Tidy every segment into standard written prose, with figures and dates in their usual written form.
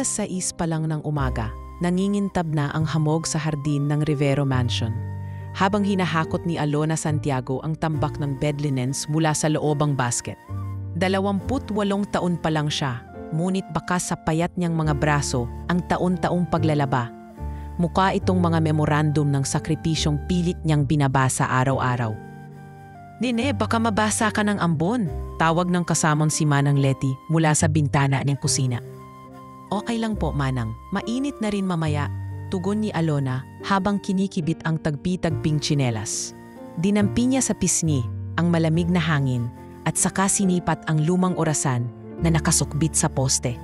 6 pa lang ng umaga, nangingintab na ang hamog sa hardin ng Rivero Mansion. Habang hinahakot ni Alona Santiago ang tambak ng bed linens mula sa loobang basket. 28 taon pa lang siya, ngunit bakas sa payat niyang mga braso ang taon-taong paglalaba. Mukha itong mga memorandum ng sakripisyong pilit niyang binabasa araw-araw. "Nine, baka mabasa ka ng ambon," tawag ng kasamang si Manang Letty mula sa bintana ng kusina. "Okay lang po, Manang. Mainit na rin mamaya," tugon ni Alona habang kinikibit ang tagpi-tagping tsinelas. Dinampi niya sa pisngi ang malamig na hangin at saka sinipat ang lumang orasan na nakasukbit sa poste.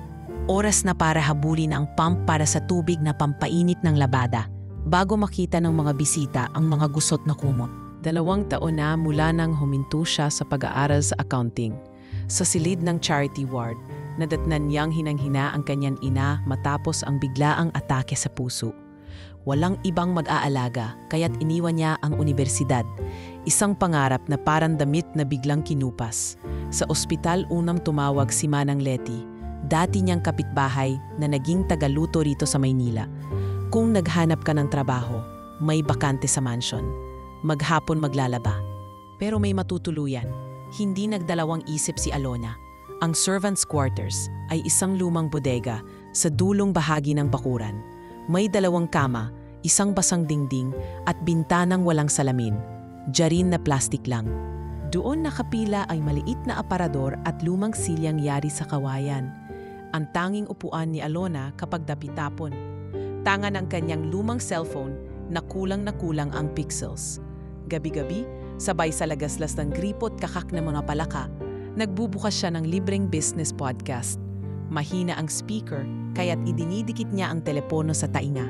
Oras na para habulin ang pump para sa tubig na pampainit ng labada bago makita ng mga bisita ang mga gusot na kumot. 2 taon na mula nang huminto siya sa pag-aaral sa accounting. Sa silid ng charity ward, nadatnan niyang hinang-hina ang kanyang ina matapos ang biglaang atake sa puso. Walang ibang mag-aalaga kaya't iniwan niya ang unibersidad, isang pangarap na parang damit na biglang kinupas. Sa ospital unang tumawag si Manang Letty, dati niyang kapitbahay na naging tagaluto rito sa Maynila. Kung naghanap ka ng trabaho, may bakante sa mansion. Maghapon maglalaba. Pero may matutuluyan. Hindi nagdalawang isip si Alona. Ang servants' quarters ay isang lumang bodega sa dulong bahagi ng bakuran. May 2 kama, isang basang dingding at bintanang walang salamin. Jarin na plastik lang. Doon nakapila ay maliit na aparador at lumang silyang yari sa kawayan. Ang tanging upuan ni Alona kapag dapitapon. Tangan ang kanyang lumang cellphone na kulang ang pixels. Gabi-gabi, sabay sa lagaslas ng gripo at kakak ng mga palaka, nagbubukas siya ng libreng business podcast. Mahina ang speaker, kaya't idinidikit niya ang telepono sa tainga.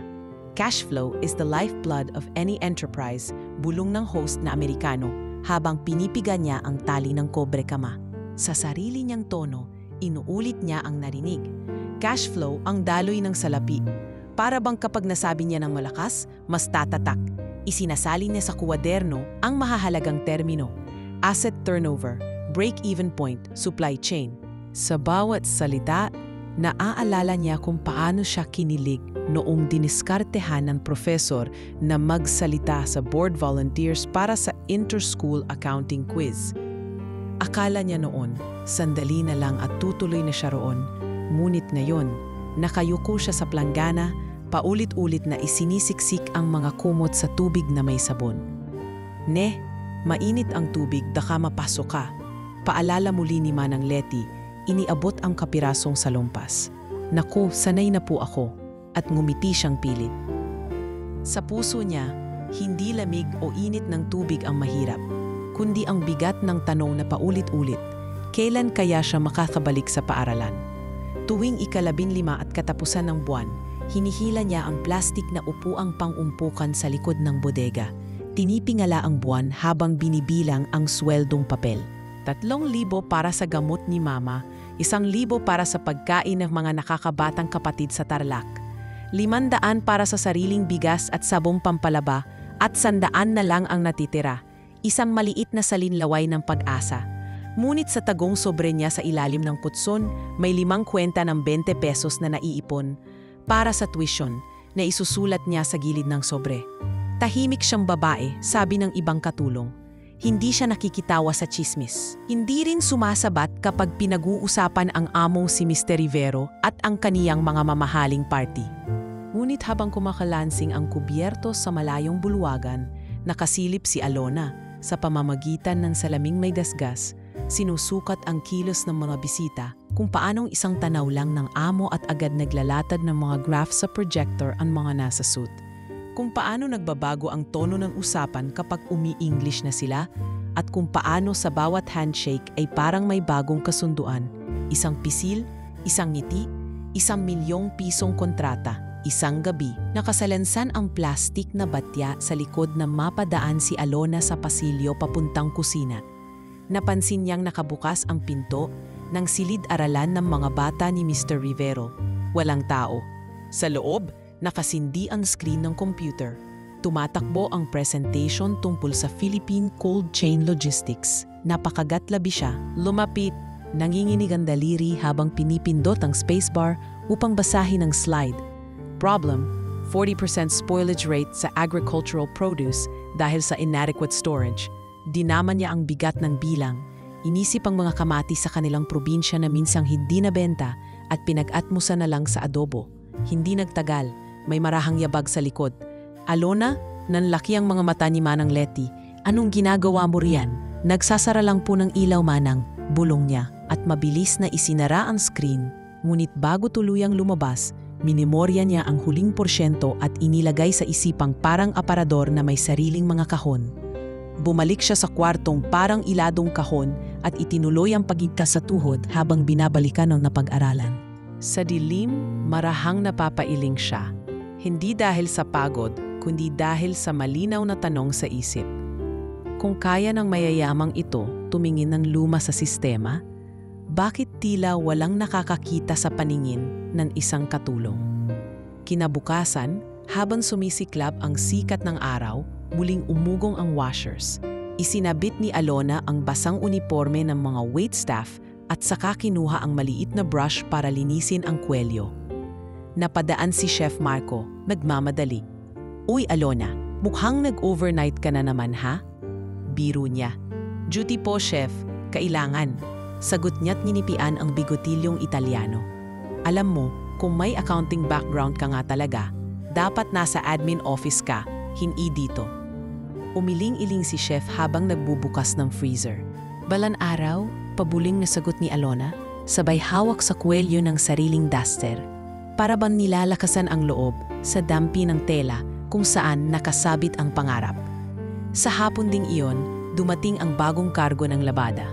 Cash flow is the lifeblood of any enterprise, bulong ng host na Amerikano habang pinipiga niya ang tali ng kobre kama. Sa sarili niyang tono, inuulit niya ang narinig. Cash flow ang daloy ng salapi. Para bang kapag nasabi niya ng malakas, mas tatatak. Isinasali niya sa kuwaderno ang mahahalagang termino. Asset turnover, break-even point, supply chain. Sa bawat salita, naaalala niya kung paano siya kinilig noong diniskartehan ng professor na magsalita sa board volunteers para sa inter-school accounting quiz. Akala niya noon, sandali na lang at tutuloy na siya roon. Ngunit ngayon, nakayuko siya sa planggana, paulit-ulit na isinisiksik ang mga kumot sa tubig na may sabon. "Ne, mainit ang tubig, daka mapasok ka." Paalala muli ni Manang Letty, iniabot ang kapirasong salumpas. "Naku, sanay na po ako," at ngumiti siyang pilit. Sa puso niya, hindi lamig o init ng tubig ang mahirap, kundi ang bigat ng tanong na paulit-ulit, kailan kaya siya makakabalik sa paaralan? Tuwing 15 at katapusan ng buwan, hinihila niya ang plastik na upuang pang-umpukan sa likod ng bodega. Tinipingala ang buwan habang binibilang ang sweldong papel. 3,000 para sa gamot ni Mama, 1,000 para sa pagkain ng mga nakakabatang kapatid sa Tarlac, 500 para sa sariling bigas at sabong pampalaba, at 100 na lang ang natitira. Isang maliit na salinlaway ng pag-asa. Ngunit sa tagong sobre niya sa ilalim ng kutson, may 5 kwenta ng 20 pesos na naiipon para sa tuition na isusulat niya sa gilid ng sobre. Tahimik siyang babae, sabi ng ibang katulong. Hindi siya nakikitawa sa chismis. Hindi rin sumasabat kapag pinag-uusapan ang among si Mr. Rivero at ang kaniyang mga mamahaling party. Ngunit habang kumakalansing ang kubyerto sa malayong bulwagan, nakasilip si Alona sa pamamagitan ng salaming may gasgas, sinusukat ang kilos ng mga bisita kung paanong isang tanaw lang ng amo at agad naglalatad ng mga graph sa projector ang mga nasa suit. Kung paano nagbabago ang tono ng usapan kapag umi-English na sila at kung paano sa bawat handshake ay parang may bagong kasunduan. Isang pisil, isang ngiti, 1,000,000 pisong kontrata, isang gabi, nakasalansan ang plastik na batya sa likod na mapadaan si Alona sa pasilyo papuntang kusina. Napansin niyang nakabukas ang pinto ng silid-aralan ng mga bata ni Mr. Rivero. Walang tao. Sa loob, nakasindi ang screen ng computer. Tumatakbo ang presentation tungkol sa Philippine Cold Chain Logistics. Napakagatlabi siya, lumapit, nanginginig ang daliri habang pinipindot ang spacebar upang basahin ang slide. Problem, 40% spoilage rate sa agricultural produce dahil sa inadequate storage. Dinaman niya ang bigat ng bilang. Inisip ang mga kamatis sa kanilang probinsya na minsang hindi nabenta at pinag-atmusan na lang sa adobo. Hindi nagtagal, may marahang yabag sa likod. Alona, nanlaki ang mga mata ni Manang Letty. Anong ginagawa mo riyan? Nagsasara lang po ng ilaw, Manang, bulong niya, at mabilis na isinara ang screen. Ngunit bago tuluyang lumabas, minimorya niya ang huling porsyento at inilagay sa isipang parang aparador na may sariling mga kahon. Bumalik siya sa kwartong parang iladong kahon at itinuloy ang pagigkas sa tuhod habang binabalikan ang napag-aralan. Sa dilim, marahang napapailing siya. Hindi dahil sa pagod, kundi dahil sa malinaw na tanong sa isip. Kung kaya ng mayayamang ito tumingin ng luma sa sistema, bakit tila walang nakakakita sa paningin ng isang katulong? Kinabukasan, habang sumisiklab ang sikat ng araw, muling umugong ang washers. Isinabit ni Alona ang basang uniforme ng mga waitstaff at saka kinuha ang maliit na brush para linisin ang kwelyo. Napadaan si Chef Marco, nagmamadali. "Uy Alona, mukhang nag-overnight ka na naman ha?" Biro niya. "Duty po, Chef. Kailangan." Sagot niya't ninipian ang bigotilyong Italiano. "Alam mo, kung may accounting background ka nga talaga, dapat nasa admin office ka, hindi dito." Umiling-iling si Chef habang nagbubukas ng freezer. "Balan araw," pabuling na sagot ni Alona, sabay hawak sa kwelyo ng sariling duster. Para bang nilalakasan ang loob sa dampi ng tela kung saan nakasabit ang pangarap. Sa hapon ding iyon, dumating ang bagong kargo ng labada.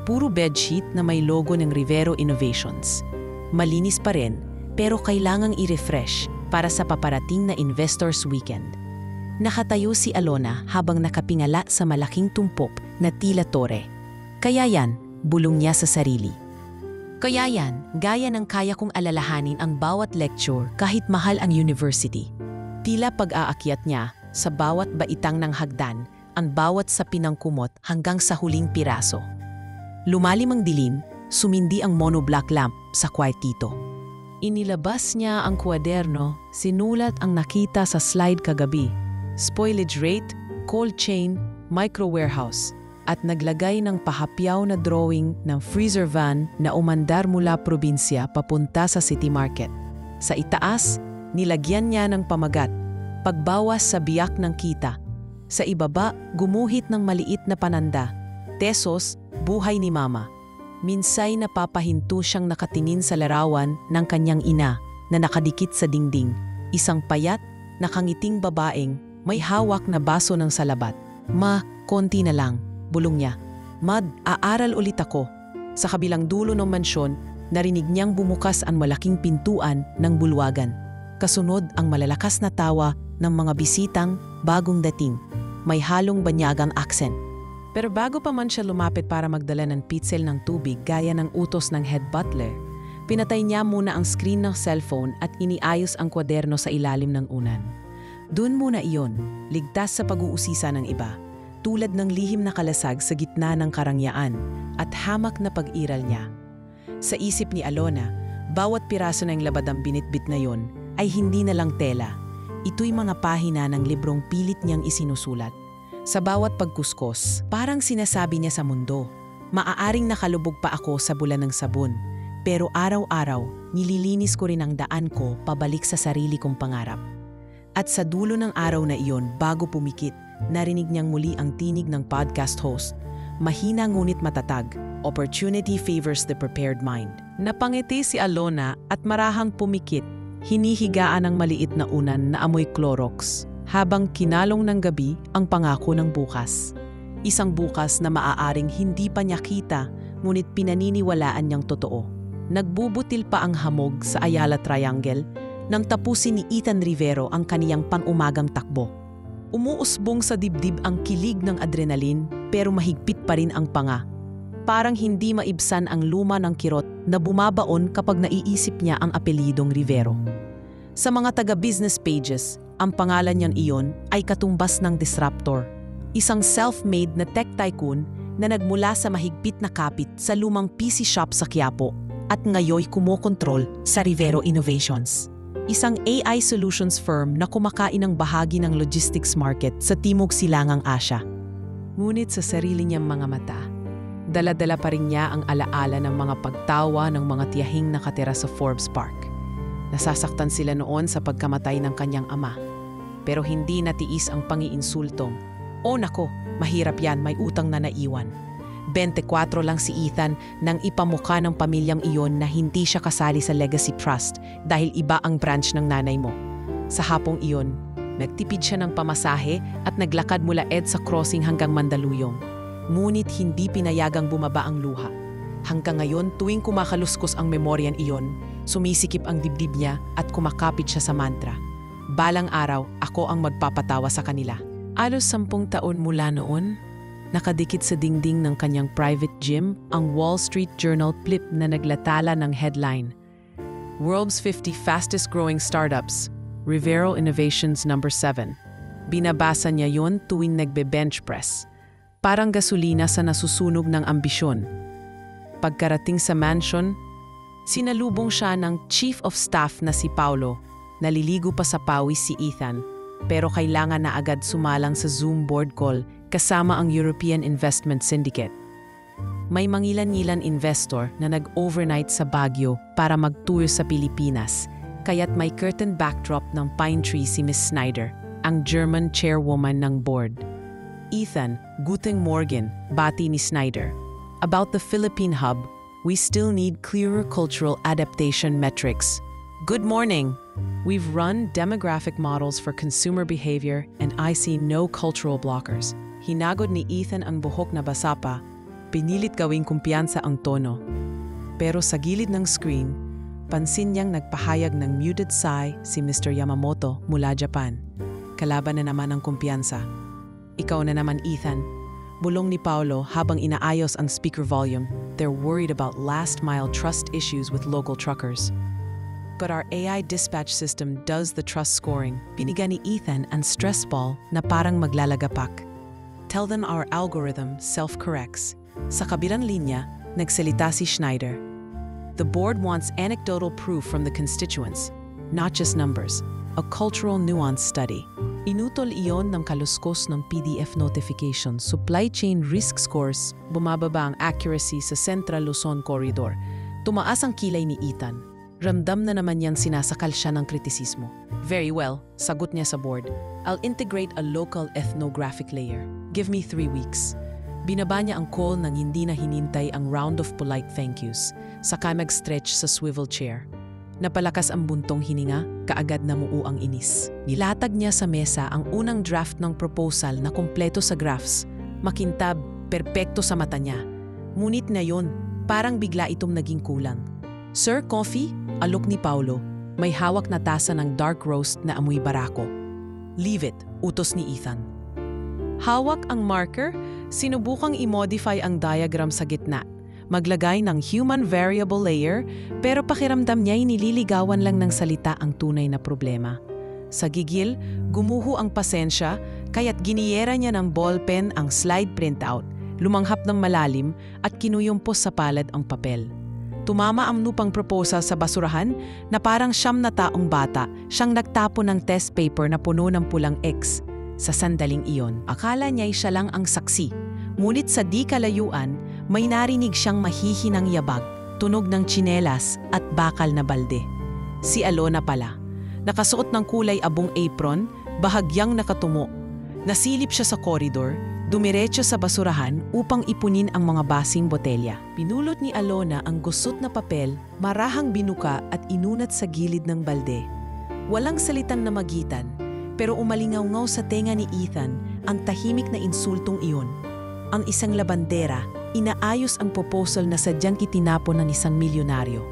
Puro bedsheet na may logo ng Rivero Innovations. Malinis pa rin, pero kailangang i-refresh para sa paparating na Investors Weekend. Nakatayo si Alona habang nakapingala sa malaking tumpok na tila tore. "Kaya yan," bulong niya sa sarili. "Kaya yan, gaya ng kaya kong alalahanin ang bawat lecture kahit mahal ang university." Tila pag-aakyat niya sa bawat baitang ng hagdan, ang bawat sa pinangkumot hanggang sa huling piraso. Lumalim ang dilim, sumindi ang monoblock lamp sa kwartito. Inilabas niya ang kwaderno, sinulat ang nakita sa slide kagabi. Spoilage rate, cold chain, micro-warehouse, at naglagay ng pahapyaw na drawing ng freezer van na umandar mula probinsya papunta sa city market. Sa itaas, nilagyan niya ng pamagat, pagbawas sa biyak ng kita. Sa ibaba, gumuhit ng maliit na pananda, Tesos, buhay ni Mama. Minsay napapahinto siyang nakatingin sa larawan ng kanyang ina na nakadikit sa dingding. Isang payat, nakangiting babaeng may hawak na baso ng salabat. "Ma, konti na lang," bulong niya. "Mad, aaral ulit ako." Sa kabilang dulo ng mansyon, narinig niyang bumukas ang malaking pintuan ng bulwagan. Kasunod ang malalakas na tawa ng mga bisitang bagong dating. May halong banyagang aksen. Pero bago pa man siya lumapit para magdala ng pitsil ng tubig gaya ng utos ng head butler, pinatay niya muna ang screen ng cellphone at iniayos ang kwaderno sa ilalim ng unan. Doon muna iyon, ligtas sa pag-uusisa ng iba, tulad ng lihim na kalasag sa gitna ng karangyaan at hamak na pag-iral niya. Sa isip ni Alona, bawat piraso ng labadang binitbit na yon ay hindi na lang tela. Ito'y mga pahina ng librong pilit niyang isinusulat. Sa bawat pagkuskos, parang sinasabi niya sa mundo, "Maaaring nakalubog pa ako sa bulan ng sabon, pero araw-araw nililinis ko rin ang daan ko pabalik sa sarili kong pangarap." At sa dulo ng araw na iyon, bago pumikit, narinig niyang muli ang tinig ng podcast host. Mahina ngunit matatag, "Opportunity favors the prepared mind." Napangiti si Alona at marahang pumikit, hinihigaan ang maliit na unan na amoy Clorox, habang kinalong ng gabi ang pangako ng bukas. Isang bukas na maaaring hindi pa niya kita, ngunit pinaniniwalaan niyang totoo. Nagbubutil pa ang hamog sa Ayala Triangle nang tapusin ni Ethan Rivero ang kaniyang pang-umagang takbo. Umuusbong sa dibdib ang kilig ng adrenalin, pero mahigpit pa rin ang panga. Parang hindi maibsan ang luma ng kirot na bumabaon kapag naiisip niya ang apelidong Rivero. Sa mga taga-business pages, ang pangalan niyang iyon ay katumbas ng disruptor, isang self-made na tech tycoon na nagmula sa mahigpit na kapit sa lumang PC shop sa Quiapo. at ngayoy kumokontrol sa Rivero Innovations, isang AI solutions firm na kumakain ng bahagi ng logistics market sa Timog Silangang Asya. Ngunit sa sarili niyang mga mata, dala-dala pa rin niya ang alaala ng mga pagtawa ng mga tiyahing nakatira sa Forbes Park. Nasasaktan sila noon sa pagkamatay ng kanyang ama. Pero hindi natiis ang pangiinsultong, "Oh nako, mahirap yan, may utang na naiwan." 24 lang si Ethan nang ipamukha ng pamilyang iyon na hindi siya kasali sa Legacy Trust dahil iba ang branch ng nanay mo. Sa hapong iyon, nagtipid siya ng pamasahe at naglakad mula EDSA Crossing hanggang Mandaluyong. Ngunit hindi pinayagang bumaba ang luha. Hanggang ngayon, tuwing kumakaluskos ang memoryan iyon, sumisikip ang dibdib niya at kumakapit siya sa mantra, "Balang araw, ako ang magpapatawa sa kanila." Alos 10 taon mula noon, nakadikit sa dingding ng kanyang private gym ang Wall Street Journal clip na naglatala ng headline, "World's 50 Fastest Growing Startups, Rivero Innovations number 7. Binabasa niya yon tuwing nagbe-bench press. Parang gasolina sa nasusunog ng ambisyon. Pagkarating sa mansion, sinalubong siya ng Chief of Staff na si Paulo. Naliligo pa sa pawis si Ethan, pero kailangan na agad sumalang sa Zoom board call kasama ang European Investment Syndicate. May mangilan-ngilan investor na nag-overnight sa Baguio para mag-tour sa Pilipinas, kaya't may curtain backdrop ng pine tree si Miss Snyder, ang German chairwoman ng board. "Ethan, guten Morgen," bati ni Snyder. "About the Philippine hub, we still need clearer cultural adaptation metrics." "Good morning. We've run demographic models for consumer behavior and I see no cultural blockers." Hinagod ni Ethan ang buhok na basa pa, pinilit gawing kumpiyansa ang tono. Pero sa gilid ng screen, pansin niyang nagpahayag ng muted sigh si Mr. Yamamoto mula Japan. Kalaban na naman ang kumpiyansa. "Ikaw na naman, Ethan," bulong ni Paulo habang inaayos ang speaker volume. "They're worried about last-mile trust issues with local truckers. But our AI dispatch system does the trust scoring." Binigyan ni Ethan ang stress ball na parang maglalagapak. "Tell them our algorithm self-corrects." Sa kabilang linya, nagsalita si Schneider. "The board wants anecdotal proof from the constituents, not just numbers. A cultural nuance study." Inutol iyon ng kaluskos ng PDF notification. Supply chain risk scores, bumababa ang accuracy sa Central Luzon Corridor. Tumaas ang kilay ni Ethan. Ramdam na naman niyang sinasakal siya ng kritisismo. "Very well," sagot niya sa board. "I'll integrate a local ethnographic layer. Give me 3 weeks." Binaba niya ang call nang hindi na hinintay ang round of polite thank yous, saka mag-stretch sa swivel chair. Napalakas ang buntong hininga, kaagad namuo ang inis. Nilatag niya sa mesa ang unang draft ng proposal na kumpleto sa graphs. Makintab, perpekto sa mata niya. Ngunit ngayon, parang bigla itong naging kulang. "Sir, coffee?" alok ni Paulo. May hawak na tasa ng dark roast na amoy barako. "Leave it," utos ni Ethan. Hawak ang marker, sinubukang i-modify ang diagram sa gitna. Maglagay ng human variable layer, pero pakiramdam niya'y nililigawan lang ng salita ang tunay na problema. Sa gigil, gumuho ang pasensya, kaya't giniyera niya ng ballpen ang slide printout, lumanghap ng malalim at kinuyumpos sa palad ang papel. Tumama ang nupang proposal sa basurahan na parang 9 na taong bata siyang nagtapon ng test paper na puno ng pulang X. Sa sandaling iyon, akala niya'y siya lang ang saksi. Ngunit sa di kalayuan, may narinig siyang mahihinang yabag, tunog ng tsinelas at bakal na balde. Si Alona pala. Nakasuot ng kulay abong apron, bahagyang nakatumo. Nasilip siya sa koridor, dumiretso sa basurahan upang ipunin ang mga basing botelya. Pinulot ni Alona ang gusot na papel, marahang binuka at inunat sa gilid ng balde. Walang salitang namagitan, pero umalingaw-ngaw sa tenga ni Ethan ang tahimik na insultong iyon. Ang isang labandera, inaayos ang proposal na sadyang itinapon ng isang milyonaryo.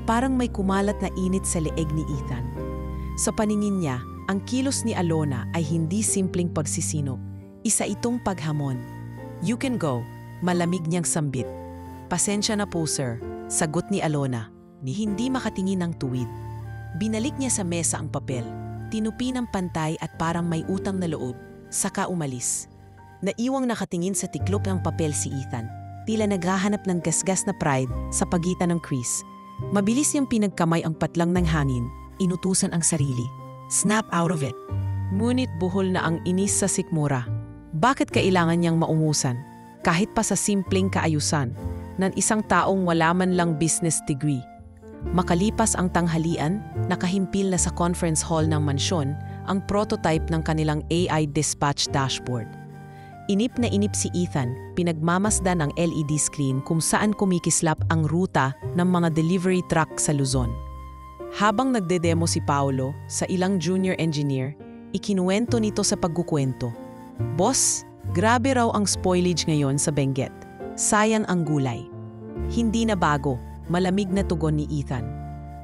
Parang may kumalat na init sa leeg ni Ethan. Sa paningin niya, ang kilos ni Alona ay hindi simpleng pagsisinok. Isa itong paghamon. "You can go," malamig niyang sambit. "Pasensya na po, sir," sagot ni Alona, ni hindi makatingin ng tuwid. Binalik niya sa mesa ang papel, tinupi ng pantay at parang may utang na loob, saka umalis. Naiwang nakatingin sa tiklop ng papel si Ethan. tila naghahanap ng gasgas na pride sa pagitan ng crease. Mabilis niyang pinagkamay ang patlang ng hangin, inutusan ang sarili. Snap out of it. Ngunit buhol na ang inis sa sikmura. Bakit kailangan niyang maungusan? Kahit pa sa simpleng kaayusan ng isang taong wala man lang business degree. Makalipas ang tanghalian, nakahimpil na sa conference hall ng mansyon ang prototype ng kanilang AI dispatch dashboard. Inip na inip si Ethan, pinagmamasdan ang LED screen kung saan kumikislap ang ruta ng mga delivery truck sa Luzon. Habang nagdedemo si Paolo sa ilang junior engineer, ikinuwento nito sa pagkukwento. Boss, grabe raw ang spoilage ngayon sa Benguet. Sayang ang gulay. Hindi na bago, malamig na tugon ni Ethan.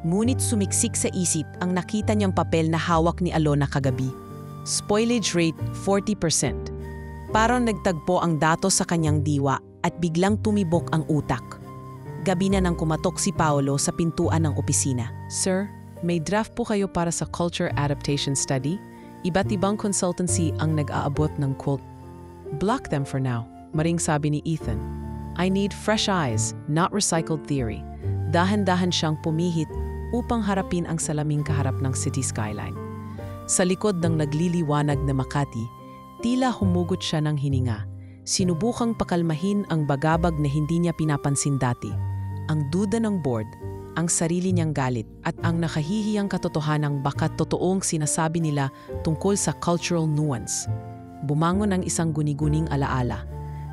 Ngunit sumiksik sa isip ang nakita niyang papel na hawak ni Alona kagabi. Spoilage rate 40%. Parang nagtagpo ang datos sa kanyang diwa at biglang tumibok ang utak. Gabi na nang kumatok si Paolo sa pintuan ng opisina. Sir, may draft po kayo para sa Culture Adaptation Study? Iba't ibang consultancy ang nag-aabot ng quote. Block them for now, maring sabi ni Ethan. I need fresh eyes, not recycled theory. Dahan-dahan siyang pumihit upang harapin ang salaming kaharap ng city skyline. Sa likod ng nagliliwanag na Makati, tila humugot siya ng hininga. Sinubukang pakalmahin ang bagabag na hindi niya pinapansin dati. Ang duda ng board, ang sarili niyang galit at ang nakahihiyang katotohanang baka totoong sinasabi nila tungkol sa cultural nuance. Bumangon ang isang guni-guning alaala.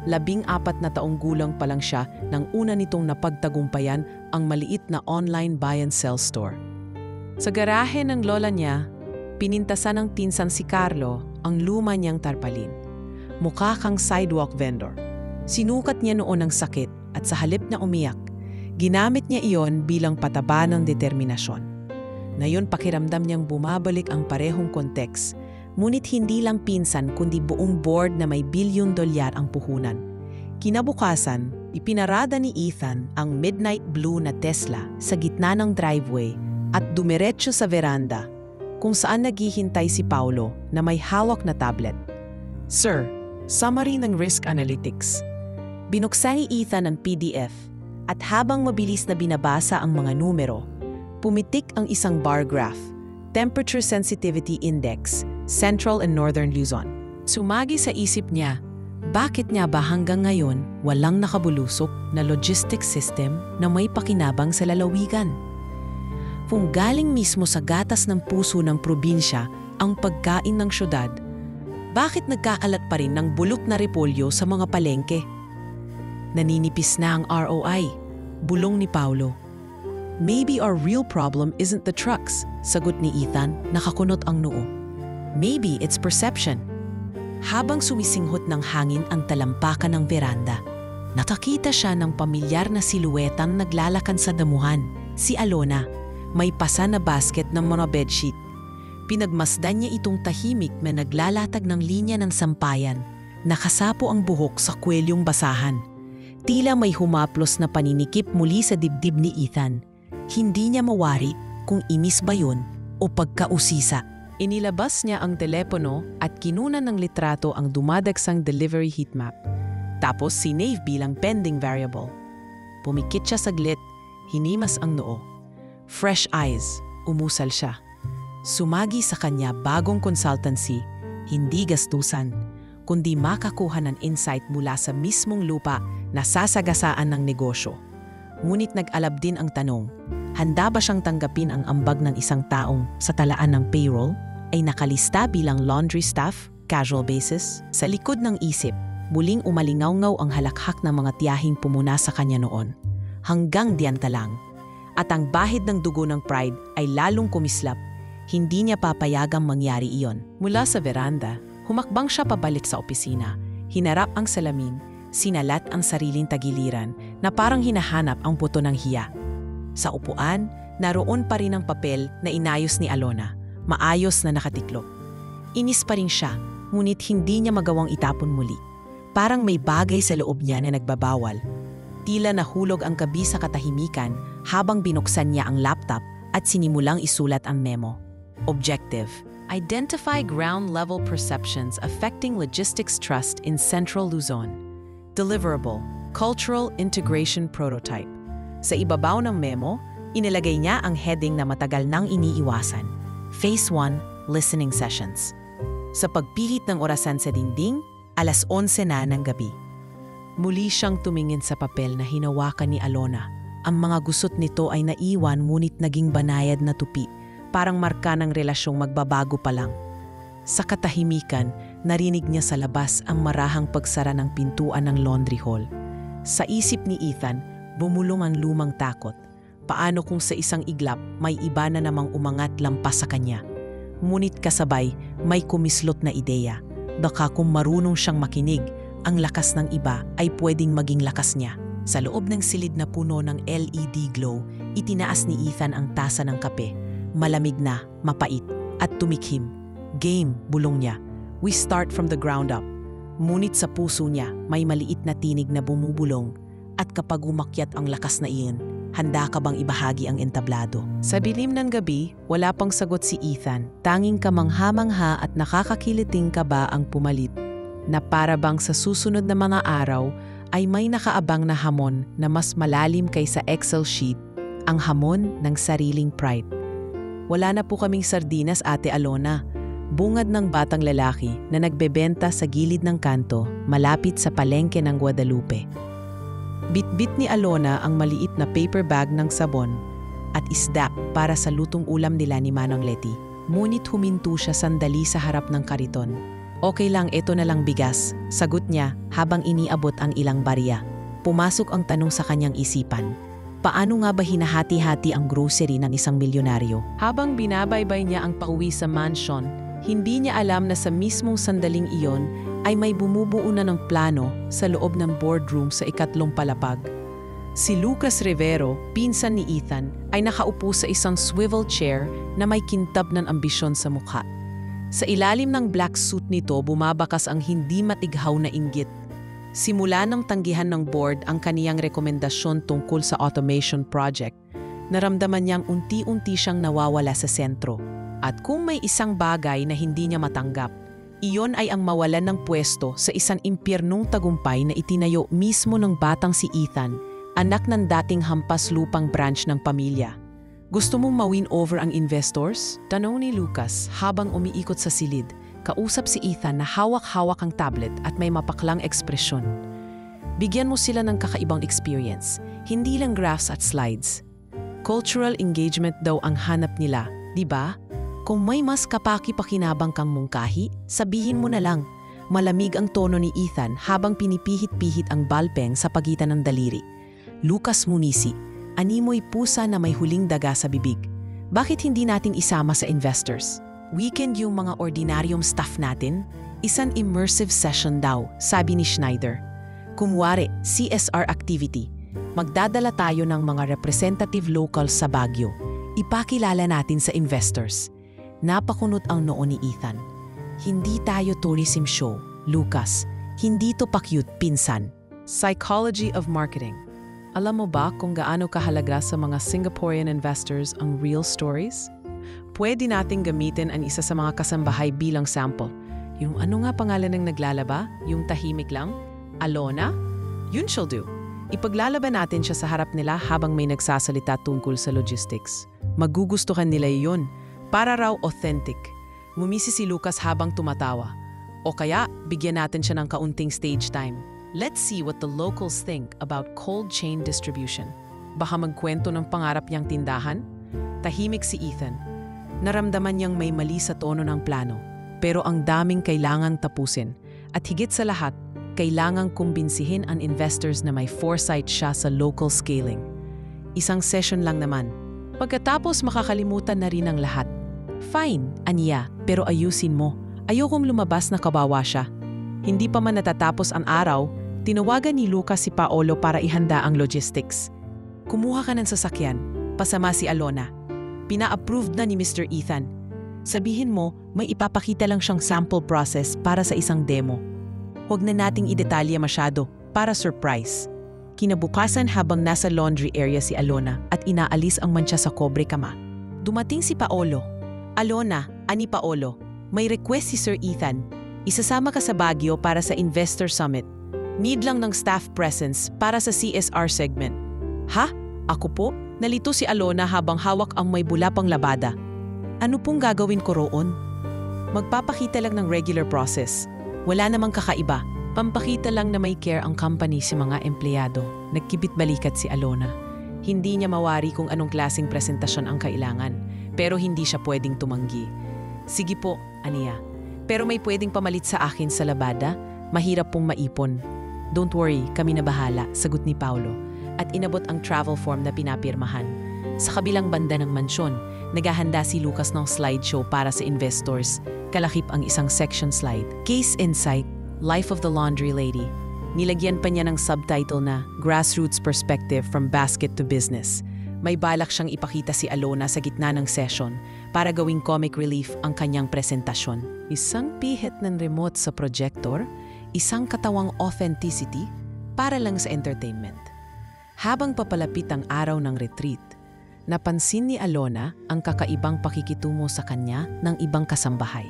14 na taong gulang pa lang siya nang una nitong napagtagumpayan ang maliit na online buy and sell store. Sa garahe ng lola niya, pinintasan ng pinsan si Carlo ang luma niyang tarpaulin. Mukha kang sidewalk vendor. Sinukat niya noon ang sakit at sa halip na umiyak, ginamit niya iyon bilang pataba ng determinasyon. Ngayon pakiramdam niyang bumabalik ang parehong konteks. Ngunit hindi lang pinsan kundi buong board na may $1 billion ang puhunan. Kinabukasan, ipinarada ni Ethan ang midnight blue na Tesla sa gitna ng driveway at dumiretso sa veranda kung saan naghihintay si Paolo na may hawak na tablet. Sir, summary ng risk analytics. Binuksan ni Ethan ang PDF at habang mabilis na binabasa ang mga numero, pumitik ang isang bar graph, Temperature Sensitivity Index, Central and Northern Luzon. Sumagi sa isip niya, bakit nga ba hanggang ngayon walang nakabulusok na logistics system na may pakinabang sa lalawigan? Kung galing mismo sa gatas ng puso ng probinsya ang pagkain ng syudad, bakit nagkakalat pa rin ng bulok na repolyo sa mga palengke? Naninipis na ang ROI, bulong ni Paolo. Maybe our real problem isn't the trucks, sagot ni Ethan, nakakunot ang noo. Maybe it's perception. Habang sumisinghot ng hangin ang talampakan ng veranda, nakakita siya ng pamilyar na siluetang naglalakan sa damuhan. Si Alona, may pasa na basket ng mga bedsheet. Pinagmasdan niya itong tahimik na naglalatag ng linya ng sampayan. Nakasapo ang buhok sa kwelyong basahan. Tila may humaplos na paninikip muli sa dibdib ni Ethan. Hindi niya mawari kung inis ba yun o pagkausisa. Inilabas niya ang telepono at kinunan ng litrato ang dumadagsang delivery heatmap. Tapos sinave bilang pending variable. Pumikit siya saglit, hinimas ang noo. Fresh eyes, umusal siya. Sumagi sa kanya bagong consultancy, hindi gastusan, kundi makakuha ng insight mula sa mismong lupa na sasagasaan ng negosyo. Ngunit nag-alab din ang tanong, handa ba siyang tanggapin ang ambag ng isang taong sa talaan ng payroll ay nakalista bilang laundry staff, casual basis? Sa likod ng isip, muling umalingaw-ngaw ang halakhak ng mga tiyahing pumuna sa kanya noon. Hanggang diyan lang. At ang bahid ng dugo ng pride ay lalong kumislap. Hindi niya papayagang mangyari iyon. Mula sa veranda, humakbang siya pabalik sa opisina. Hinarap ang salamin, sinalat ang sariling tagiliran na parang hinahanap ang buto ng hiya. Sa upuan, naroon pa rin ang papel na inayos ni Alona, maayos na nakatiklop. Inis pa rin siya, ngunit hindi niya magawang itapon muli. Parang may bagay sa loob niya na nagbabawal. Tila nahulog ang gabi sa katahimikan habang binuksan niya ang laptop at sinimulang isulat ang memo. Objective: identify ground-level perceptions affecting logistics trust in Central Luzon. Deliverable: Cultural Integration Prototype. Sa ibabaw ng memo, inilagay niya ang heading na matagal nang iniiwasan. Phase 1, Listening Sessions. Sa pagpihit ng orasan sa dingding, 11:00 na ng gabi. Muli siyang tumingin sa papel na hinawakan ni Alona. Ang mga gusot nito ay naiwan ngunit naging banayad na tupi, parang marka ng relasyong magbabago pa lang. Sa katahimikan, narinig niya sa labas ang marahang pagsara ng pintuan ng laundry hall. Sa isip ni Ethan, bumulong ang lumang takot. Paano kung sa isang iglap may iba na namang umangat lampas sa kanya? Ngunit kasabay, may kumislot na ideya. Baka kung marunong siyang makinig, ang lakas ng iba ay pwedeng maging lakas niya. Sa loob ng silid na puno ng LED glow, itinaas ni Ethan ang tasa ng kape. Malamig na, mapait, at tumikhim. Game, bulong niya. We start from the ground up. Ngunit sa puso niya, may maliit na tinig na bumubulong. At kapag umakyat ang lakas na iyon, handa ka bang ibahagi ang entablado? Sa bilim ng gabi, wala pang sagot si Ethan. Tanging kamangha-mangha at nakakakiliting kaba ang pumalit. Na para bang sa susunod na mga araw, ay may nakaabang na hamon na mas malalim kaysa Excel sheet, ang hamon ng sariling pride. Wala na po kaming sardinas, Ate Alona. Bungad ng batang lalaki na nagbebenta sa gilid ng kanto malapit sa palengke ng Guadalupe. Bitbit ni Alona ang maliit na paper bag ng sabon at isda para sa lutong ulam nila ni Manong Leti. Ngunit huminto siya sandali sa harap ng kariton. Okay lang, ito na lang bigas, sagot niya habang iniabot ang ilang barya. Pumasok ang tanong sa kanyang isipan. Paano nga ba hinahati-hati ang grocery ng isang milyonaryo? Habang binabaybay niya ang pauwi sa mansion, hindi niya alam na sa mismong sandaling iyon ay may bumubuo na ng plano sa loob ng boardroom sa ikatlong palapag. Si Lucas Rivero, pinsan ni Ethan, ay nakaupo sa isang swivel chair na may kintab ng ambisyon sa mukha. Sa ilalim ng black suit nito bumabakas ang hindi matighaw na inggit. Simula nang tanggihan ng board ang kaniyang rekomendasyon tungkol sa automation project, naramdaman niyang unti-unti siyang nawawala sa sentro. At kung may isang bagay na hindi niya matanggap, iyon ay ang mawalan ng pwesto sa isang impyernong tagumpay na itinayo mismo ng batang si Ethan, anak ng dating hampas lupang branch ng pamilya. Gusto mong mawin over ang investors? Tanong ni Lucas habang umiikot sa silid. Kausap si Ethan na hawak-hawak ang tablet at may mapaklang ekspresyon. Bigyan mo sila ng kakaibang experience, hindi lang graphs at slides. Cultural engagement daw ang hanap nila, di ba? Kung may mas kapaki-pakinabang kang mungkahi, sabihin mo na lang. Malamig ang tono ni Ethan habang pinipihit-pihit ang ballpen sa pagitan ng daliri. Lucas Munisi, animoy pusa na may huling daga sa bibig. Bakit hindi natin isama sa investors? Weekend yung mga ordinaryong staff natin? Isang immersive session daw, sabi ni Schneider. Kumwari, CSR activity. Magdadala tayo ng mga representative locals sa Baguio. Ipakilala natin sa investors. Napakunot ang noo ni Ethan. Hindi tayo tourism show, Lucas. Hindi to pa-cute, pinsan. Psychology of marketing. Alam mo ba kung gaano kahalaga sa mga Singaporean investors ang real stories? Pwede nating gamitin ang isa sa mga kasambahay bilang sample. Yung ano nga pangalan ng naglalaba? Yung tahimik lang? Alona? Yun she'll do. Ipaglalaban natin siya sa harap nila habang may nagsasalita tungkol sa logistics. Magugustuhan nila yun. Para raw authentic. Ngumisi si Lucas habang tumatawa. O kaya, bigyan natin siya ng kaunting stage time. Let's see what the locals think about cold chain distribution. Baka magkwento ng pangarap niyang tindahan? Tahimik si Ethan. Naramdaman niyang may mali sa tono ng plano. Pero ang daming kailangang tapusin. At higit sa lahat, kailangang kumbinsihin ang investors na may foresight siya sa local scaling. Isang session lang naman. Pagkatapos makakalimutan na rin ang lahat. Fine, aniya, pero ayusin mo. Ayokong lumabas na kawawa siya. Hindi pa man natatapos ang araw, tinawagan ni Lucas si Paolo para ihanda ang logistics. Kumuha ka ng sasakyan, pasama si Alona. Pina-approved na ni Mr. Ethan. Sabihin mo, may ipapakita lang siyang sample process para sa isang demo. Huwag na nating idetalye masyado para surprise. Kinabukasan habang nasa laundry area si Alona at inaalis ang mantsa sa kobre kama. Dumating si Paolo. Alona, ani Paolo, may request si Sir Ethan. Isasama ka sa Baguio para sa Investor Summit. Need lang ng staff presence para sa CSR segment. Ha? Ako po? Nalito si Alona habang hawak ang may bula pang labada. Ano pong gagawin ko roon? Magpapakita lang ng regular process. Wala namang kakaiba. Pampakita lang na may care ang company sa mga empleyado. Nagkibit-balikat si Alona. Hindi niya mawari kung anong klaseng presentasyon ang kailangan, pero hindi siya pwedeng tumanggi. Sige po, aniya. Pero may pwedeng pamalit sa akin sa labada? Mahirap pong maipon. Don't worry, kami na bahala, sagot ni Paulo. At inabot ang travel form na pinapirmahan. Sa kabilang banda ng mansyon, naghahanda si Lucas ng slideshow para sa investors. Kalakip ang isang section slide. Case Insight, Life of the Laundry Lady. Nilagyan pa niya ng subtitle na Grassroots Perspective from Basket to Business. May balak siyang ipakita si Alona sa gitna ng session para gawing comic relief ang kanyang presentasyon. Isang pihit ng remote sa projector, isang katawang authenticity para lang sa entertainment. Habang papalapit ang araw ng retreat, napansin ni Alona ang kakaibang pakikitungo sa kanya ng ibang kasambahay.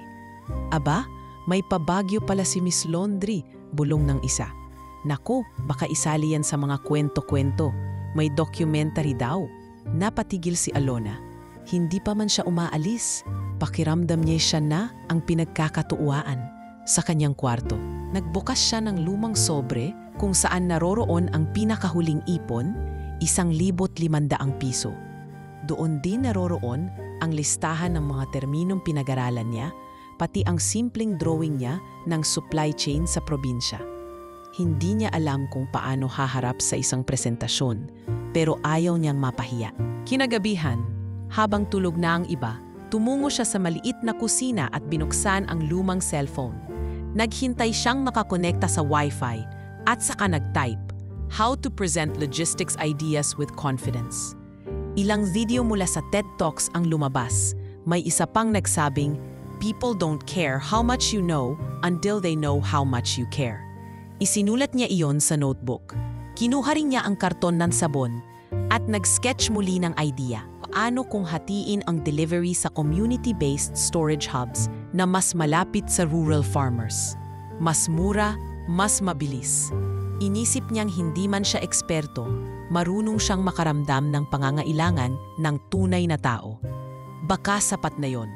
Aba, may pabagyo pala si Miss Laundry, bulong ng isa. Naku, baka isali yan sa mga kwento-kwento. May documentary daw. Napatigil si Alona. Hindi pa man siya umaalis. Pakiramdam niya siya na ang pinagkakatuwaan. Sa kanyang kwarto, nagbukas siya ng lumang sobre kung saan naroroon ang pinakahuling ipon, 1,500 piso. Doon din naroroon ang listahan ng mga terminong pinag-aralan niya, pati ang simpleng drawing niya ng supply chain sa probinsya. Hindi niya alam kung paano haharap sa isang presentasyon, pero ayaw niyang mapahiya. Kinagabihan, habang tulog na ang iba, tumungo siya sa maliit na kusina at binuksan ang lumang cellphone. Naghintay siyang makakonekta sa Wi-Fi at saka nag-type, How to Present Logistics Ideas with Confidence. Ilang video mula sa TED Talks ang lumabas. May isa pang nagsabing, People don't care how much you know until they know how much you care. Isinulat niya iyon sa notebook. Kinuha rin niya ang karton ng sabon at nag-sketch muli ng idea. Paano kung hatiin ang delivery sa community-based storage hubs na mas malapit sa rural farmers? Mas mura, mas mabilis. Inisip niyang hindi man siya eksperto, marunong siyang makaramdam ng pangangailangan ng tunay na tao. Baka sapat na yon.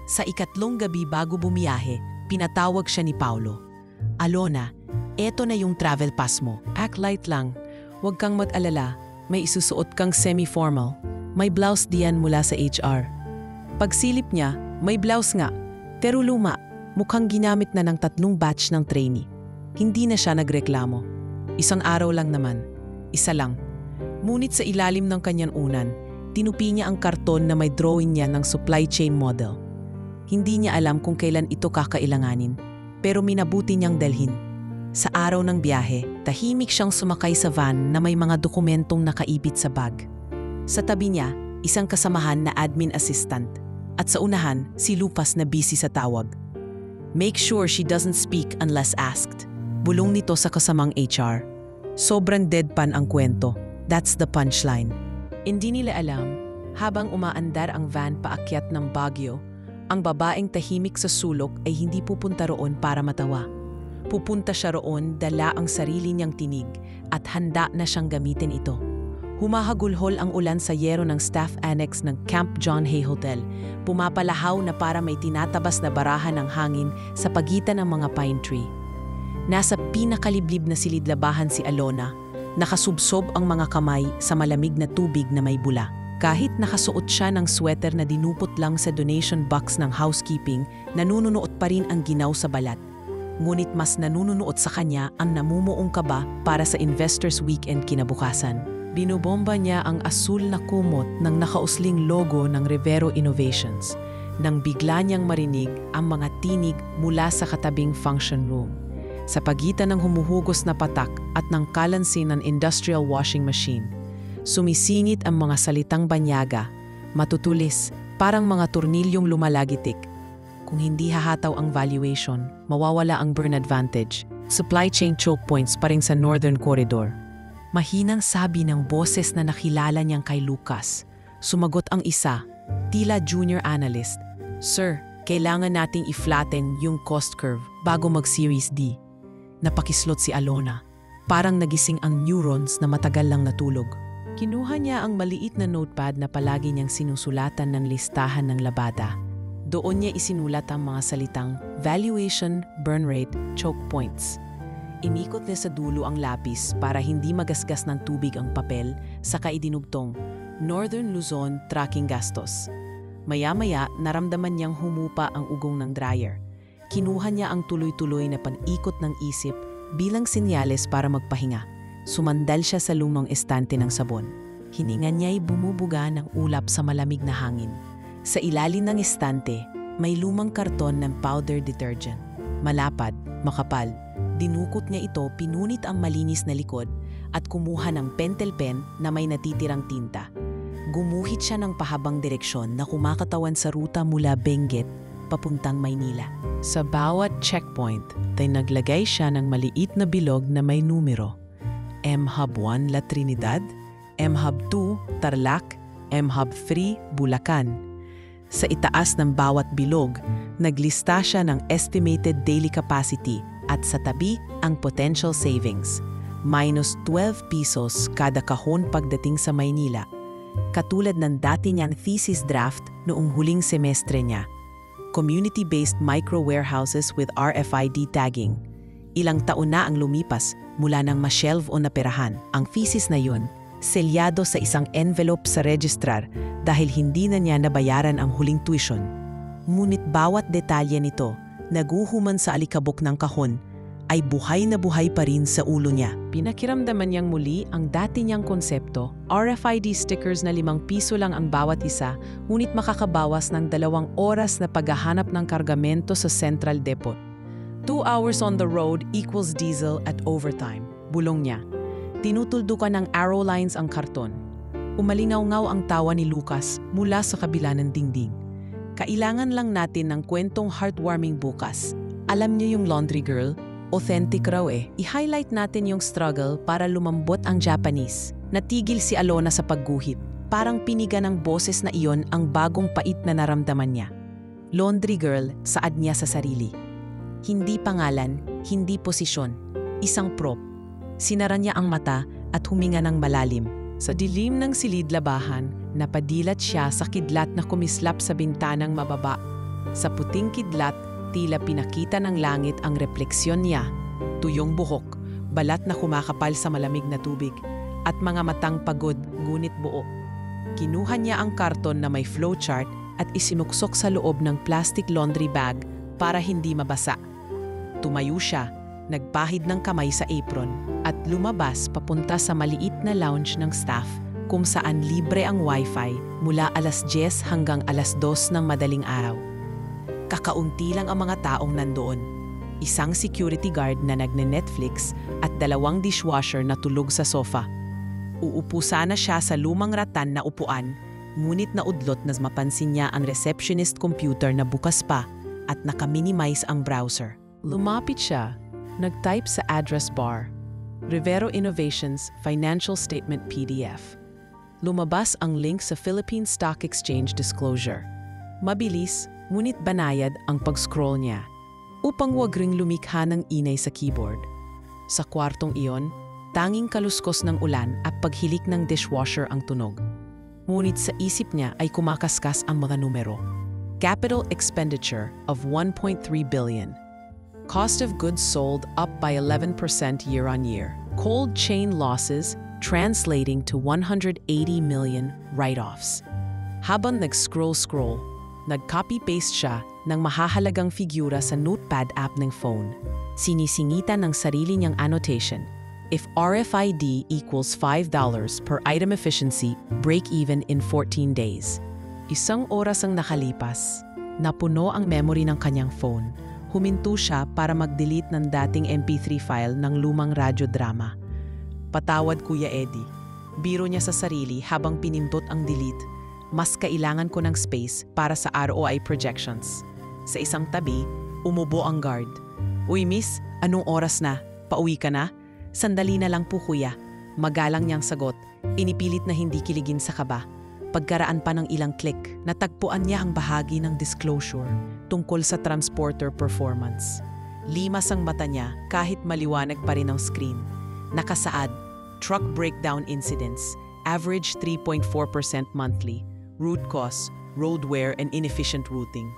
Sa ikatlong gabi bago bumiyahe, pinatawag siya ni Paulo. Alona, eto na yung travel pass mo. Act light lang. Huwag kang mag-alala. May isusuot kang semi-formal. May blouse diyan mula sa HR. Pagsilip niya, may blouse nga. Pero luma, mukhang ginamit na ng 3 batch ng trainee. Hindi na siya nagreklamo. Isang araw lang naman. Isa lang. Ngunit sa ilalim ng kanyang unan, tinupi niya ang karton na may drawing niya ng supply chain model. Hindi niya alam kung kailan ito kakailanganin, pero minabuti niyang dalhin. Sa araw ng biyahe, tahimik siyang sumakay sa van na may mga dokumentong nakaibit sa bag. Sa tabi niya, isang kasamahan na admin assistant. At sa unahan, si Lupas na busy sa tawag. Make sure she doesn't speak unless asked. Bulong nito sa kasamang HR. Sobrang deadpan ang kwento. That's the punchline. Hindi nila alam, habang umaandar ang van paakyat ng Baguio, ang babaeng tahimik sa sulok ay hindi pupunta roon para matawa. Pupunta siya roon, dala ang sarili niyang tinig at handa na siyang gamitin ito. Humahagulhol ang ulan sa yero ng staff annex ng Camp John Hay Hotel. Pumapalahaw na para may tinatabas na barahan ng hangin sa pagitan ng mga pine tree. Nasa pinakaliblib na silid-labahan si Alona. Nakasubsob ang mga kamay sa malamig na tubig na may bula. Kahit nakasuot siya ng sweater na dinupot lang sa donation box ng housekeeping, nanununuot pa rin ang ginaw sa balat. Ngunit mas nanununuot sa kanya ang namumuong kaba para sa Investors Weekend kinabukasan. Binubomba niya ang asul na kumot ng nakausling logo ng Rivero Innovations nang bigla niyang marinig ang mga tinig mula sa katabing function room. Sa pagitan ng humuhugos na patak at ng kalansi ng industrial washing machine, sumisingit ang mga salitang banyaga, matutulis, parang mga tornilyong lumalagitik. Kung hindi hahataw ang valuation, mawawala ang burn advantage. Supply chain choke points pa rin sa Northern Corridor. Mahinang sabi ng boses na nakilala niyang kay Lucas. Sumagot ang isa, tila junior analyst. Sir, kailangan nating i-flatten yung cost curve bago mag-Series D. Napakislot si Alona. Parang nagising ang neurons na matagal lang natulog. Kinuha niya ang maliit na notepad na palagi niyang sinusulatan ng listahan ng labada. Doon niya isinulat ang mga salitang valuation, burn rate, choke points. Inikot niya sa dulo ang lapis para hindi magasgas ng tubig ang papel, saka idinugtong Northern Luzon tracking gastos. Maya-maya, naramdaman niyang humupa ang ugong ng dryer. Kinuha niya ang tuloy-tuloy na pag-ikot ng isip bilang senyales para magpahinga. Sumandal siya sa lumang estante ng sabon. Hininga niya'y bumubuga ng ulap sa malamig na hangin. Sa ilalim ng estante, may lumang karton ng powder detergent. Malapad, makapal. Dinukot niya ito, pinunit ang malinis na likod at kumuha ng pentel pen na may natitirang tinta. Gumuhit siya ng pahabang direksyon na kumakatawan sa ruta mula Benguet papuntang Maynila. Sa bawat checkpoint, ay naglagay siya ng maliit na bilog na may numero. M-Hub 1 La Trinidad, M-Hub 2 Tarlac, M-Hub 3 Bulacan. Sa itaas ng bawat bilog, naglista siya ng estimated daily capacity at sa tabi ang potential savings. Minus 12 pesos kada kahon pagdating sa Maynila. Katulad ng dati niyang thesis draft noong huling semestre niya. Community-based micro-warehouses with RFID tagging. Ilang taon na ang lumipas mula nang ma-shelve o naperahan. Ang thesis na yun, selyado sa isang envelope sa registrar dahil hindi na niya nabayaran ang huling tuition. Ngunit bawat detalye nito, naguhuman sa alikabok ng kahon, ay buhay na buhay pa rin sa ulo niya. Pinakiramdaman niyang muli ang dati niyang konsepto, RFID stickers na 5 piso lang ang bawat isa, ngunit makakabawas ng 2 oras na paghahanap ng kargamento sa Central Depot. 2 hours on the road equals diesel at overtime. Bulong niya. Tinutuldukan ng arrow lines ang karton. Umalingaw-ngaw ang tawa ni Lucas mula sa kabila ng dingding. Kailangan lang natin ng kwentong heartwarming bukas. Alam niyo yung laundry girl? Authentic raw eh. I-highlight natin yung struggle para lumambot ang Japanese. Natigil si Alona sa pagguhit. Parang piniga ng boses na iyon ang bagong pait na naramdaman niya. Laundry girl, saad niya sa sarili. Hindi pangalan, hindi posisyon. Isang prop. Sinara niya ang mata at huminga ng malalim. Sa dilim ng silid-labahan, napadilat siya sa kidlat na kumislap sa bintanang mababa. Sa puting kidlat, tila pinakita ng langit ang refleksyon niya, tuyong buhok, balat na kumakapal sa malamig na tubig, at mga matang pagod ngunit buo. Kinuha niya ang karton na may flowchart at isinuksok sa loob ng plastic laundry bag para hindi mabasa. Tumayo siya, nagpahid ng kamay sa apron at lumabas papunta sa maliit na lounge ng staff kung saan libre ang wifi mula alas 10 hanggang alas 2 ng madaling araw. Kakaunti lang ang mga taong nandoon. Isang security guard na nagne-Netflix at 2 dishwasher na tulog sa sofa. Uupo sana siya sa lumang ratan na upuan, ngunit naudlot na mapansin niya ang receptionist computer na bukas pa at naka-minimize ang browser. Lumapit siya, nag-type sa address bar, Rivero Innovations Financial Statement PDF. Lumabas ang link sa Philippine Stock Exchange disclosure. Mabilis, ngunit banayad ang pag-scroll niya upang wag ring lumikha ng inay sa keyboard. Sa kwartong iyon, tanging kaluskos ng ulan at paghilik ng dishwasher ang tunog. Ngunit sa isip niya ay kumakaskas ang mga numero. Capital expenditure of 1.3 billion. Cost of goods sold up by 11% year-on-year. Cold chain losses translating to 180 million write-offs. Habang nag-scroll, nag-copy-paste siya ng mahahalagang figura sa notepad app ng phone. Sinisingitan ng sarili niyang annotation. If RFID equals $5 per item efficiency, break even in 14 days. 1 oras ang nakalipas. Napuno ang memory ng kanyang phone. Huminto siya para mag-delete ng dating MP3 file ng lumang radyo drama. Patawad Kuya Eddie. Biro niya sa sarili habang pinindot ang delete. Mas kailangan ko ng space para sa ROI projections. Sa isang tabi, umubo ang guard. Uy miss, anong oras na? Pauwi ka na? Sandali na lang po kuya. Magalang niyang sagot, inipilit na hindi kiligin sa kaba. Pagkaraan pa ng ilang click, natagpuan niya ang bahagi ng disclosure tungkol sa transporter performance. Limas ang mata niya kahit maliwanag pa rin ang screen. Nakasaad, truck breakdown incidents, average 3.4% monthly, root cause, road wear and inefficient routing.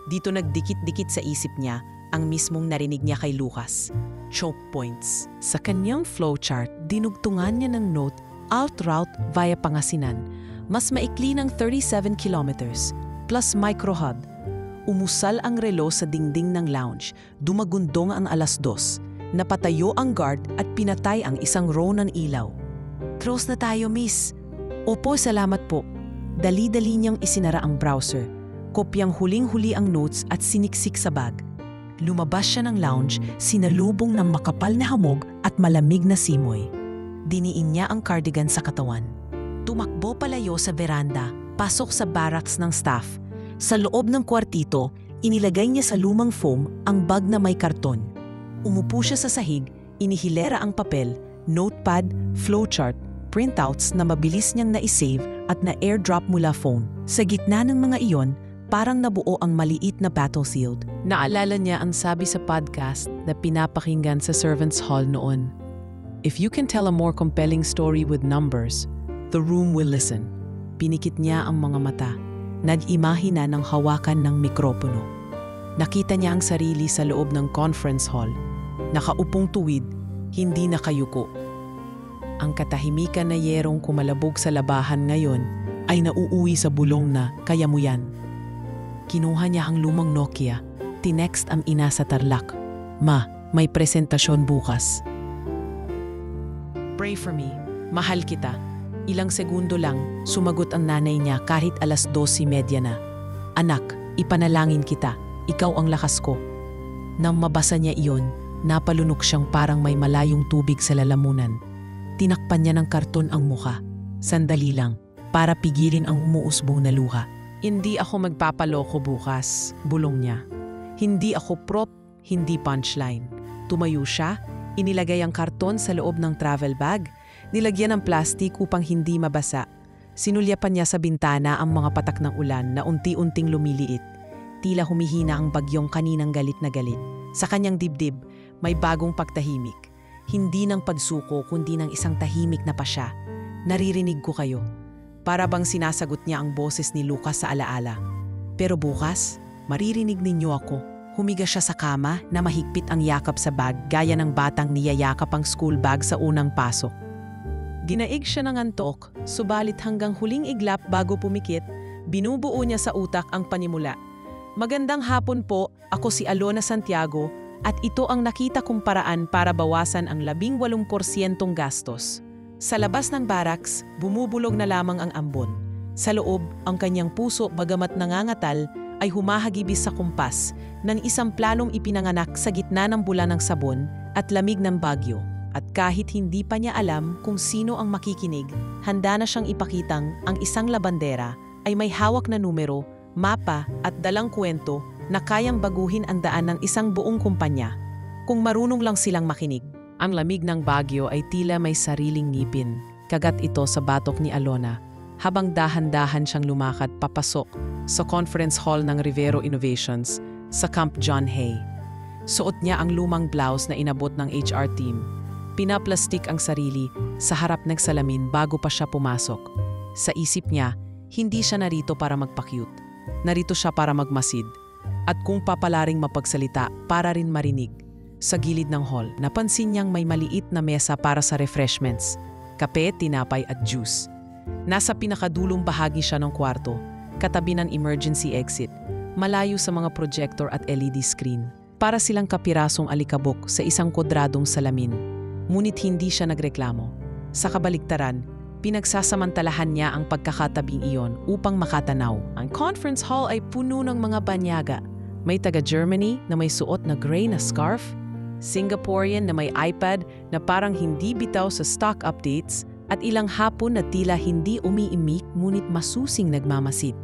Dito nagdikit-dikit sa isip niya ang mismong narinig niya kay Lucas. Choke points. Sa kanyang flowchart, dinugtungan niya ng note, out route via Pangasinan. Mas maikli ng 37 kilometers, plus micro-hub. Umusal ang relo sa dingding ng lounge, dumagundong ang 2:00. Napatayo ang guard at pinatay ang isang row ng ilaw. Close na tayo, miss. Opo, salamat po. Dali-dali niyang isinara ang browser. Kopyang huling-huli ang notes at siniksik sa bag. Lumabas siya ng lounge, sinalubong ng makapal na hamog at malamig na simoy. Diniin niya ang cardigan sa katawan. Tumakbo palayo sa veranda, pasok sa barracks ng staff. Sa loob ng kwartito, inilagay niya sa lumang foam ang bag na may karton. Umupo siya sa sahig, inihilera ang papel, notepad, flowchart, printouts na mabilis niyang na-save at na-airdrop mula phone. Sa gitna ng mga iyon, parang nabuo ang maliit na battlefield. Naalala niya ang sabi sa podcast na pinapakinggan sa Servants' Hall noon. If you can tell a more compelling story with numbers, the room will listen. Pinikit niya ang mga mata. Nag-imahina ng hawakan ng mikropono. Nakita niya ang sarili sa loob ng conference hall. Nakaupong tuwid, hindi nakayuko. Ang katahimikan na yerong kumalabog sa labahan ngayon ay nauuwi sa bulong na kaya mo yan. Kinuha niya ang lumang Nokia, tinext ang ina sa Tarlac. Ma, may presentasyon bukas. Pray for me, mahal kita. Ilang segundo lang, sumagot ang nanay niya kahit 12:30 na. Anak, ipanalangin kita, ikaw ang lakas ko. Nang mabasa niya iyon, napalunok siyang parang may malayong tubig sa lalamunan. Tinakpan niya ng karton ang muka. Sandali lang, para pigilin ang umuusbong na luha. Hindi ako magpapaloko bukas, bulong niya. Hindi ako prop, hindi punchline. Tumayo siya, inilagay ang karton sa loob ng travel bag, nilagyan ng plastik upang hindi mabasa. Sinulyapan niya sa bintana ang mga patak ng ulan na unti-unting lumiliit. Tila humihina ang bagyong kaninang galit na galit. Sa kanyang dibdib, may bagong pagtahimik. Hindi ng pagsuko kundi ng isang tahimik na pasya. Naririnig ko kayo. Para bang sinasagot niya ang boses ni Lucas sa alaala. Pero bukas, maririnig ninyo ako. Humiga siya sa kama na mahigpit ang yakap sa bag gaya ng batang niyayakap ang school bag sa unang pasok. Dinaig siya ng antok, subalit hanggang huling iglap bago pumikit, binubuo niya sa utak ang panimula. Magandang hapon po, ako si Alona Santiago at ito ang nakita kong paraan para bawasan ang 18% gastos. Sa labas ng barracks, bumubulog na lamang ang ambon. Sa loob, ang kanyang puso bagamat nangangatal ay humahagibis sa kumpas ng isang planong ipinanganak sa gitna ng bula ng sabon at lamig ng bagyo. At kahit hindi pa niya alam kung sino ang makikinig, handa na siyang ipakitang ang isang labandera ay may hawak na numero, mapa at dalang kwento na kayang baguhin ang daan ng isang buong kumpanya. Kung marunong lang silang makinig. Ang lamig ng bagyo ay tila may sariling ngipin. Kagat ito sa batok ni Alona habang dahan-dahan siyang lumakad papasok sa conference hall ng Rivero Innovations sa Camp John Hay. Suot niya ang lumang blouse na inabot ng HR team. Pinaplastik ang sarili sa harap ng salamin bago pa siya pumasok. Sa isip niya, hindi siya narito para magpa-cute. Narito siya para magmasid. At kung papalaring mapagsalita, para rin marinig. Sa gilid ng hall, napansin niyang may maliit na mesa para sa refreshments. Kape, tinapay at juice. Nasa pinakadulong bahagi siya ng kwarto, katabi ng emergency exit, malayo sa mga projector at LED screen. Para silang kapirasong alikabok sa isang kodradong salamin. Ngunit hindi siya nagreklamo. Sa kabaligtaran, pinagsasamantalahan niya ang pagkakatabing iyon upang makatanaw. Ang conference hall ay puno ng mga banyaga. May taga-Germany na may suot na gray na scarf, Singaporean na may iPad na parang hindi bitaw sa stock updates, at ilang Hapon na tila hindi umiimik ngunit masusing nagmamasid.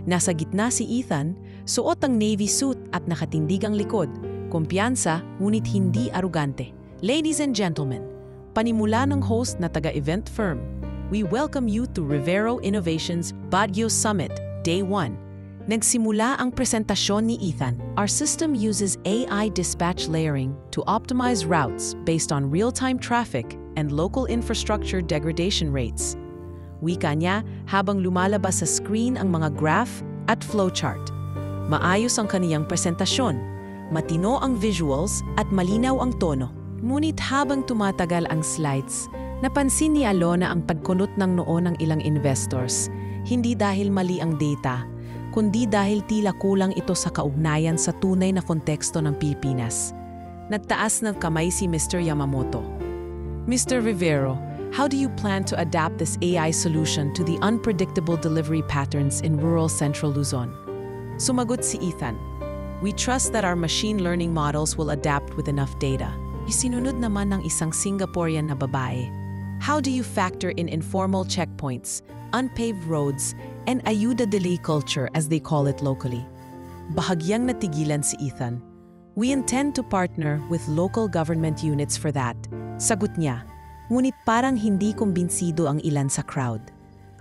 Nasa gitna si Ethan, suot ang navy suit at nakatindig ang likod, kumpiyansa ngunit hindi arugante. Ladies and gentlemen, panimula ng host na taga-event firm, we welcome you to Rivero Innovations Baguio Summit, Day 1. Nagsimula ang presentasyon ni Ethan. Our system uses AI dispatch layering to optimize routes based on real-time traffic and local infrastructure degradation rates. Wika niya habang lumalabas sa screen ang mga graph at flowchart. Maayos ang kaniyang presentasyon, matino ang visuals at malinaw ang tono. Ngunit habang tumatagal ang slides, napansin ni Alona ang pagkunot ng noo ng ilang investors, hindi dahil mali ang data, kundi dahil tila kulang ito sa kaugnayan sa tunay na konteksto ng Pilipinas. Nagtaas ng kamay si Mr. Yamamoto. Mr. Rivero, how do you plan to adapt this AI solution to the unpredictable delivery patterns in rural central Luzon? Sumagot si Ethan, we trust that our machine learning models will adapt with enough data. Isinunod naman ng isang Singaporean na babae. How do you factor in informal checkpoints, unpaved roads, and ayuda de ley culture as they call it locally? Bahagyang natigilan si Ethan. We intend to partner with local government units for that. Sagot niya, ngunit parang hindi kumbinsido ang ilan sa crowd.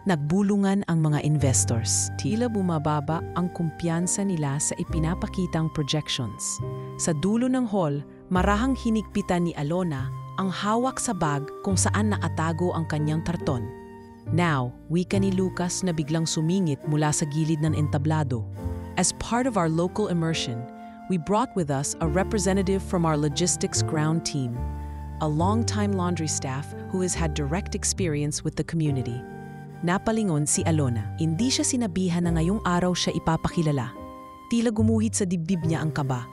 Nagbulungan ang mga investors. Tila bumababa ang kumpiyansa nila sa ipinapakitang projections. Sa dulo ng hall, marahang hinigpitan ni Alona ang hawak sa bag kung saan nakatago ang kanyang karton. Now, wika ni Lucas na biglang sumingit mula sa gilid ng entablado. As part of our local immersion, we brought with us a representative from our logistics ground team, a long-time laundry staff who has had direct experience with the community. Napalingon si Alona. Hindi siya sinabihan na ngayong araw siya ipapakilala. Tila gumuhit sa dibdib niya ang kaba.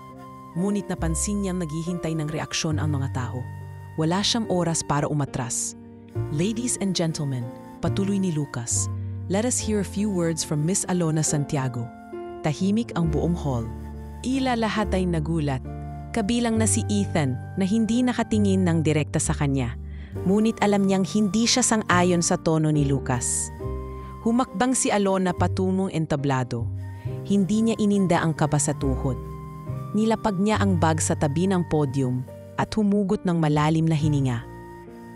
Ngunit napansin niyang naghihintay ng reaksyon ang mga tao. Wala siyang oras para umatras. Ladies and gentlemen, patuloy ni Lucas, let us hear a few words from Miss Alona Santiago. Tahimik ang buong hall. Ila lahat ay nagulat. Kabilang na si Ethan na hindi nakatingin ng direkta sa kanya. Ngunit alam niyang hindi siya sang-ayon sa tono ni Lucas. Humakbang si Alona patungong entablado. Hindi niya ininda ang kaba sa tuhod. Nilapag niya ang bag sa tabi ng podium at humugot ng malalim na hininga.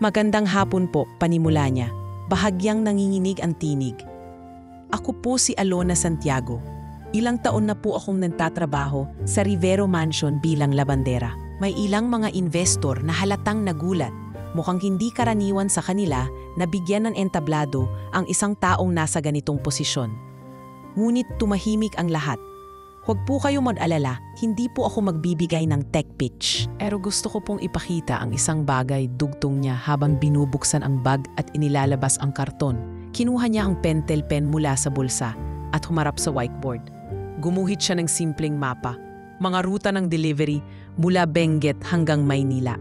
Magandang hapon po, panimula niya. Bahagyang nanginginig ang tinig. Ako po si Alona Santiago. Ilang taon na po akong nagtatrabaho sa Rivero Mansion bilang labandera. May ilang mga investor na halatang nagulat. Mukhang hindi karaniwan sa kanila na bigyan ng entablado ang isang taong nasa ganitong posisyon. Ngunit tumahimik ang lahat. Huwag po kayo mag-alala, hindi po ako magbibigay ng tech pitch. Pero gusto ko pong ipakita ang isang bagay dugtong niya habang binubuksan ang bag at inilalabas ang karton. Kinuha niya ang pentel pen mula sa bulsa at humarap sa whiteboard. Gumuhit siya ng simpleng mapa, mga ruta ng delivery mula Benguet hanggang Maynila.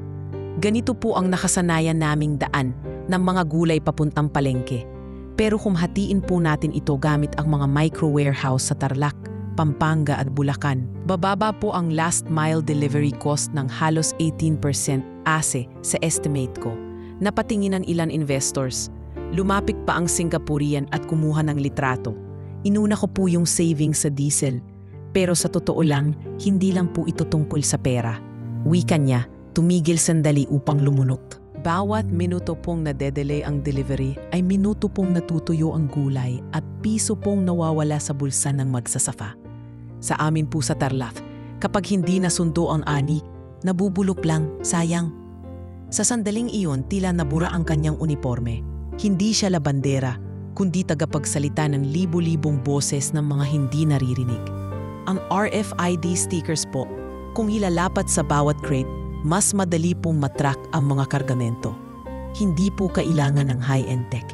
Ganito po ang nakasanayan naming daan ng mga gulay papuntang palengke. Pero kung hatiin po natin ito gamit ang mga micro-warehouse sa Tarlac, Pampanga at Bulacan, bababa po ang last mile delivery cost ng halos 18% ase sa estimate ko. Napatingin ang ilan investors. Lumapit pa ang Singaporean at kumuha ng litrato. Inuna ko po yung savings sa diesel. Pero sa totoo lang, hindi lang po ito tungkol sa pera. Wika niya, tumigil sandali upang lumunok. Bawat minuto pong nadedelay ang delivery ay minuto pong natutuyo ang gulay at piso pong nawawala sa bulsa ng magsasafa. Sa amin po sa Tarlac, kapag hindi nasundo ang ani, nabubulok lang, sayang. Sa sandaling iyon, tila nabura ang kanyang uniforme. Hindi siya labandera, kundi tagapagsalita ng libo-libong boses ng mga hindi naririnig. Ang RFID stickers po, kung ilalapat sa bawat crate, mas madali pong matrack ang mga kargamento. Hindi po kailangan ng high-end tech.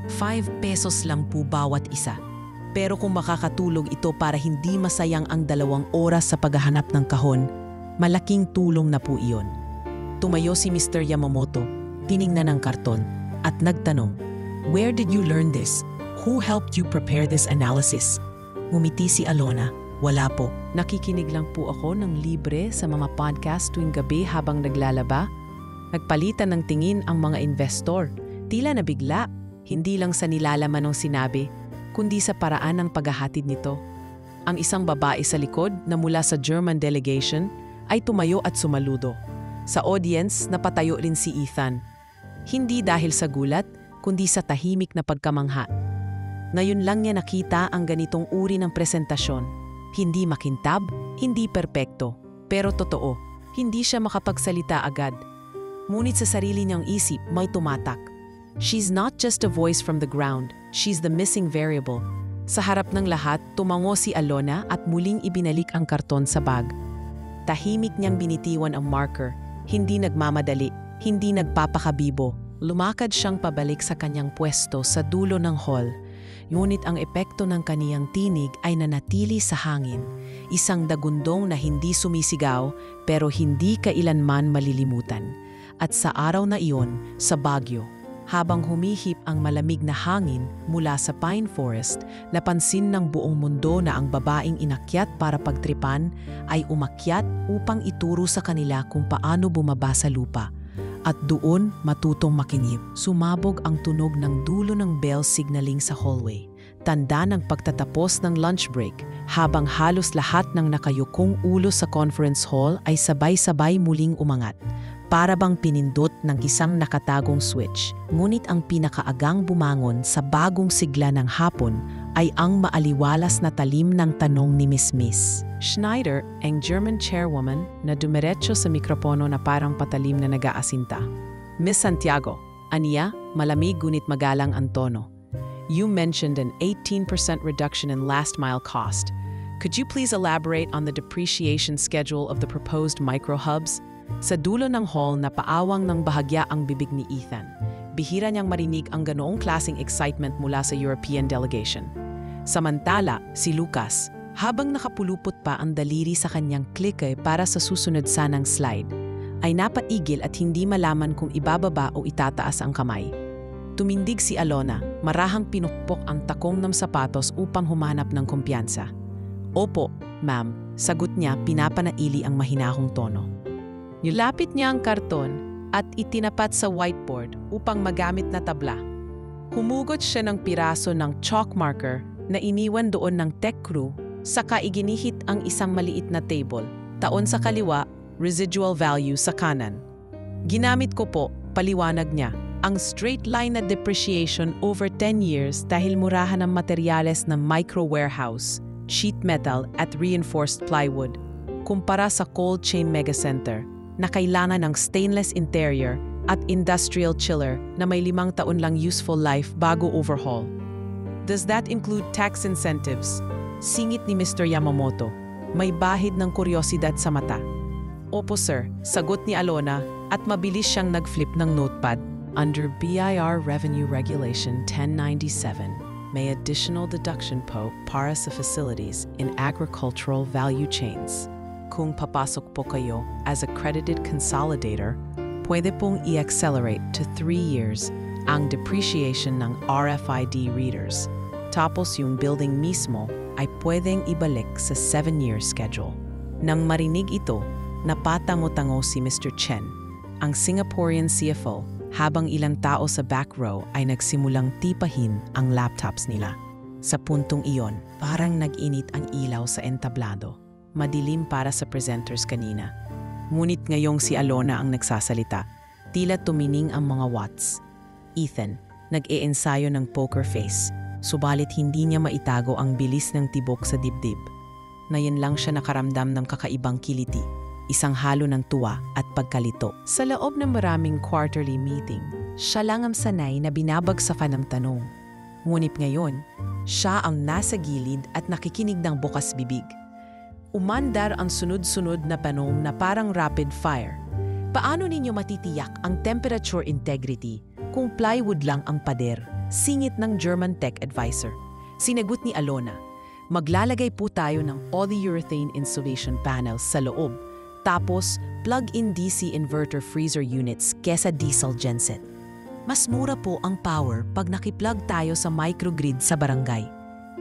5 pesos lang po bawat isa. Pero kung makakatulog ito para hindi masayang ang 2 oras sa paghahanap ng kahon, malaking tulong na po iyon. Tumayo si Mr. Yamamoto, tiningnan ang karton, at nagtanong, "Where did you learn this? Who helped you prepare this analysis?" Ngumiti si Alona. Wala po. Nakikinig lang po ako ng libre sa mga podcast tuwing gabi habang naglalaba. Nagpalitan ng tingin ang mga investor. Tila nabigla, hindi lang sa nilalaman ng sinabi, kundi sa paraan ng paghahatid nito. Ang isang babae sa likod na mula sa German delegation ay tumayo at sumaludo. Sa audience, napatayo rin si Ethan. Hindi dahil sa gulat, kundi sa tahimik na pagkamangha. Ngayon lang niya nakita ang ganitong uri ng presentasyon. Hindi makintab, hindi perpekto, pero totoo. Hindi siya makapagsalita agad. Ngunit sa sarili niyang isip, may tumatak. She's not just a voice from the ground, she's the missing variable. Sa harap ng lahat, tumango si Alona at muling ibinalik ang karton sa bag. Tahimik niyang binitiwan ang marker, hindi nagmamadali, hindi nagpapakabibo. Lumakad siyang pabalik sa kanyang pwesto sa dulo ng hall. Ngunit ang epekto ng kaniyang tinig ay nanatili sa hangin. Isang dagundong na hindi sumisigaw pero hindi kailanman malilimutan. At sa araw na iyon, sa Baguio, habang humihip ang malamig na hangin mula sa pine forest, napansin ng buong mundo na ang babaeng inakyat para pagtripan ay umakyat upang ituro sa kanila kung paano bumaba sa lupa. At doon matutong makinig. Sumabog ang tunog ng dulo ng bell signaling sa hallway. Tanda ng pagtatapos ng lunch break, habang halos lahat ng nakayukong ulo sa conference hall ay sabay-sabay muling umangat. Para bang pinindot ng isang nakatagong switch. Ngunit ang pinakaagang bumangon sa bagong sigla ng hapon ay ang maaliwalas na talim ng tanong ni Miss Schneider, ang German chairwoman na dumiretso sa mikropono na parang patalim na nag-aasinta. Miss Santiago, aniya, malamig ngunit magalang ang tono. You mentioned an 18% reduction in last-mile cost. Could you please elaborate on the depreciation schedule of the proposed micro-hubs? Sa dulo ng hall, napaawang ng bahagya ang bibig ni Ethan. Bihira niyang marinig ang ganoong klaseng excitement mula sa European delegation. Samantala, si Lucas, habang nakapulupot pa ang daliri sa kanyang klike para sa susunod sanang slide, ay napaigil at hindi malaman kung ibababa o itataas ang kamay. Tumindig si Alona, marahang pinukpok ang takong ng sapatos upang humanap ng kumpiyansa. Opo, ma'am, sagot niya pinapanaili ang mahinahong tono. Nilapit niya ang karton at itinapat sa whiteboard upang magamit na tabla. Humugot siya ng piraso ng chalk marker na iniwan doon ng tech crew, saka iginihit ang isang maliit na table, taon sa kaliwa, residual value sa kanan. Ginamit ko po, paliwanag niya, ang straight line na depreciation over 10 years dahil murahan ng materyales ng micro-warehouse, sheet metal at reinforced plywood, kumpara sa cold chain megacenter na kailangan ng stainless interior at industrial chiller na may 5 taon lang useful life bago overhaul. Does that include tax incentives? Singit ni Mr. Yamamoto. May bahid ng kuryosidad sa mata. Opo sir, sagot ni Alona at mabilis siyang nag-flip ng notepad. Under BIR Revenue Regulation 1097, may additional deduction po para sa facilities in agricultural value chains. Kung papasok po kayo as accredited consolidator, pwede pong i-accelerate to 3 years ang depreciation ng RFID readers. Tapos yung building mismo ay pwedeng ibalik sa 7-year schedule. Nang marinig ito, napatango-tango si Mr. Chen, ang Singaporean CFO, habang ilang tao sa back row ay nagsimulang tipahin ang laptops nila. Sa puntong iyon, parang nag-init ang ilaw sa entablado. Madilim para sa presenters kanina. Ngunit ngayong si Alona ang nagsasalita, tila tumining ang mga watts. Ethan, nag-iensayo ng poker face, subalit hindi niya maitago ang bilis ng tibok sa dibdib. Ngayon lang siya nakaramdam ng kakaibang kiliti, isang halo ng tuwa at pagkalito. Sa loob ng maraming quarterly meeting, siya lang ang sanay na binabagsakan ng tanong. Ngunit ngayon, siya ang nasa gilid at nakikinig ng bukas bibig. Umandar ang sunod-sunod na tanong na parang rapid fire. Paano ninyo matitiyak ang temperature integrity kung plywood lang ang pader? Singit ng German tech advisor. Sinagot ni Alona, maglalagay po tayo ng polyurethane insulation panels sa loob, tapos plug-in DC inverter freezer units kesa diesel genset. Mas mura po ang power pag nakiplug tayo sa microgrid sa barangay.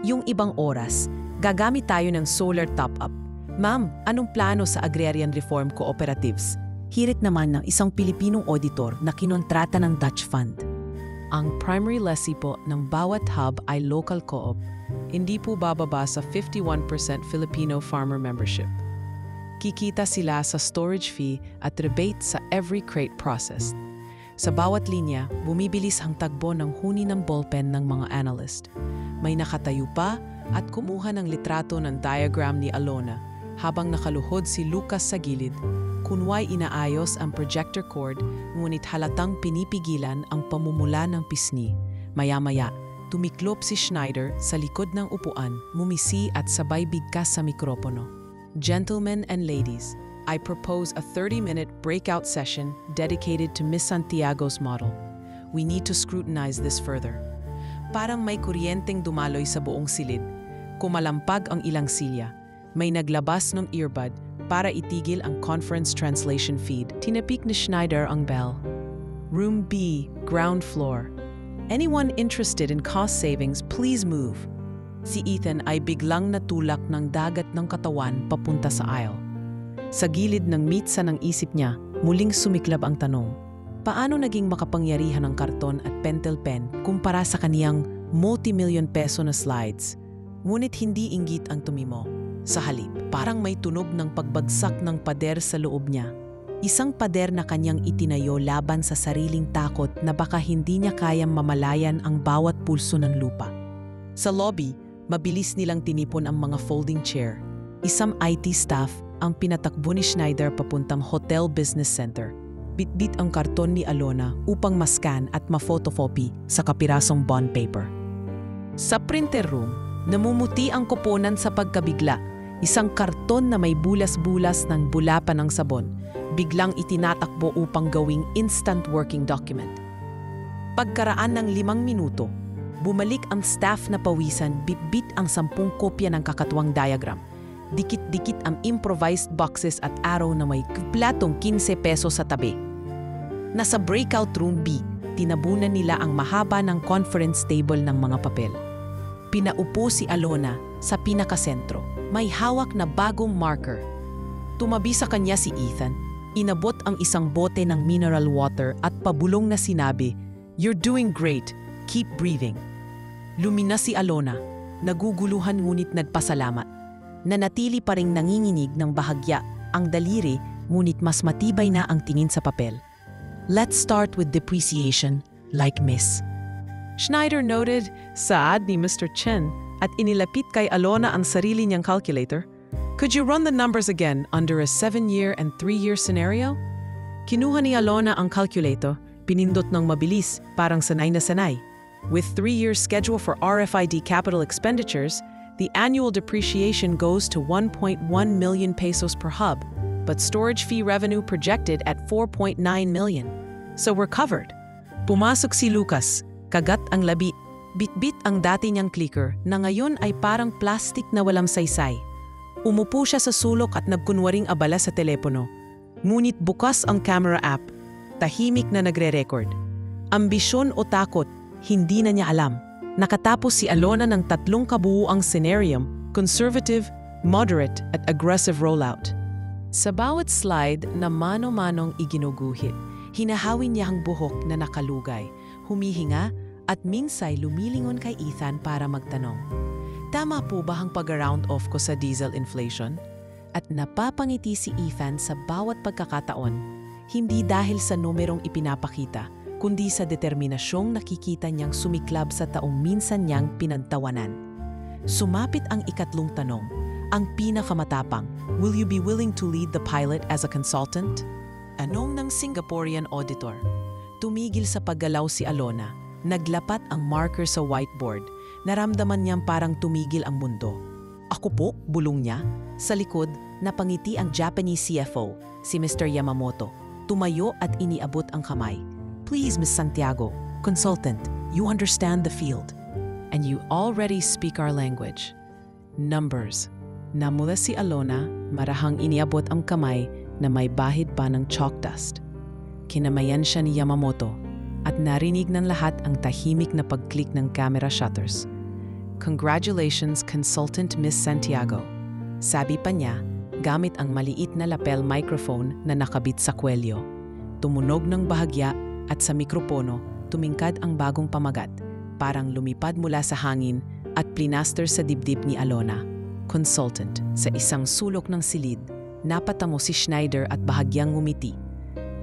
Yung ibang oras, gagamit tayo ng solar top-up. Ma'am, anong plano sa agrarian reform cooperatives? Hirit naman ng isang Pilipinong auditor na kinontrata ng Dutch Fund. Ang primary lessee po ng bawat hub ay local co-op, hindi po bababa sa 51% Filipino farmer membership. Kikita sila sa storage fee at rebate sa every crate processed. Sa bawat linya, bumibilis ang tagbo ng huni ng ballpen ng mga analyst. May nakatayo pa at kumuha ng litrato ng diagram ni Alona habang nakaluhod si Lucas sa gilid. Kunway inaayos ang projector cord, ngunit halatang pinipigilan ang pamumula ng pisngi. Maya-maya, tumiklop si Schneider sa likod ng upuan, mumisi at sabay bigkas sa mikropono. Gentlemen and ladies, I propose a 30-minute breakout session dedicated to Miss Santiago's model. We need to scrutinize this further. Parang may kuryenteng dumaloy sa buong silid. Kumalampag ang ilang silya. May naglabas ng earbud para itigil ang conference translation feed. Tinapik ni Schneider ang bell. Room B, ground floor. Anyone interested in cost savings, please move. Si Ethan ay biglang natulak ng dagat ng katawan papunta sa aisle. Sa gilid ng mitsa ng isip niya, muling sumiklab ang tanong. Paano naging makapangyarihan ang karton at pentel pen kumpara sa kaniyang multi-million peso na slides? Ngunit hindi inggit ang tumimo. Sa halip, parang may tunog ng pagbagsak ng pader sa loob niya. Isang pader na kanyang itinayo laban sa sariling takot na baka hindi niya kayang mamalayan ang bawat pulso ng lupa. Sa lobby, mabilis nilang tinipon ang mga folding chair. Isang IT staff ang pinatakbo ni Schneider papuntang Hotel Business Center. Bitbit ang karton ni Alona upang mascan at ma-photocopy sa kapirasong bond paper. Sa printer room, namumuti ang koponan sa pagkabigla. Isang karton na may bulas-bulas ng bulapan ng sabon, biglang itinatakbo upang gawing instant working document. Pagkaraan ng 5 minuto, bumalik ang staff na pawisan, bitbit ang 10 kopya ng kakatuwang diagram. Dikit-dikit ang improvised boxes at arrow na may kuplatong 15 peso sa tabi. Nasa breakout room B, tinabunan nila ang mahaba ng conference table ng mga papel. Pinaupo si Alona sa pinakasentro. May hawak na bagong marker. Tumabi sa kanya si Ethan, inabot ang isang bote ng mineral water at pabulong na sinabi, "You're doing great. Keep breathing." Luminas si Alona, naguguluhan ngunit nagpasalamat. Nanatili pa ring nanginginig ng bahagya ang daliri ngunit mas matibay na ang tingin sa papel. Let's start with depreciation, like Miss. Schneider noted, saad ni Mr. Chen, at inilapit kay Alona ang sarili niyang calculator. Could you run the numbers again under a 7-year and 3-year scenario? Kinuha ni Alona ang calculator, pinindot ng mabilis, parang sanay na sanay. With 3-year schedule for RFID capital expenditures, the annual depreciation goes to 1.1 million pesos per hub, but storage fee revenue projected at 4.9 million. So we're covered. Pumasok si Lucas, kagat ang labi. Bitbit ang dati niyang clicker na ngayon ay parang plastic na walang saysay. Umupo siya sa sulok at nagkunwaring abala sa telepono. Ngunit bukas ang camera app, tahimik na nagre-record. Ambisyon o takot, hindi na niya alam. Nakatapos si Alona ng 3 kabuuang scenario, conservative, moderate at aggressive rollout. Sa bawat slide na mano-manong iginuguhit, hinahawin niya ang buhok na nakalugay, humihinga at minsay lumilingon kay Ethan para magtanong. Tama po ba ang pag-round off ko sa diesel inflation? At napapangiti si Ethan sa bawat pagkakataon, hindi dahil sa numerong ipinapakita, kundi sa determinasyong nakikita niyang sumiklab sa taong minsan niyang pinagtawanan. Sumapit ang ikatlong tanong, ang pinakamatapang, will you be willing to lead the pilot as a consultant? Anong ng Singaporean auditor? Tumigil sa paggalaw si Alona. Naglapat ang marker sa whiteboard. Naramdaman niyang parang tumigil ang mundo. Ako po, bulong niya. Sa likod, napangiti ang Japanese CFO, si Mr. Yamamoto. Tumayo at iniabot ang kamay. Please, Ms. Santiago, consultant, you understand the field. And you already speak our language. Numbers. Namula si Alona, marahang iniabot ang kamay na may bahid pa ng chalk dust. Kinamayan siya ni Yamamoto at narinig ng lahat ang tahimik na pag-click ng camera shutters. Congratulations, Consultant Miss Santiago. Sabi pa niya, gamit ang maliit na lapel microphone na nakabit sa kwelyo. Tumunog ng bahagya at sa mikropono, tumingkad ang bagong pamagat, parang lumipad mula sa hangin at plinaster sa dibdib ni Alona. Consultant, sa isang sulok ng silid, napatamo si Schneider at bahagyang ngumiti.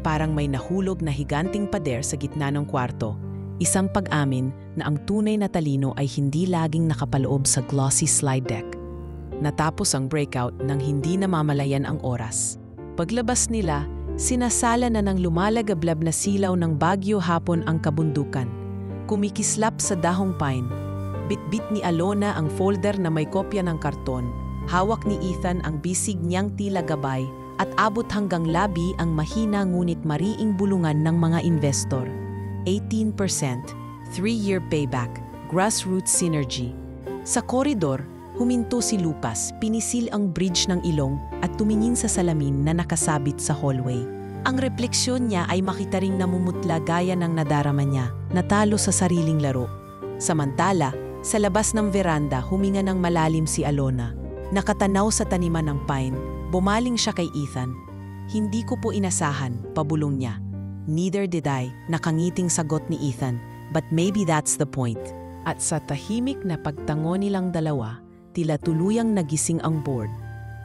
Parang may nahulog na higanting pader sa gitna ng kwarto, Isang pag-amin na ang tunay na talino ay hindi laging nakapaloob sa glossy slide deck. Natapos ang breakout nang hindi namamalayan ang oras. Paglabas nila, sinasala na ng lumalagablab na silaw ng Baguio hapon ang kabundukan. Kumikislap sa dahong pine. Bitbit ni Alona ang folder na may kopya ng karton. Hawak ni Ethan ang bisig niyang tila gabay at abot hanggang labi ang mahina ngunit mariing bulungan ng mga investor. 18%, 3-year payback, grassroots synergy. Sa koridor, huminto si Lucas, pinisil ang bridge ng ilong at tumingin sa salamin na nakasabit sa hallway. Ang refleksyon niya ay makita ring namumutla gaya ng nadarama niya, natalo sa sariling laro. Samantala, sa labas ng veranda huminga ng malalim si Alona. Nakatanaw sa taniman ng pine, bumaling siya kay Ethan. Hindi ko po inasahan, pabulong niya. Neither did I, nakangiting sagot ni Ethan, but maybe that's the point. At sa tahimik na pagtango nilang dalawa, tila tuluyang nagising ang board.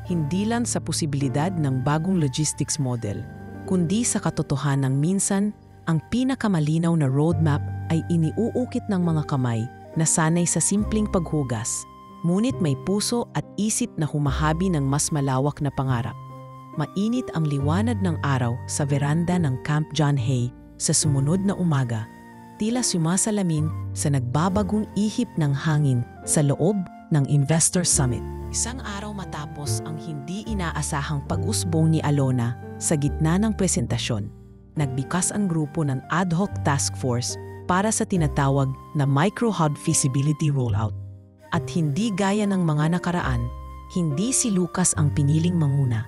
Hindi lang sa posibilidad ng bagong logistics model, kundi sa katotohanang minsan, ang pinakamalinaw na roadmap ay iniuukit ng mga kamay na sanay sa simpleng paghugas, ngunit may puso at isip na humahabi ng mas malawak na pangarap. Mainit ang liwanag ng araw sa veranda ng Camp John Hay sa sumunod na umaga, tila sumasalamin sa nagbabagong ihip ng hangin sa loob ng Investor Summit. Isang araw matapos ang hindi inaasahang pag-usbong ni Alona sa gitna ng presentasyon, nagbikas ang grupo ng ad hoc task force para sa tinatawag na micro-hub feasibility rollout. At hindi gaya ng mga nakaraan, hindi si Lucas ang piniling manguna,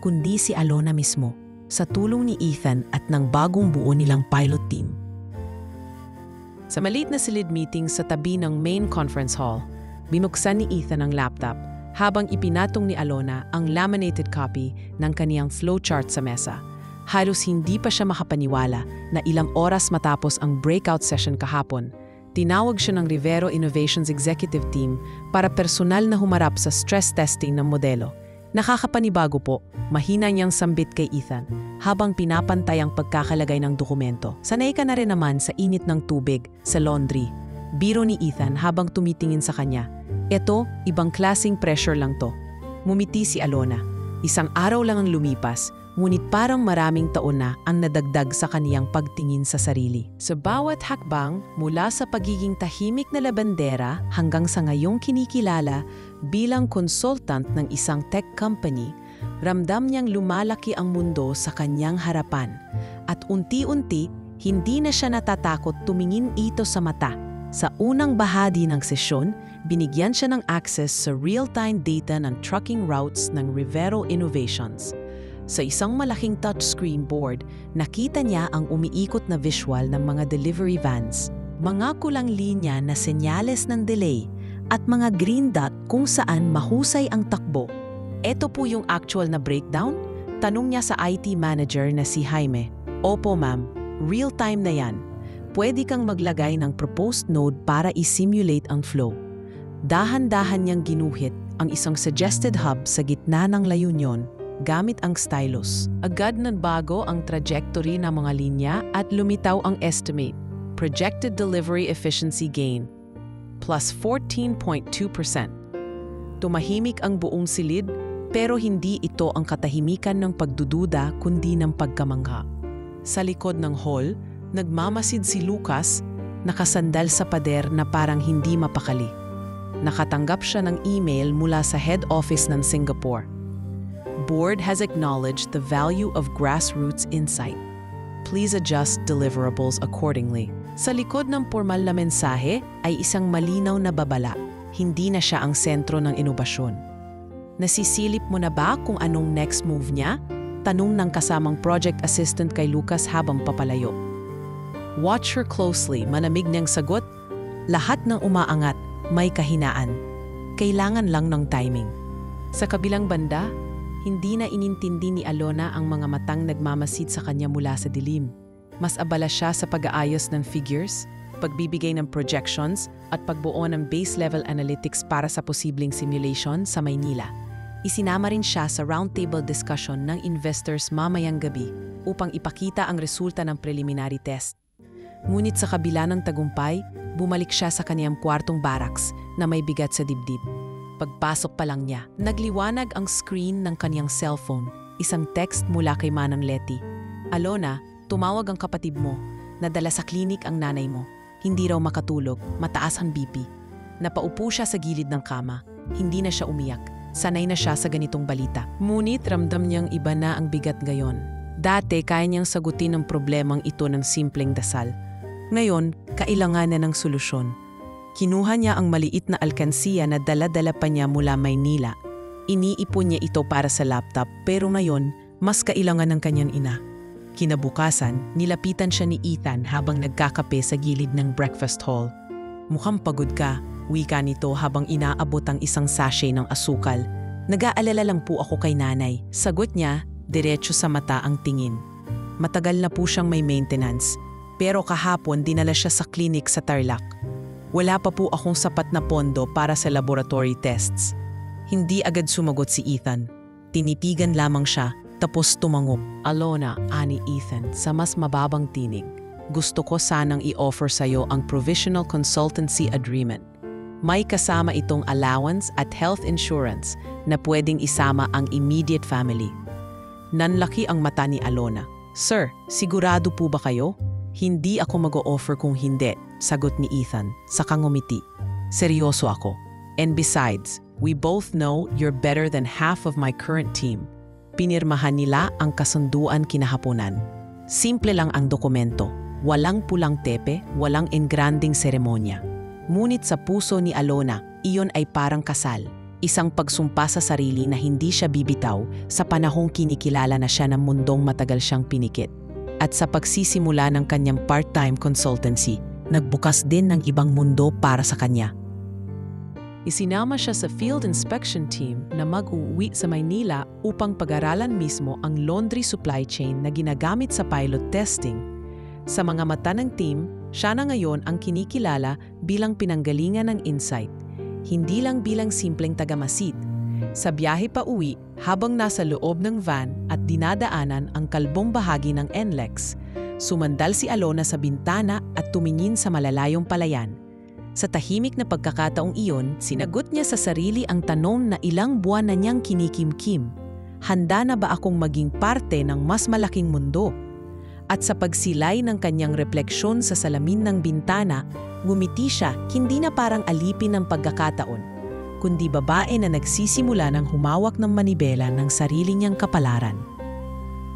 kundi si Alona mismo, sa tulong ni Ethan at ng bagong buo nilang pilot team. Sa maliit na silid meeting sa tabi ng main conference hall, binuksan ni Ethan ang laptop habang ipinatong ni Alona ang laminated copy ng kaniyang flowchart sa mesa. Halos hindi pa siya makapaniwala na ilang oras matapos ang breakout session kahapon, tinawag siya ng Rivero Innovations Executive Team para personal na humarap sa stress testing ng modelo. Nakakapanibago po, mahina niyang sambit kay Ethan habang pinapantay ang pagkakalagay ng dokumento. Sanay ka na rin naman sa init ng tubig, sa laundry. Biro ni Ethan habang tumitingin sa kanya. Eto, ibang klaseng pressure lang to. Mumiti si Alona. Isang araw lang ang lumipas, ngunit parang maraming taon na ang nadagdag sa kaniyang pagtingin sa sarili. Sa bawat hakbang, mula sa pagiging tahimik na labandera hanggang sa ngayong kinikilala bilang consultant ng isang tech company, ramdam niyang lumalaki ang mundo sa kanyang harapan. At unti-unti, hindi na siya natatakot tumingin ito sa mata. Sa unang bahagi ng sesyon, binigyan siya ng access sa real-time data ng trucking routes ng Rivero Innovations. Sa isang malaking touchscreen board, nakita niya ang umiikot na visual ng mga delivery vans, mga kulang linya na senyales ng delay, at mga green dot kung saan mahusay ang takbo. Ito po yung actual na breakdown? Tanong niya sa IT manager na si Jaime. Opo ma'am, real-time na yan. Pwede kang maglagay ng proposed node para i-simulate ang flow. Dahan-dahan niyang ginuhit ang isang suggested hub sa gitna ng layunin gamit ang stylus. Agad nagbago ang trajectory ng mga linya at lumitaw ang estimate. Projected delivery efficiency gain, plus 14.2%. Tumahimik ang buong silid, pero hindi ito ang katahimikan ng pagdududa kundi ng pagkamangha. Sa likod ng hall, nagmamasid si Lucas, nakasandal sa pader na parang hindi mapakali. Nakatanggap siya ng email mula sa head office ng Singapore. Board has acknowledged the value of grassroots insight. Please adjust deliverables accordingly. Sa likod ng formal na mensahe ay isang malinaw na babala. Hindi na siya ang sentro ng inobasyon. Nasisilip mo na ba kung anong next move niya? Tanong ng kasamang project assistant kay Lucas habang papalayo. Watch her closely, manamig niyang sagot. Lahat ng umaangat, may kahinaan. Kailangan lang ng timing. Sa kabilang banda, hindi na inintindi ni Alona ang mga matang nagmamasid sa kanya mula sa dilim. Mas abala siya sa pag-aayos ng figures, pagbibigay ng projections, at pagbuo ng base-level analytics para sa posibleng simulation sa Maynila. Isinama rin siya sa roundtable discussion ng investors mamayang gabi upang ipakita ang resulta ng preliminary test. Ngunit sa kabila ng tagumpay, bumalik siya sa kaniyang kwartong barracks na may bigat sa dibdib. Pagpasok pa lang niya, nagliwanag ang screen ng kaniyang cellphone. Isang text mula kay Manang Letty. "Alona, tumawag ang kapatid mo. Nadala sa klinik ang nanay mo. Hindi raw makatulog, mataas ang BP." Napaupo siya sa gilid ng kama. Hindi na siya umiyak. Sanay na siya sa ganitong balita. Ngunit ramdam niyang iba na ang bigat ngayon. Dati kaya niyang sagutin ang problemang ito ng simpleng dasal. Ngayon, kailangan na ng solusyon. Kinuha niya ang maliit na alkansiya na dala-dala pa niya mula Maynila. Iniipon niya ito para sa laptop pero ngayon, mas kailangan ng kanyang ina. Kinabukasan, nilapitan siya ni Ethan habang nagkakape sa gilid ng breakfast hall. "Mukhang pagod ka," wika nito habang inaabot ang isang sachet ng asukal. "Nag-aalala lang po ako kay nanay." Sagot niya, diretso sa mata ang tingin. Matagal na po siyang may maintenance, pero kahapon dinala siya sa klinik sa Tarlac. "Wala pa po akong sapat na pondo para sa laboratory tests." Hindi agad sumagot si Ethan. Tinitigan lamang siya, tapos tumangop. "Alona," ani Ethan sa mas mababang tinig, "gusto ko sanang i-offer sa'yo ang Provisional Consultancy Agreement. May kasama itong allowance at health insurance na pwedeng isama ang immediate family." Nanlaki ang mata ni Alona. "Sir, sigurado po ba kayo?" "Hindi ako mag-o-offer kung hindi," sagot ni Ethan, saka ngumiti. "Seryoso ako. And besides, we both know you're better than half of my current team." Pinirmahan nila ang kasunduan kinahaponan. Simple lang ang dokumento. Walang pulang tepe, walang engranding seremonya. Ngunit sa puso ni Alona, iyon ay parang kasal. Isang pagsumpa sa sarili na hindi siya bibitaw sa panahong kinikilala na siya ng mundong matagal siyang pinikit. At sa pagsisimula ng kanyang part-time consultancy, nagbukas din ng ibang mundo para sa kanya. Isinama siya sa field inspection team na mag-uwi sa Maynila upang pag-aralan mismo ang laundry supply chain na ginagamit sa pilot testing. Sa mga mata ng team, siya na ngayon ang kinikilala bilang pinanggalingan ng Insight, hindi lang bilang simpleng tagamasid. Sa biyahe pa uwi, habang nasa loob ng van at dinadaanan ang kalbong bahagi ng NLEX, sumandal si Alona sa bintana at tumingin sa malalayong palayan. Sa tahimik na pagkakataong iyon, sinagot niya sa sarili ang tanong na ilang buwan na niyang kinikimkim. Handa na ba akong maging parte ng mas malaking mundo? At sa pagsilay ng kanyang refleksyon sa salamin ng bintana, ngumiti siya, hindi na parang alipin ng pagkakataon, kundi babae na nagsisimula ng humawak ng manibela ng sarili niyang kapalaran.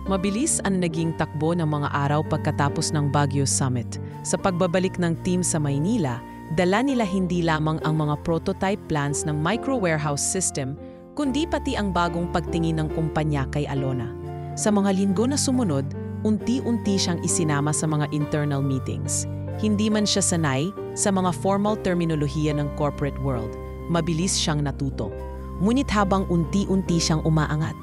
Mabilis ang naging takbo ng mga araw pagkatapos ng Baguio Summit. Sa pagbabalik ng team sa Maynila, dala nila hindi lamang ang mga prototype plans ng micro-warehouse system, kundi pati ang bagong pagtingin ng kumpanya kay Alona. Sa mga linggo na sumunod, unti-unti siyang isinama sa mga internal meetings. Hindi man siya sanay sa mga formal terminolohiya ng corporate world, mabilis siyang natuto. Ngunit habang unti-unti siyang umaangat,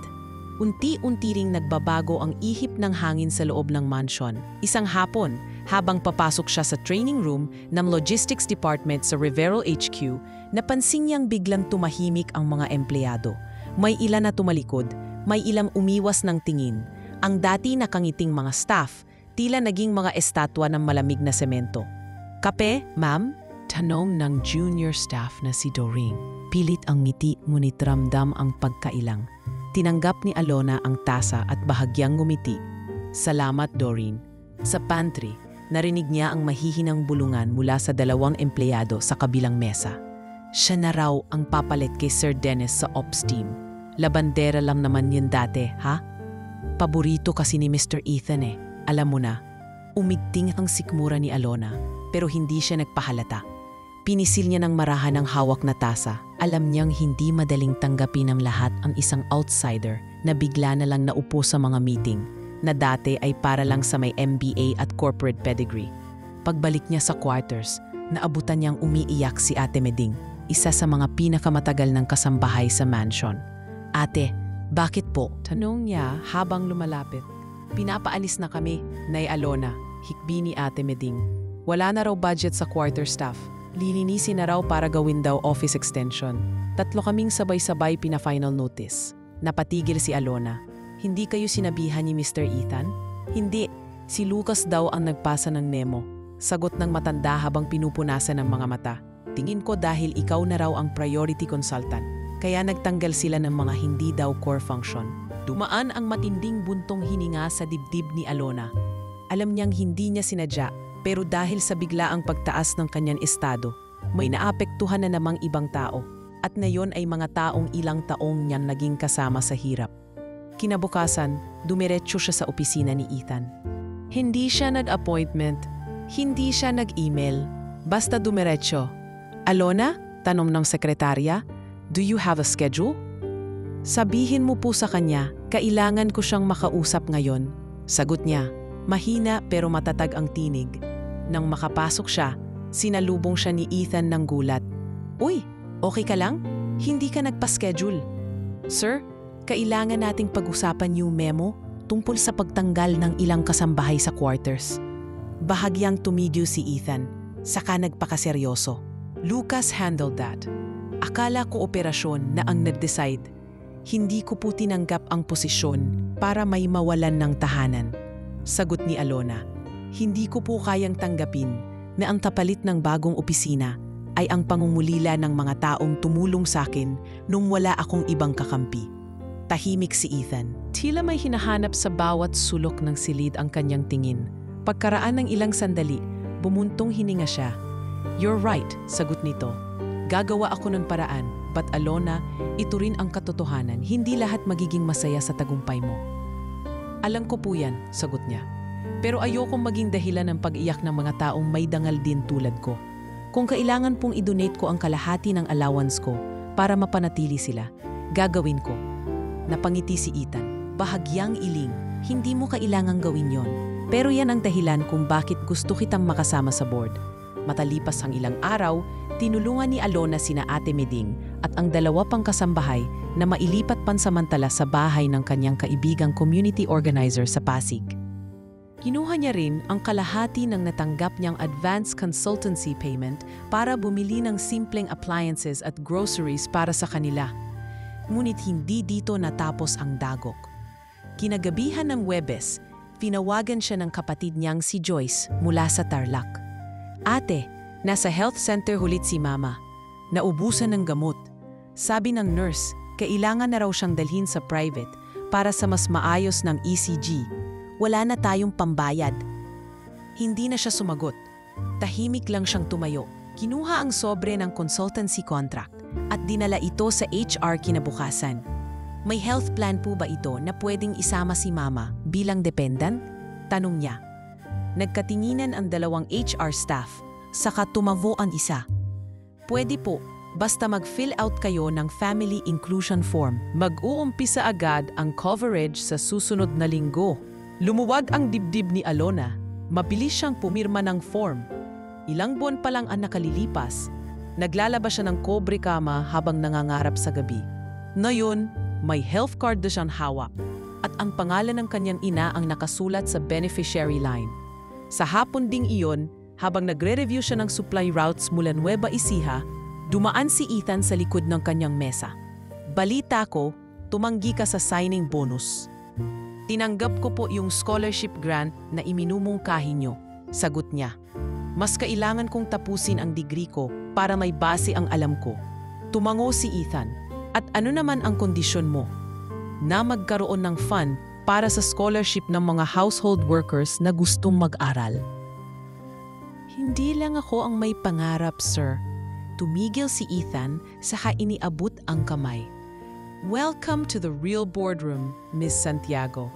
unti-unti ring nagbabago ang ihip ng hangin sa loob ng mansion. Isang hapon, habang papasok siya sa training room ng logistics department sa Rivero HQ, napansin niyang biglang tumahimik ang mga empleyado. May ilan na tumalikod, may ilang umiwas ng tingin. Ang dati nakangiting mga staff, tila naging mga estatwa ng malamig na semento. "Kape, ma'am?" tanong ng junior staff na si Doreen. Pilit ang ngiti ngunit ramdam ang pagkailang. Tinanggap ni Alona ang tasa at bahagyang ngumiti. "Salamat, Doreen." Sa pantry, narinig niya ang mahihinang bulungan mula sa dalawang empleyado sa kabilang mesa. Siya na raw ang papalit kay Sir Dennis sa ops team. Labandera lang naman yun dati, ha? Paborito kasi ni Mr. Ethan eh. Alam mo na, umigting ang sikmura ni Alona, pero hindi siya nagpahalata. Pinisil niya ng marahan ang hawak na tasa. Alam niyang hindi madaling tanggapin ng lahat ang isang outsider na bigla na lang naupo sa mga meeting, na dati ay para lang sa may MBA at corporate pedigree. Pagbalik niya sa quarters, naabutan niyang umiiyak si Ate Meding, isa sa mga pinakamatagal ng kasambahay sa mansion. "Ate, bakit po?" tanong niya habang lumalapit. "Pinapaalis na kami, Nay Alona," hikbi ni Ate Meding. "Wala na raw budget sa quarter staff. Lilinisin na raw para gawin daw office extension. 3 kaming sabay-sabay pina-final notice." Napatigil si Alona. "Hindi kayo sinabihan ni Mr. Ethan?" "Hindi. Si Lucas daw ang nagpasa ng memo." sagot ng matanda habang pinupunasan ng mga mata. Tingin ko dahil ikaw na raw ang priority consultant, kaya nagtanggal sila ng mga hindi daw core function. Dumaan ang matinding buntong hininga sa dibdib ni Alona. Alam niyang hindi niya sinadya, pero dahil sa biglaang pagtaas ng kanyang estado, may naapektuhan na namang ibang tao. At ngayon ay mga taong ilang taong niyang naging kasama sa hirap. Kinabukasan, dumiretso siya sa opisina ni Ethan. Hindi siya nag-appointment, hindi siya nag-email, basta dumiretso. Alona, tanong ng sekretarya, do you have a schedule? Sabihin mo po sa kanya, kailangan ko siyang makausap ngayon. Sagot niya, mahina pero matatag ang tinig. Nang makapasok siya, sinalubong siya ni Ethan ng gulat. Uy! Okay ka lang? Hindi ka nagpa-schedule. Sir, kailangan nating pag-usapan yung memo tungkol sa pagtanggal ng ilang kasambahay sa quarters. Bahagyang tumigil si Ethan, saka nagpakaseryoso. Lucas handled that. Akala ko operasyon na ang nag-decide. Hindi ko po tinanggap ang posisyon para may mawalan ng tahanan. Sagot ni Alona, hindi ko po kayang tanggapin na ang kapalit ng bagong opisina ay ang pangungulila ng mga taong tumulong sa akin nung wala akong ibang kakampi. Tahimik si Ethan. Tila may hinahanap sa bawat sulok ng silid ang kanyang tingin. Pagkaraan ng ilang sandali, bumuntong hininga siya. You're right, sagot nito. Gagawa ako ng paraan, but Alona, ito rin ang katotohanan. Hindi lahat magiging masaya sa tagumpay mo. Alam ko po yan, sagot niya. Pero ayokong maging dahilan ng pag-iyak ng mga taong may dangal din tulad ko. Kung kailangan pong i-donate ko ang kalahati ng allowance ko para mapanatili sila, gagawin ko. Napangiti si Ethan. Bahagyang iling, hindi mo kailangang gawin yon. Pero yan ang dahilan kung bakit gusto kitang makasama sa board. Matalipas ang ilang araw, tinulungan ni Alona sina Ate Meding at ang dalawa pang kasambahay na mailipat pansamantala sa bahay ng kanyang kaibigang community organizer sa Pasig. Kinuha niya rin ang kalahati ng natanggap niyang advance consultancy payment para bumili ng simpleng appliances at groceries para sa kanila. Ngunit hindi dito natapos ang dagok. Kinagabihan ng Huwebes, tinawagan siya ng kapatid niyang si Joyce mula sa Tarlac. Ate, nasa health center hulit si Mama. Naubusan ng gamot. Sabi ng nurse, kailangan na raw siyang dalhin sa private para sa mas maayos ng ECG. Wala na tayong pambayad. Hindi na siya sumagot. Tahimik lang siyang tumayo. Kinuha ang sobre ng consultancy contract at dinala ito sa HR kinabukasan. May health plan po ba ito na pwedeng isama si Mama bilang dependent? Tanong niya. Nagkatinginan ang dalawang HR staff, saka tumavo ang isa. Pwede po, basta mag-fill out kayo ng family inclusion form. Mag-uumpisa agad ang coverage sa susunod na linggo. Lumuwag ang dibdib ni Alona. Mabilis siyang pumirma ng form. Ilang buwan pa lang ang nakalilipas. Naglalaba siya ng kobre kama habang nangangarap sa gabi. Ngayon, may health card na siyang hawak at ang pangalan ng kanyang ina ang nakasulat sa beneficiary line. Sa hapon ding iyon, habang nagre-review siya ng supply routes mula Nueva Ecija, dumaan si Ethan sa likod ng kanyang mesa. Balita ko, tumanggi ka sa signing bonus. Tinanggap ko po yung scholarship grant na iminumungkahi nyo, sagot niya. Mas kailangan kong tapusin ang degree ko para may base ang alam ko. Tumango si Ethan. At ano naman ang kondisyon mo? Na magkaroon ng fund para sa scholarship ng mga household workers na gustong mag-aral. Hindi lang ako ang may pangarap, sir. Tumigil si Ethan, saka iniabot ang kamay. Welcome to the real boardroom, Miss Santiago.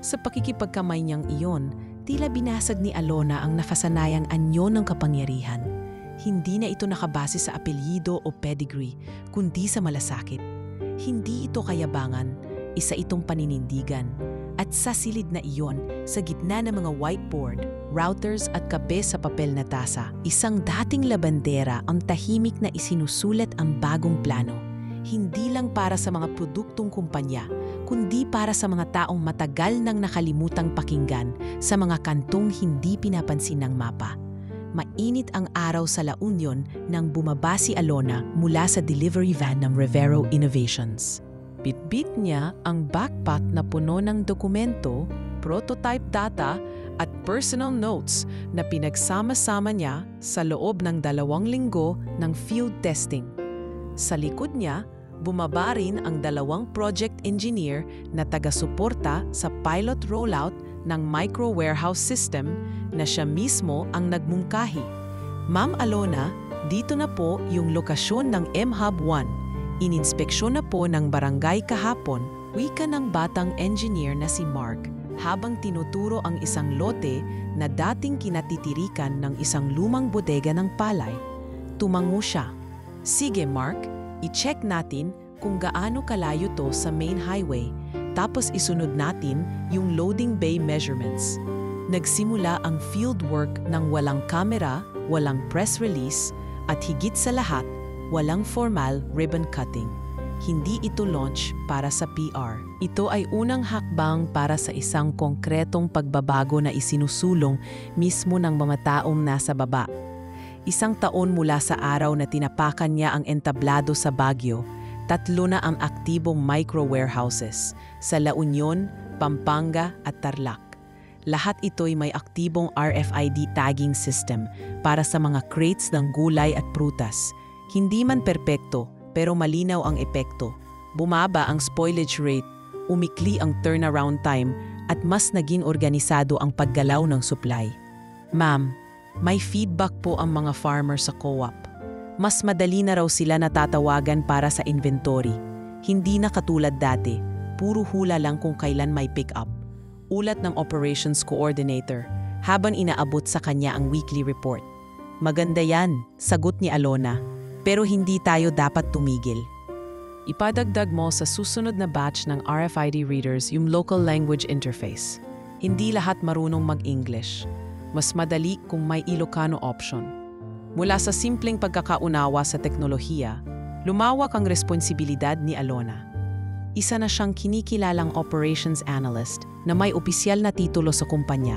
Sa pakikipagkamay niyang iyon, tila binasag ni Alona ang nakasanayang anyo ng kapangyarihan. Hindi na ito nakabase sa apelyido o pedigree, kundi sa malasakit. Hindi ito kayabangan, isa itong paninindigan. At sa silid na iyon, sa gitna ng mga whiteboard, routers at kape sa papel na tasa, isang dating labandera ang tahimik na isinusulat ang bagong plano. Hindi lang para sa mga produktong kumpanya, kundi para sa mga taong matagal nang nakalimutang pakinggan sa mga kantong hindi pinapansin ng mapa. Mainit ang araw sa La Union nang bumaba si Alona mula sa delivery van ng Rivero Innovations. Bitbit niya ang backpack na puno ng dokumento, prototype data at personal notes na pinagsama-sama niya sa loob ng 2 linggo ng field testing. Sa likod niya, bumaba rin ang 2 project engineer na taga-suporta sa pilot rollout ng micro-warehouse system na siya mismo ang nagmungkahi. Ma'am Alona, dito na po yung lokasyon ng MHub 1. Ininspeksyon na po ng barangay kahapon, wika ng batang engineer na si Mark, habang tinuturo ang isang lote na dating kinatitirikan ng isang lumang bodega ng palay. Tumango siya. Sige Mark, i-check natin kung gaano kalayo to sa main highway, tapos isunod natin yung loading bay measurements. Nagsimula ang fieldwork ng walang kamera, walang press release, at higit sa lahat, walang formal ribbon cutting. Hindi ito launch para sa PR. Ito ay unang hakbang para sa isang konkretong pagbabago na isinusulong mismo ng mga taong nasa baba. 1 taon mula sa araw na tinapakan niya ang entablado sa Baguio, 3 na ang aktibong micro-warehouses sa La Union, Pampanga at Tarlac. Lahat ito'y may aktibong RFID tagging system para sa mga crates ng gulay at prutas. Hindi man perpekto, pero malinaw ang epekto. Bumaba ang spoilage rate, umikli ang turnaround time, at mas naging organisado ang paggalaw ng supply. Ma'am, may feedback po ang mga farmer sa co-op. Mas madali na raw sila natatawagan para sa inventory. Hindi na katulad dati, puro hula lang kung kailan may pick-up. Ulat ng operations coordinator habang inaabot sa kanya ang weekly report. Maganda yan, sagot ni Alona. Pero hindi tayo dapat tumigil. Ipadagdag mo sa susunod na batch ng RFID readers yung local language interface. Hindi lahat marunong mag-English. Mas madali kung may Ilocano option. Mula sa simpleng pagkakaunawa sa teknolohiya, lumawak ang responsibilidad ni Alona. Isa na siyang kinikilalang operations analyst na may opisyal na titulo sa kumpanya.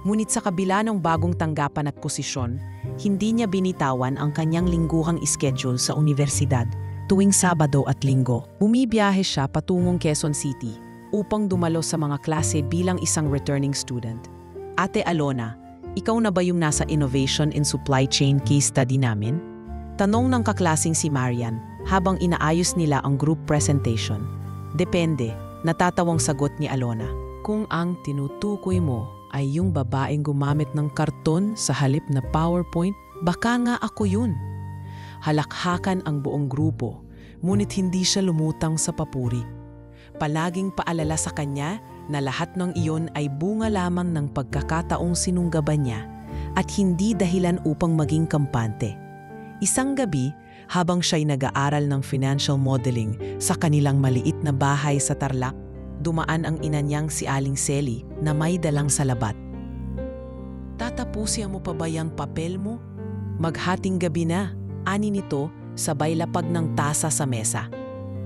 Ngunit sa kabila ng bagong tanggapan at posisyon, hindi niya binitawan ang kanyang lingguhang schedule sa universidad tuwing Sabado at Linggo. Bumibiyahe siya patungong Quezon City upang dumalo sa mga klase bilang isang returning student. Ate Alona, ikaw na ba yung nasa Innovation in Supply Chain case study namin? Tanong ng kaklasing si Marian habang inaayos nila ang group presentation. Depende, natatawang sagot ni Alona. Kung ang tinutukoy mo ay yung babaeng gumamit ng karton sa halip na PowerPoint, baka nga ako yun. Halakhakan ang buong grupo, ngunit hindi siya lumutang sa papuri. Palaging paalala sa kanya na lahat ng iyon ay bunga lamang ng pagkakataong sinunggaban niya at hindi dahilan upang maging kampante. Isang gabi, habang siya'y nag-aaral ng financial modeling sa kanilang maliit na bahay sa Tarlac, dumaan ang ina niyang si Aling Selly na may dalang salabat. Tatapusin mo pa ba yung papel mo? Maghating gabi na, ani nito sabay lapag ng tasa sa mesa.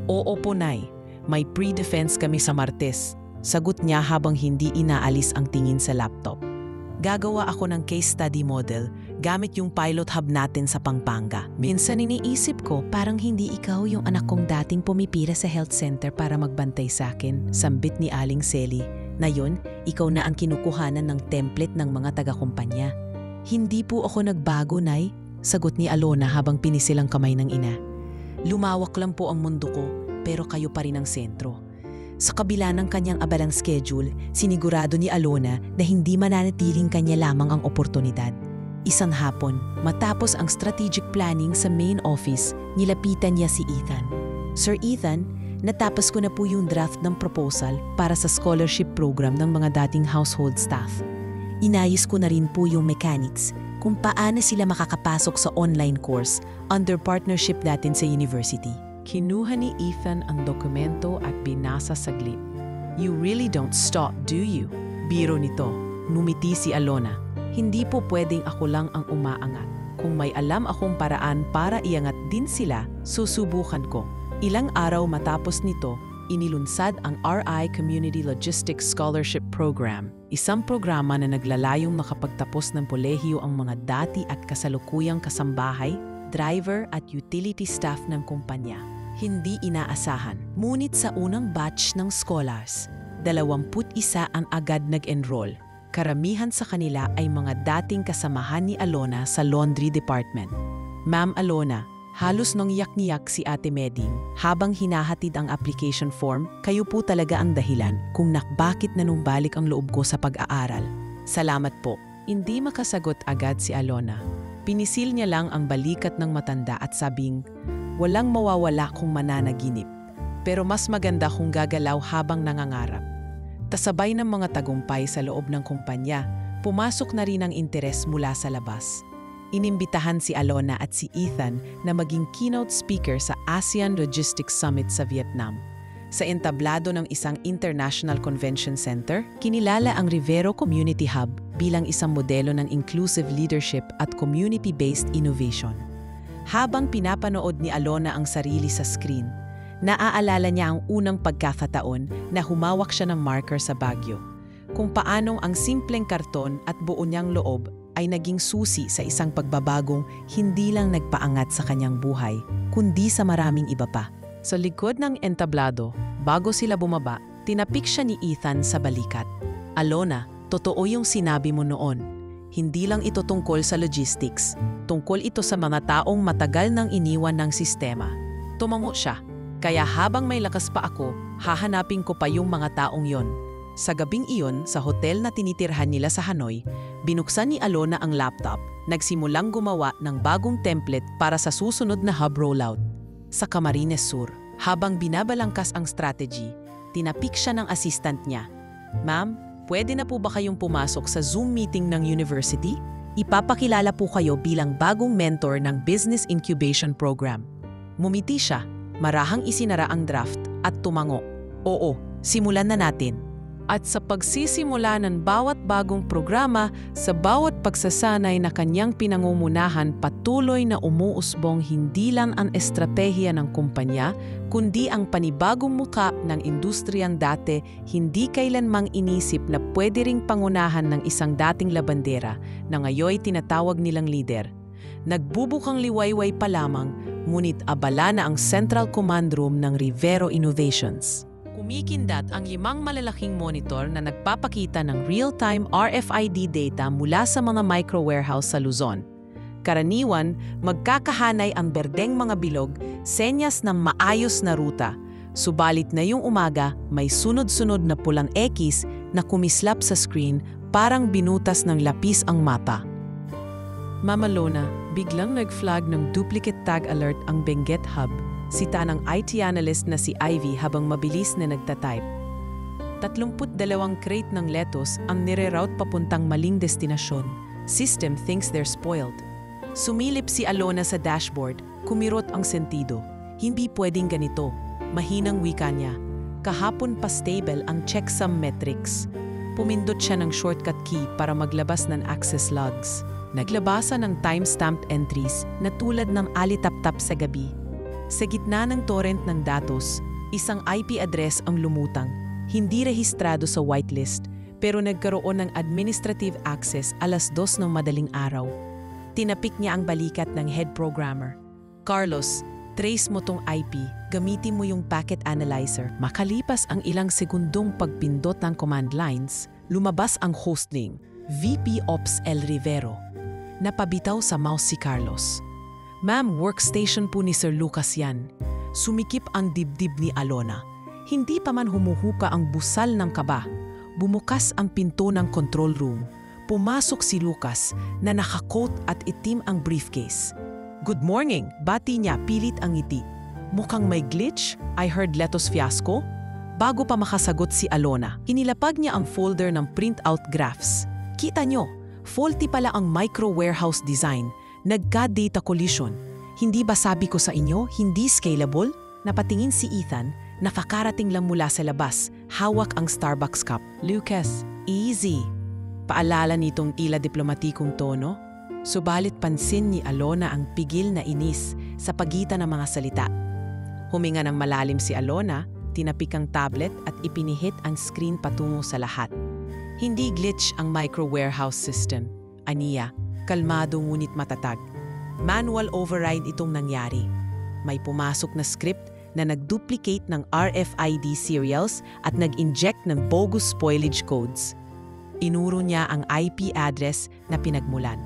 Oo po nay, may pre-defense kami sa Martes, sagot niya habang hindi inaalis ang tingin sa laptop. Gagawa ako ng case study model gamit yung pilot hub natin sa Pampanga. Minsan iniisip ko parang hindi ikaw yung anak kong dating pumipira sa health center para magbantay sa akin, sambit ni Aling Selly. Na yun, ikaw na ang kinukuhanan ng template ng mga taga-kumpanya. Hindi po ako nagbago, Nay, sagot ni Alona habang pinisil ang kamay ng ina. Lumawak lang po ang mundo ko, pero kayo pa rin ang sentro. Sa kabila ng kanyang abalang schedule, sinigurado ni Alona na hindi mananatiling kanya lamang ang oportunidad. Isang hapon, matapos ang strategic planning sa main office, nilapitan niya si Ethan. Sir Ethan, natapos ko na po yung draft ng proposal para sa scholarship program ng mga dating household staff. Inayos ko na rin po yung mechanics kung paano sila makakapasok sa online course under partnership natin sa university. Kinuha ni Ethan ang dokumento at binasa saglit. You really don't stop, do you? Biro nito. Numiti si Alona. Hindi po pwedeng ako lang ang umaangat. Kung may alam akong paraan para iangat din sila, susubukan ko. Ilang araw matapos nito, inilunsad ang RI Community Logistics Scholarship Program. Isang programa na naglalayong makapagtapos ng kolehiyo ang mga dati at kasalukuyang kasambahay, driver at utility staff ng kumpanya. Hindi inaasahan, ngunit sa unang batch ng scholars, ang agad nag-enroll. Karamihan sa kanila ay mga dating kasamahan ni Alona sa laundry department. Ma'am Alona, halos nang yak-niyak si Ate Meding habang hinahatid ang application form, kayo po talaga ang dahilan kung bakit nanumbalik ang loob ko sa pag-aaral. Salamat po. Hindi makasagot agad si Alona. Pinisil niya lang ang balikat ng matanda at sabing, walang mawawala kung mananaginip. Pero mas maganda kung gagalaw habang nangangarap. Kasabay ng mga tagumpay sa loob ng kumpanya, pumasok na rin ang interes mula sa labas. Inimbitahan si Alona at si Ethan na maging keynote speaker sa ASEAN Logistics Summit sa Vietnam. Sa entablado ng isang international convention center, kinilala ang Rivero Community Hub bilang isang modelo ng inclusive leadership at community-based innovation. Habang pinapanood ni Alona ang sarili sa screen, naaalala niya ang unang pagkakataon na humawak siya ng marker sa Baguio. Kung paanong ang simpleng karton at buo niyang loob ay naging susi sa isang pagbabagong hindi lang nagpaangat sa kanyang buhay, kundi sa maraming iba pa. Sa likod ng entablado, bago sila bumaba, tinapik siya ni Ethan sa balikat. Alona, totoo yung sinabi mo noon. Hindi lang ito tungkol sa logistics. Tungkol ito sa mga taong matagal nang iniwan ng sistema. Tumango siya. Kaya habang may lakas pa ako, hahanapin ko pa yung mga taong yon. Sa gabing iyon, sa hotel na tinitirhan nila sa Hanoi, binuksan ni Alona ang laptop, nagsimulang gumawa ng bagong template para sa susunod na hub rollout. Sa Camarines Sur, habang binabalangkas ang strategy, tinapik siya ng assistant niya. Ma'am, pwede na po ba kayong pumasok sa Zoom meeting ng university? Ipapakilala po kayo bilang bagong mentor ng Business Incubation Program. Mumiti siya. Marahang isinara ang draft at tumango. Oo, simulan na natin. At sa pagsisimula ng bawat bagong programa, sa bawat pagsasanay na kanyang pinangumunahan, patuloy na umuusbong hindi lang ang estratehiya ng kumpanya, kundi ang panibagong muka ng industriyang dati hindi kailanmang inisip na pwede ring pangunahan ng isang dating labandera na ngayoy tinatawag nilang leader. Nagbubukang liwayway pa lamang, ngunit abala na ang Central Command Room ng Rivero Innovations. Kumikindat ang 5 malalaking monitor na nagpapakita ng real-time RFID data mula sa mga micro-warehouse sa Luzon. Karaniwan, magkakahanay ang berdeng mga bilog, senyas ng maayos na ruta. Subalit na yung umaga, may sunod-sunod na pulang X na kumislap sa screen parang binutas ng lapis ang mata. Ma'am Alona, biglang nag-flag ng duplicate tag alert ang Benguet Hub. Sita ng IT analyst na si Ivy habang mabilis na nagtatype. 32 crate ng lettuce ang nire-route papuntang maling destinasyon. System thinks they're spoiled. Sumilip si Alona sa dashboard, kumirot ang sentido. Hindi pwedeng ganito. Mahinang wika niya. Kahapon pa stable ang checksum metrics. Pumindot siya ng shortcut key para maglabas ng access logs. Naglabasa ng time-stamped entries na tulad ng alitap-tap sa gabi. Sa gitna ng torrent ng datos, isang IP address ang lumutang, hindi rehistrado sa whitelist, pero nagkaroon ng administrative access 2:00 ng madaling araw. Tinapik niya ang balikat ng head programmer. Carlos, trace mo tong IP, gamitin mo yung packet analyzer. Makalipas ang ilang segundong pagpindot ng command lines, lumabas ang hostname, VP Ops El Rivero. Napabitaw sa mouse si Carlos. Ma'am, workstation po ni Sir Lucas yan. Sumikip ang dibdib ni Alona. Hindi pa man humuhuka ang busal ng kaba. Bumukas ang pinto ng control room. Pumasok si Lucas na nakakoat at itim ang briefcase. Good morning, bati niya pilit ang ngiti. Mukhang may glitch, I heard lettuce fiasco. Bago pa makasagot si Alona, inilapag niya ang folder ng printout graphs. Kita nyo, faulty pala ang micro-warehouse design. Nagka-data collision. Hindi ba sabi ko sa inyo, hindi scalable? Napatingin si Ethan, nakakarating lang mula sa labas, hawak ang Starbucks cup. Lucas, easy. Paalala nitong tila diplomatikong tono. Subalit pansin ni Alona ang pigil na inis sa pagitan ng mga salita. Huminga ng malalim si Alona, tinapik ang tablet at ipinihit ang screen patungo sa lahat. Hindi glitch ang micro-warehouse system. Aniya, kalmado ngunit matatag. Manual override itong nangyari. May pumasok na script na nag-duplicate ng RFID serials at nag-inject ng bogus spoilage codes. Inuro niya ang IP address na pinagmulan.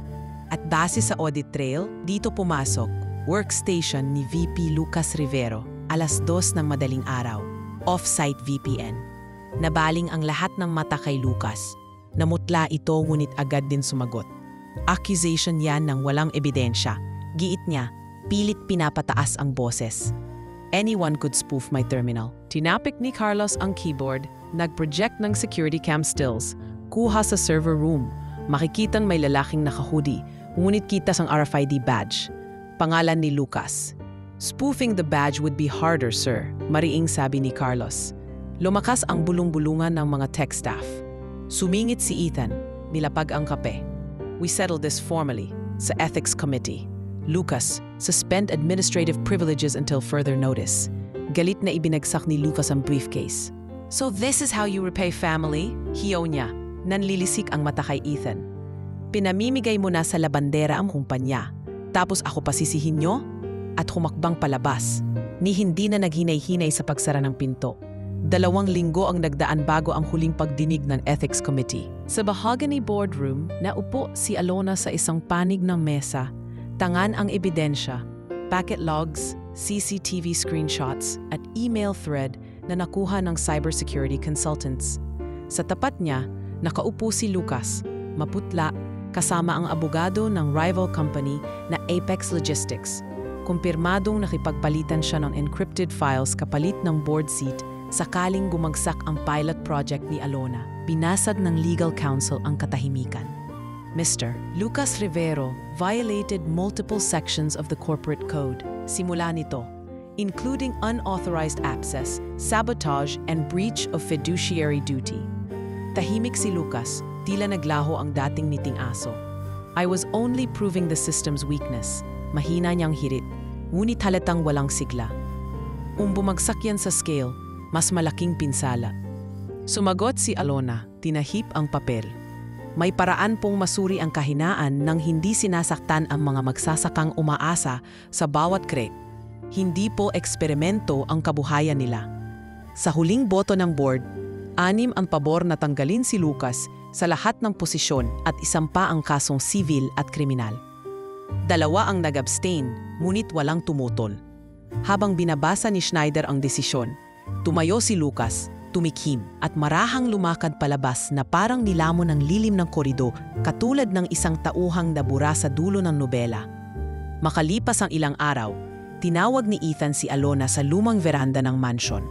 At base sa audit trail, dito pumasok, workstation ni VP Lucas Rivero, 2:00 ng madaling araw, off-site VPN. Nabaling ang lahat ng mata kay Lucas. Namutla ito ngunit agad din sumagot. Accusation yan ng walang ebidensya. Giit niya, pilit pinapataas ang boses. Anyone could spoof my terminal. Tinapik ni Carlos ang keyboard, nag-project ng security cam stills, kuha sa server room. Makikitang may lalaking naka-hoodie, ngunit kitas ang RFID badge. Pangalan ni Lucas. Spoofing the badge would be harder, sir, mariing sabi ni Carlos. Lumakas ang bulong-bulungan ng mga tech staff. Sumingit si Ethan, nilapag ang kape. We settled this formally, sa Ethics Committee. Lucas, suspend administrative privileges until further notice. Galit na ibinagsak ni Lucas ang briefcase. So this is how you repay family? Hiyaw niya. Nanlilisik ang mata kay Ethan. Pinamimigay mo na sa labandera ang kumpanya. Tapos ako pasisihin nyo? At humakbang palabas. Ni hindi na naghinay-hinay sa pagsara ng pinto. 2 linggo ang nagdaan bago ang huling pagdinig ng Ethics Committee. Sa mahogany boardroom, naupo si Alona sa isang panig ng mesa. Tangan ang ebidensya, packet logs, CCTV screenshots at email thread na nakuha ng cybersecurity consultants. Sa tapat niya, nakaupo si Lucas, maputla, kasama ang abogado ng rival company na Apex Logistics. Kumpirmadong nakipagpalitan siya ng encrypted files kapalit ng board seat sakaling gumagsak ang pilot project ni Alona. Binasag ng legal counsel ang katahimikan. Mr. Lucas Rivero violated multiple sections of the corporate code. Simula nito, including unauthorized access, sabotage, and breach of fiduciary duty. Tahimik si Lucas, tila naglaho ang dating niting aso. I was only proving the system's weakness. Mahina niyang hirit, ngunit halatang walang sigla. Bumagsak yan sa scale, mas malaking pinsala. Sumagot si Alona, tinahip ang papel. May paraan pong masuri ang kahinaan nang hindi sinasaktan ang mga magsasakang umaasa sa bawat krek. Hindi po eksperimento ang kabuhayan nila. Sa huling boto ng board, 6 ang pabor na tanggalin si Lucas sa lahat ng posisyon at isampa ang kasong civil at kriminal. 2 ang nag-abstain, ngunit walang tumutol. Habang binabasa ni Schneider ang desisyon, tumayo si Lucas, tumikhim at marahang lumakad palabas na parang nilamon ng lilim ng korido katulad ng isang tauhang nabura sa dulo ng nobela. Makalipas ang ilang araw, tinawag ni Ethan si Alona sa lumang veranda ng mansion.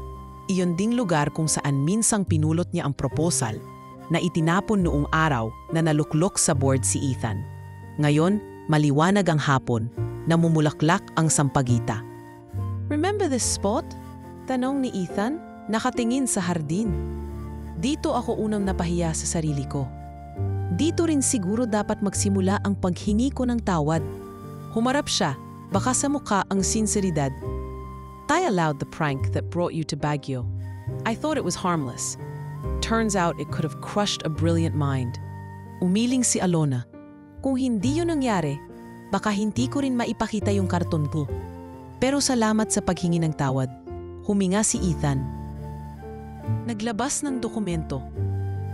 Iyon ding lugar kung saan minsang pinulot niya ang proposal na itinapon noong araw na naluklok sa board si Ethan. Ngayon, maliwanag ang hapon, namumulaklak ang sampagita. Remember this spot? Tanong ni Ethan, nakatingin sa hardin. Dito ako unang napahiya sa sarili ko. Dito rin siguro dapat magsimula ang paghingi ko ng tawad. Humarap siya, baka sa mukha ang sinseridad. I allowed the prank that brought you to Baguio. I thought it was harmless. Turns out it could have crushed a brilliant mind. Umiling si Alona. Kung hindi yun nangyari, baka hindi ko rin maipakita yung karton ko. Pero salamat sa paghingi ng tawad. Huminga si Ethan. Naglabas ng dokumento.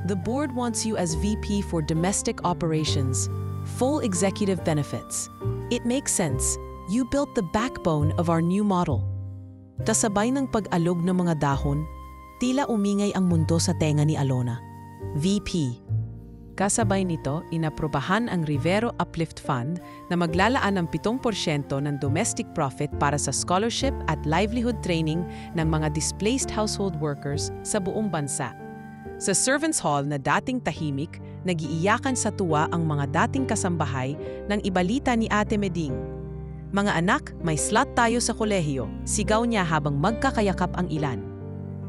The board wants you as VP for domestic operations, full executive benefits. It makes sense. You built the backbone of our new model. Tasabay ng pag-alog ng mga dahon, tila umingay ang mundo sa tenga ni Alona. VP. Kasabay nito, inaprobahan ang Rivero Uplift Fund na maglalaan ng 7% ng domestic profit para sa scholarship at livelihood training ng mga displaced household workers sa buong bansa. Sa Servants Hall na dating tahimik, nagiiyakan sa tuwa ang mga dating kasambahay ng ibalita ni Ate Meding. Mga anak, may slot tayo sa kolehiyo, sigaw niya habang magkakayakap ang ilan.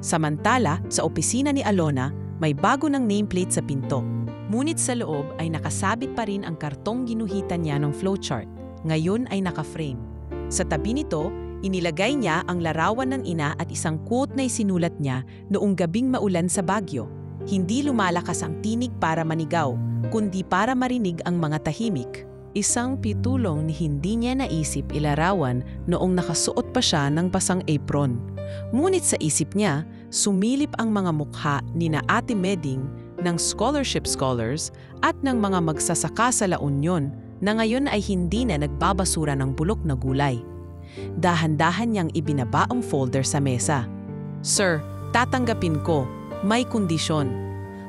Samantala, sa opisina ni Alona, may bago ng nameplate sa pinto. Ngunit sa loob ay nakasabit pa rin ang kartong ginuhitan niya ng flowchart. Ngayon ay naka-frame. Sa tabi nito, inilagay niya ang larawan ng ina at isang quote na isinulat niya noong gabing maulan sa Baguio. Hindi lumalakas ang tinig para manigaw, kundi para marinig ang mga tahimik. Isang pitulong ni hindi niya naisip ilarawan noong nakasuot pa siya ng basang apron. Ngunit sa isip niya, sumilip ang mga mukha ni na Ate Meding ng scholarship scholars at ng mga magsasaka sa La Union na ngayon ay hindi na nagbabasura ng bulok na gulay. Dahan-dahan niyang ibinaba ang folder sa mesa. "Sir, tatanggapin ko. May kondisyon."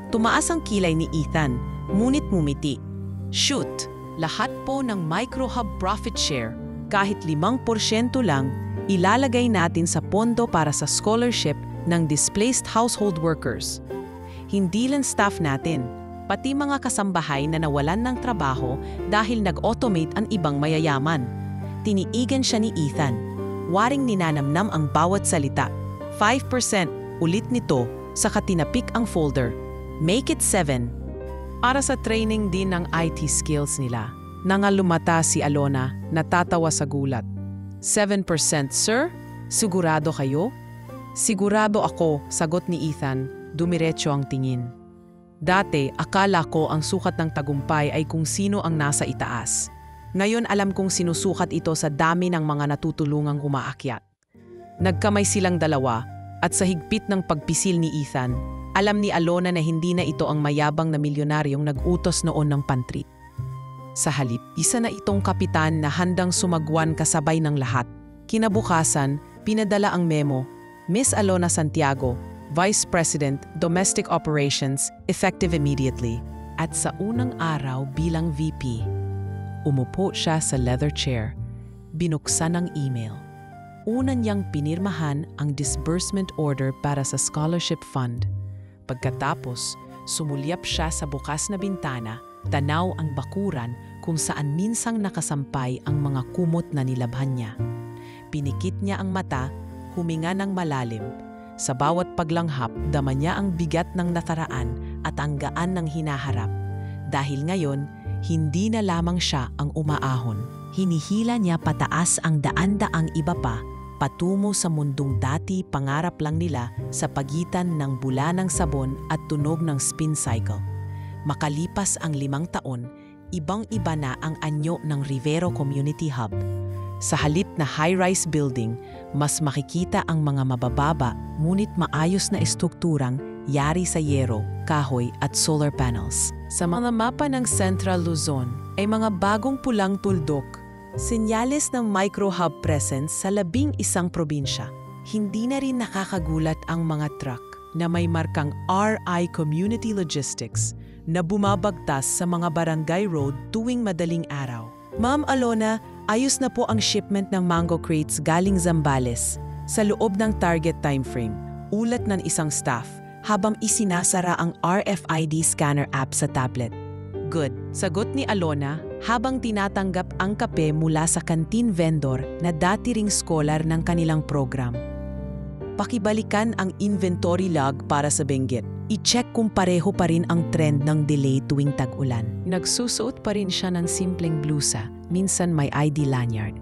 Tumaas ang kilay ni Ethan, ngunit mumiti. "Shoot! Lahat po ng microhub profit share, kahit 5% lang, ilalagay natin sa pondo para sa scholarship ng displaced household workers. Hindi lang staff natin, pati mga kasambahay na nawalan ng trabaho dahil nag-automate ang ibang mayayaman." Tiniigan siya ni Ethan. Waring ninanamnam ang bawat salita. 5% ulit nito, saka tinapik ang folder. "Make it 7. Para sa training din ng IT skills nila. Nangalumata si Alona, natatawa sa gulat. 7%, sir? Sigurado kayo?" "Sigurado ako," sagot ni Ethan. Dumiretso ang tingin. "Dati, akala ko ang sukat ng tagumpay ay kung sino ang nasa itaas. Ngayon alam kong sinusukat ito sa dami ng mga natutulungang umaakyat." Nagkamay silang dalawa at sa higpit ng pagpisil ni Ethan, alam ni Alona na hindi na ito ang mayabang na milyonaryong nag-utos noon ng pantry. Sa halip, isa na itong kapitan na handang sumagwan kasabay ng lahat. Kinabukasan, pinadala ang memo, "Miss Alona Santiago, Vice President, Domestic Operations, effective immediately." At sa unang araw bilang VP, umupo siya sa leather chair, binuksan ang email. Una niyang pinirmahan ang disbursement order para sa scholarship fund. Pagkatapos, sumulyap siya sa bukas na bintana, tanaw ang bakuran kung saan minsang nakasampay ang mga kumot na nilabhan niya. Pinikit niya ang mata, huminga ng malalim. Sa bawat paglanghap, dama niya ang bigat ng nakaraan at ang gaan ng hinaharap. Dahil ngayon, hindi na lamang siya ang umaahon. Hinihila niya pataas ang daan-daang iba pa, patungo sa mundong dati pangarap lang nila sa pagitan ng bula ng sabon at tunog ng spin cycle. Makalipas ang 5 taon, ibang-iba na ang anyo ng Rivero Community Hub. Sa halip na high-rise building, mas makikita ang mga mabababa ngunit maayos na estrukturang yari sa yero, kahoy at solar panels. Sa mga mapa ng Central Luzon ay mga bagong pulang tuldok, senyales ng micro-hub presence sa 11 probinsya. Hindi na rin nakakagulat ang mga truck na may markang RI Community Logistics na bumabagtas sa mga barangay road tuwing madaling araw. "Ma'am Alona, ayos na po ang shipment ng mango crates galing Zambales sa loob ng target timeframe," ulat ng isang staff habang isinasara ang RFID scanner app sa tablet. "Good," sagot ni Alona habang tinatanggap ang kape mula sa canteen vendor na dati ring scholar ng kanilang program. Pakibalikan ang inventory log para sa Benguet. I-check kung pareho pa rin ang trend ng delay tuwing tag-ulan. Nagsusuot pa rin siya ng simpleng blusa, minsan may ID lanyard.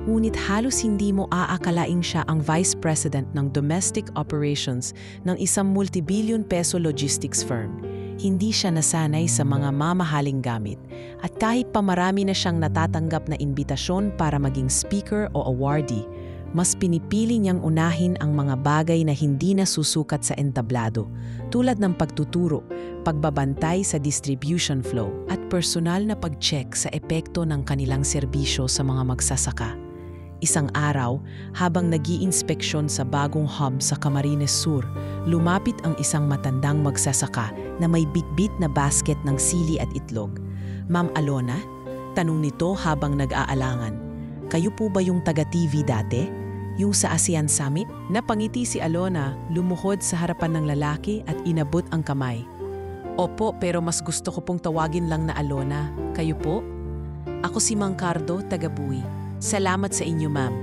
Ngunit halos hindi mo aakalaing siya ang Vice President ng Domestic Operations ng isang multibillion peso logistics firm. Hindi siya nasanay sa mga mamahaling gamit at kahit pa marami na siyang natatanggap na imbitasyon para maging speaker o awardee, mas pinipili niyang unahin ang mga bagay na hindi na susukat sa entablado, tulad ng pagtuturo, pagbabantay sa distribution flow at personal na pag-check sa epekto ng kanilang serbisyo sa mga magsasaka. Isang araw, habang nag-iinspeksyon sa bagong hub sa Camarines Sur, lumapit ang isang matandang magsasaka na may bitbit na basket ng sili at itlog. "Ma'am Alona?" tanong nito habang nag-aalangan. "Kayo po ba yung taga-TV dati? Yung sa ASEAN Summit?" Napangiti si Alona, lumuhod sa harapan ng lalaki at inabot ang kamay. "Opo, pero mas gusto ko pong tawagin lang na Alona. Kayo po?" "Ako si Mang Cardo, taga-Buhi. Salamat sa inyo, ma'am.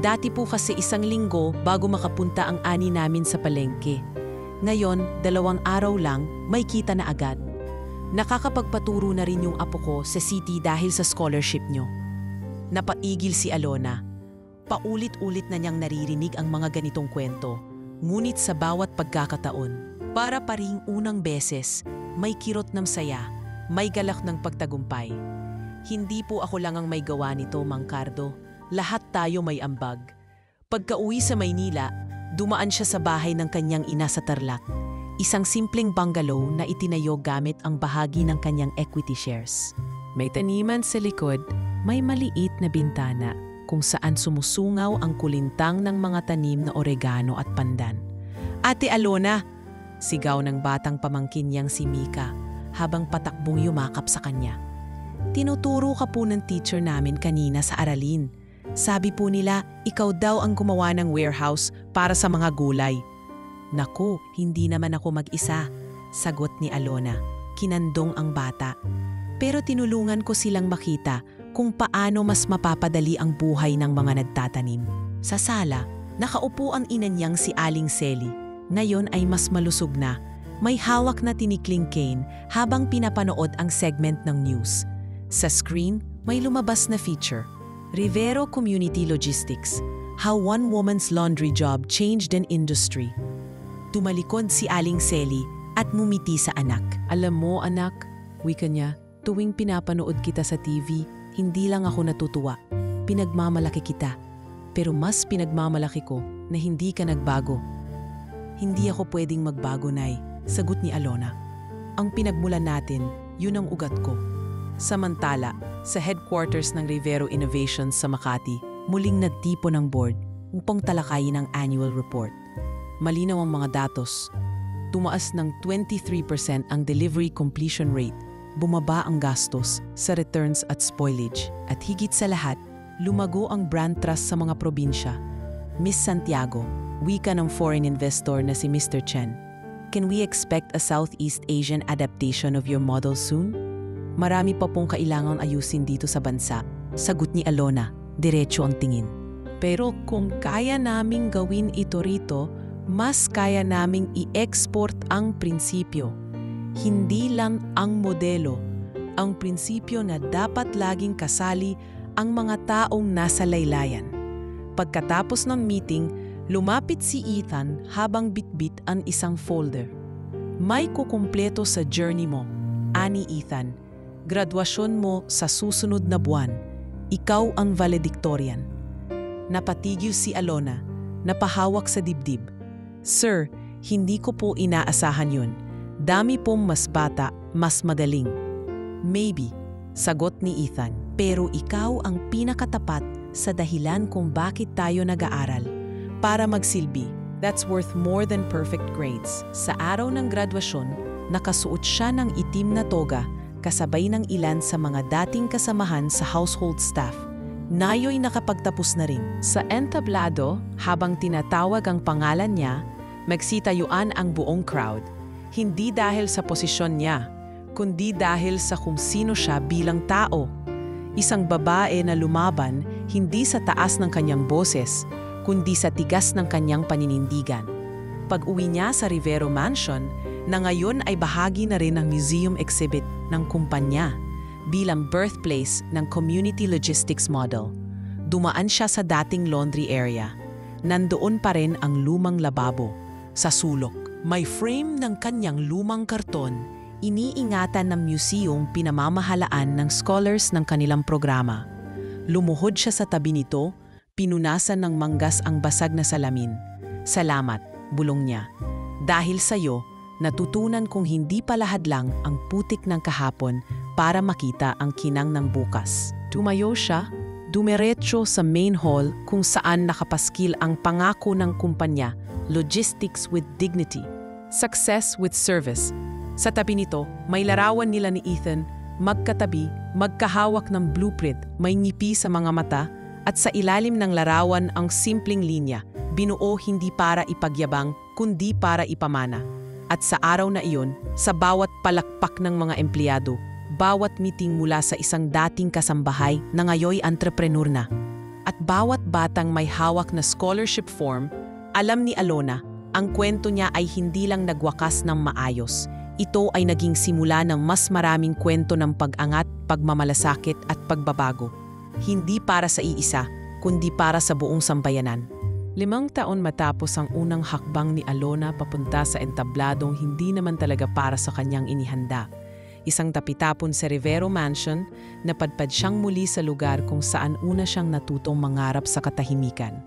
Dati po kasi 1 linggo bago makapunta ang ani namin sa palengke. Ngayon, 2 araw lang, may kita na agad. Nakakapagpaturo na rin yung apo ko sa city dahil sa scholarship nyo." Napaigil si Alona. Paulit-ulit na niyang naririnig ang mga ganitong kwento, ngunit sa bawat pagkakataon, para pa ring unang beses, may kirot ng saya, may galak ng pagtagumpay. Hindi po ako lang ang may gawa nito, Mang Cardo. Lahat tayo may ambag. Pagka-uwi sa Maynila, dumaan siya sa bahay ng kanyang ina sa Tarlac. Isang simpleng bungalow na itinayo gamit ang bahagi ng kanyang equity shares. May taniman sa likod, may maliit na bintana kung saan sumusungaw ang kulintang ng mga tanim na oregano at pandan. "Ate Alona!" sigaw ng batang pamangkin niyang si Mika habang patakbong yumakap sa kanya. "Tinuturo ka po ng teacher namin kanina sa aralin. Sabi po nila, ikaw daw ang gumawa ng warehouse para sa mga gulay." "Naku, hindi naman ako mag-isa," sagot ni Alona. Kinandong ang bata. "Pero tinulungan ko silang makita kung paano mas mapapadali ang buhay ng mga nagtatanim." Sa sala, nakaupo ang ina niyang si Aling Selly. Ngayon ay mas malusog na. May hawak na tinikling cane habang pinapanood ang segment ng news. Sa screen, may lumabas na feature. Rivero Community Logistics, How One Woman's Laundry Job Changed an Industry. Tumalikod si Aling Selly at ngumiti sa anak. "Alam mo anak," wika niya, "tuwing pinapanood kita sa TV, hindi lang ako natutuwa. Pinagmamalaki kita. Pero mas pinagmamalaki ko na hindi ka nagbago." "Hindi ako pwedeng magbago, Nay," sagot ni Alona. "Ang pinagmulan natin, yun ang ugat ko." Samantala, sa headquarters ng Rivero Innovations sa Makati, muling nagtipo ng board upang talakayin ang annual report. Malinaw ang mga datos. Tumaas ng 23% ang delivery completion rate, bumaba ang gastos sa returns at spoilage, at higit sa lahat, lumago ang brand trust sa mga probinsya. "Miss Santiago," wika ng foreign investor na si Mr. Chen, "can we expect a Southeast Asian adaptation of your model soon?" "Marami pa pong kailangan ayusin dito sa bansa," sagot ni Alona, diretso ang tingin. "Pero kung kaya naming gawin ito rito, mas kaya naming i-export ang prinsipyo. Hindi lang ang modelo, ang prinsipyo na dapat laging kasali ang mga taong nasa laylayan." Pagkatapos ng meeting, lumapit si Ethan habang bitbit ang isang folder. "May kukumpleto sa journey mo," ani Ethan. "Graduasyon mo sa susunod na buwan. Ikaw ang valedictorian." Napatigil si Alona, napahawak sa dibdib. "Sir, hindi ko po inaasahan yun. Dami pong mas bata, mas magaling." "Maybe," sagot ni Ethan. "Pero ikaw ang pinakatapat sa dahilan kung bakit tayo nag-aaral. Para magsilbi. That's worth more than perfect grades." Sa araw ng graduasyon, nakasuot siya ng itim na toga kasabay ng ilan sa mga dating kasamahan sa household staff. Nayo'y nakapagtapos na rin. Sa entablado, habang tinatawag ang pangalan niya, magsitayuan ang buong crowd. Hindi dahil sa posisyon niya, kundi dahil sa kung sino siya bilang tao. Isang babae na lumaban hindi sa taas ng kanyang boses, kundi sa tigas ng kanyang paninindigan. Pag-uwi niya sa Rivero Mansion, na ngayon ay bahagi na rin ng museum exhibit ng kumpanya bilang birthplace ng community logistics model. Dumaan siya sa dating laundry area. Nandoon pa rin ang lumang lababo. Sa sulok, may frame ng kanyang lumang karton. Iniingatan ng museum pinamamahalaan ng scholars ng kanilang programa. Lumuhod siya sa tabi nito, pinunasan ng manggas ang basag na salamin. "Salamat," bulong niya. "Dahil sa'yo, natutunan kong hindi palahadlang ang putik ng kahapon para makita ang kinang ng bukas." Tumayo siya, dumiretso sa main hall kung saan nakapaskil ang pangako ng kumpanya, "Logistics with Dignity, Success with Service." Sa tabi nito, may larawan nila ni Ethan, magkatabi, magkahawak ng blueprint, may ngipi sa mga mata, at sa ilalim ng larawan ang simpleng linya, "Binuo hindi para ipagyabang, kundi para ipamana." At sa araw na iyon, sa bawat palakpak ng mga empleyado, bawat meeting mula sa isang dating kasambahay na ngayoy entrepreneur na, at bawat batang may hawak na scholarship form, alam ni Alona, ang kwento niya ay hindi lang nagwakas ng maayos. Ito ay naging simula ng mas maraming kwento ng pag-angat, pagmamalasakit at pagbabago. Hindi para sa iisa, kundi para sa buong sambayanan. 5 taon matapos ang unang hakbang ni Alona papunta sa entabladong hindi naman talaga para sa kanyang inihanda. Isang tapitapon sa Rivero Mansion, napadpad siyang muli sa lugar kung saan una siyang natutong mangarap sa katahimikan.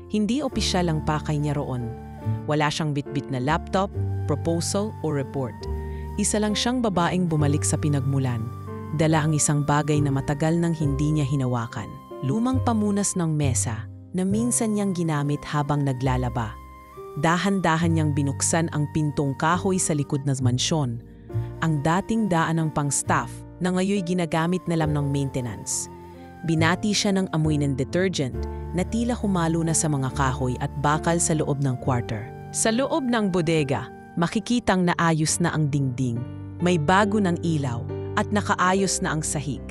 Hindi opisyal ang pakay niya roon. Wala siyang bitbit na laptop, proposal o report. Isa lang siyang babaeng bumalik sa pinagmulan. Dala ang isang bagay na matagal nang hindi niya hinawakan. Lumang pamunas ng mesa na minsan niyang ginamit habang naglalaba. Dahan-dahan niyang binuksan ang pintong kahoy sa likod ng mansyon. Ang dating daan ng pang-staff na ngayoy ginagamit na lang ng maintenance. Binati siya ng amoy ng detergent na tila humalo na sa mga kahoy at bakal sa loob ng quarter. Sa loob ng bodega, makikitang naayos na ang dingding. May bago ng ilaw at nakaayos na ang sahig.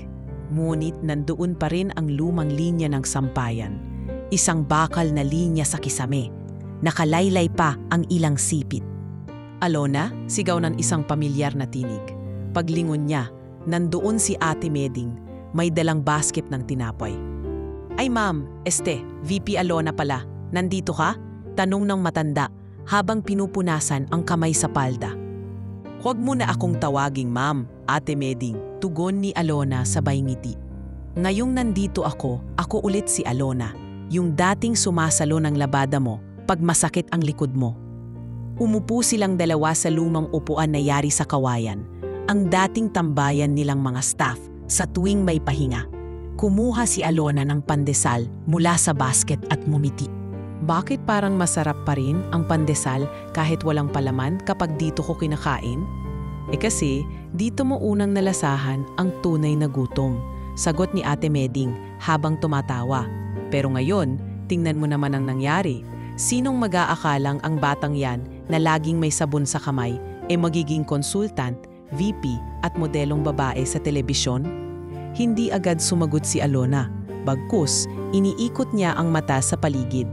Ngunit nandoon pa rin ang lumang linya ng sampayan. Isang bakal na linya sa kisame. Nakalaylay pa ang ilang sipit. "Alona," sigaw ng isang pamilyar na tinig. Paglingon niya, nandoon si Ate Meding, may dalang basket ng tinapay. "Ay ma'am, VP Alona pala. Nandito ka?" Tanong ng matanda habang pinupunasan ang kamay sa palda. "Huwag mo na akong tawaging ma'am, Ate Meding," tugon ni Alona sabay ngiti. "Ngayong nandito ako ulit si Alona, yung dating sumasalo ng labada mo pag masakit ang likod mo." Umupo silang dalawa sa lumang upuan na yari sa kawayan, ang dating tambayan nilang mga staff sa tuwing may pahinga. Kumuha si Alona ng pandesal mula sa basket at ngumiti. "Bakit parang masarap pa rin ang pandesal kahit walang palaman kapag dito ko kinakain?" Kasi dito mo unang nalasahan ang tunay na gutom, sagot ni Ate Meding habang tumatawa. "Pero ngayon, tingnan mo naman ang nangyari. Sinong mag-aakalang ang batang yan na laging may sabon sa kamay magiging consultant, VP at modelong babae sa telebisyon?" Hindi agad sumagot si Alona. Bagkus, iniikot niya ang mata sa paligid.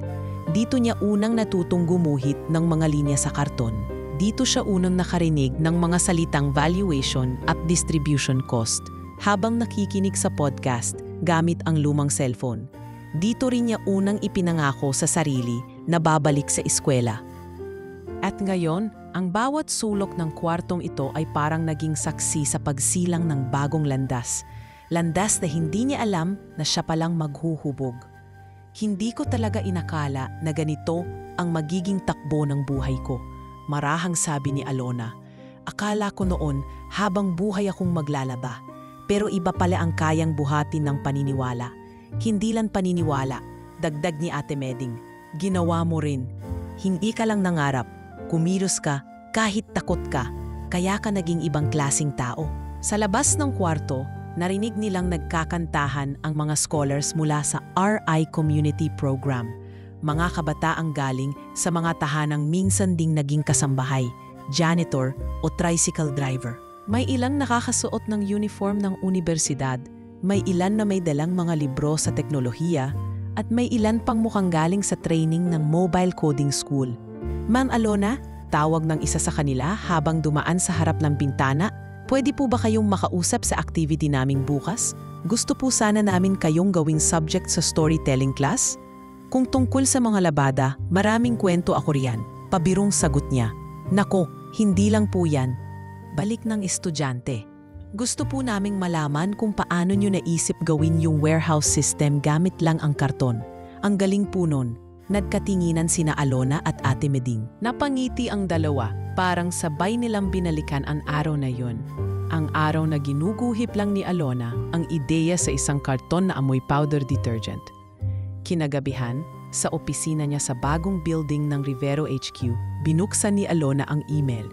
Dito niya unang natutong gumuhit ng mga linya sa karton. Dito siya unang nakarinig ng mga salitang valuation at distribution cost habang nakikinig sa podcast gamit ang lumang cellphone. Dito rin niya unang ipinangako sa sarili na babalik sa eskwela. At ngayon, ang bawat sulok ng kwartong ito ay parang naging saksi sa pagsilang ng bagong landas. Landas na hindi niya alam na siya palang maghuhubog. "Hindi ko talaga inakala na ganito ang magiging takbo ng buhay ko," marahang sabi ni Alona. "Akala ko noon habang buhay akong maglalaba. Pero iba pala ang kayang buhatin ng paniniwala." "Hindi lang paniniwala," dagdag ni Ate Meding. "Ginawa mo rin. Hindi ka lang nangarap. Kumilos ka kahit takot ka. Kaya ka naging ibang klaseng tao." Sa labas ng kwarto, narinig nilang nagkakantahan ang mga scholars mula sa RI Community Program. Mga kabataang galing sa mga tahanang minsan ding naging kasambahay, janitor o tricycle driver. May ilang nakakasuot ng uniform ng universidad, may ilan na may dalang mga libro sa teknolohiya, at may ilan pang mukhang galing sa training ng mobile coding school. "Ma'am Alona," tawag ng isa sa kanila habang dumaan sa harap ng bintana, "pwede po ba kayong makausap sa activity naming bukas? Gusto po sana namin kayong gawing subject sa storytelling class." "Kung tungkol sa mga labada, maraming kwento ako riyan," pabirong sagot niya. "Nako, hindi lang po yan." Balik ng estudyante. "Gusto po naming malaman kung paano nyo naisip gawin yung warehouse system gamit lang ang karton. Ang galing po nun." Nagkatinginan sina Alona at Ate Meding. Napangiti ang dalawa, parang sabay nilang binalikan ang araw na yun. Ang araw na ginuguhip lang ni Alona ang ideya sa isang karton na amoy powder detergent. Kinagabihan, sa opisina niya sa bagong building ng Rivero HQ, binuksan ni Alona ang email.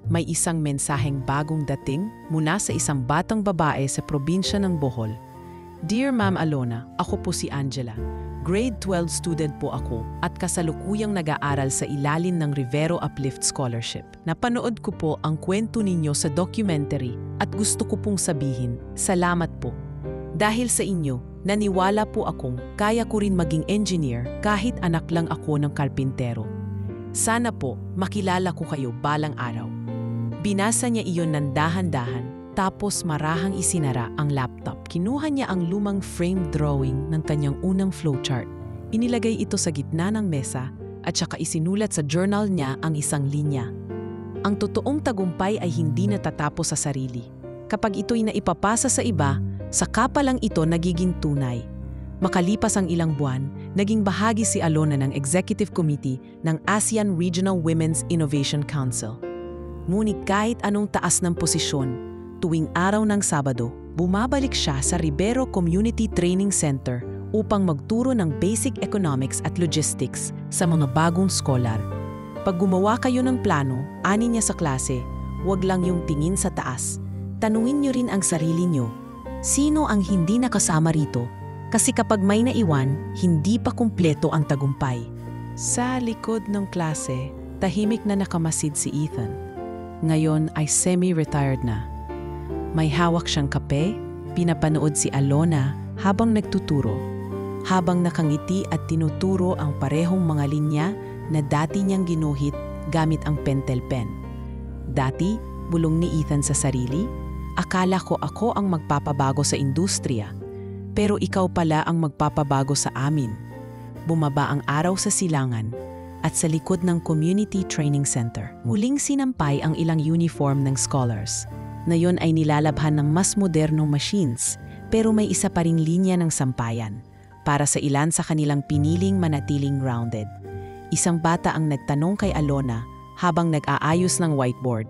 May isang mensaheng bagong dating mula sa isang batang babae sa probinsya ng Bohol. "Dear Ma'am Alona, ako po si Angela. Grade 12 student po ako at kasalukuyang nag-aaral sa ilalim ng Rivero Uplift Scholarship. Napanood ko po ang kwento ninyo sa documentary at gusto ko pong sabihin, salamat po. Dahil sa inyo, naniwala po akong kaya ko rin maging engineer kahit anak lang ako ng karpintero. Sana po makilala ko kayo balang araw." Binasa niya iyon ng dahan-dahan, tapos marahang isinara ang laptop. Kinuha niya ang lumang frame drawing ng kanyang unang flowchart. Inilagay ito sa gitna ng mesa at saka isinulat sa journal niya ang isang linya. "Ang totoong tagumpay ay hindi natatapos sa sarili. Kapag ito'y naipapasa sa iba, saka pa lang ito nagiging tunay. Makalipas ang ilang buwan, naging bahagi si Alona ng Executive Committee ng ASEAN Regional Women's Innovation Council. Ngunit kahit anong taas ng posisyon, tuwing araw ng Sabado, bumabalik siya sa Ribero Community Training Center upang magturo ng basic economics at logistics sa mga bagong scholar. Pag gumawa kayo ng plano, ani niya sa klase, huwag lang yung tingin sa taas. Tanungin niyo rin ang sarili niyo, sino ang hindi nakasama rito? Kasi kapag may naiwan, hindi pa kumpleto ang tagumpay. Sa likod ng klase, tahimik na nakamasid si Ethan. Ngayon ay semi-retired na. May hawak siyang kape, pinapanood si Alona habang nagtuturo. Habang nakangiti at tinuturo ang parehong mga linya na dati niyang ginuhit gamit ang pentel pen. Dati, bulong ni Ethan sa sarili, akala ko ako ang magpapabago sa industriya. Pero ikaw pala ang magpapabago sa amin. Bumaba ang araw sa silangan at sa likod ng Community Training Center, muling sinampay ang ilang uniform ng scholars. Ngayon ay nilalabhan ng mas modernong machines, pero may isa pa ring linya ng sampayan para sa ilan sa kanilang piniling manatiling grounded. Isang bata ang nagtanong kay Alona habang nag-aayos ng whiteboard,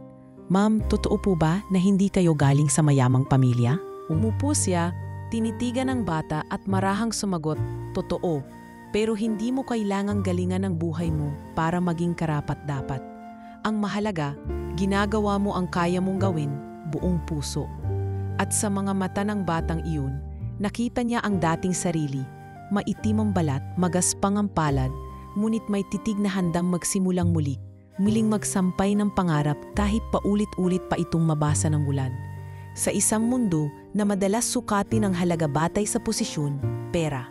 "Ma'am, totoo po ba na hindi kayo galing sa mayamang pamilya?" Umupo siya, tinitigan ng bata at marahang sumagot, "Totoo, pero hindi mo kailangang galingan ang buhay mo para maging karapat-dapat. Ang mahalaga, ginagawa mo ang kaya mong gawin buong puso." At sa mga mata ng batang iyon, nakita niya ang dating sarili, maitim ang balat, magaspang ang palad, ngunit may titig na handang magsimulang muli, muling magsampay ng pangarap kahit paulit-ulit pa itong mabasa ng ulan. Sa isang mundo na madalas sukatin ang halaga batay sa posisyon, pera.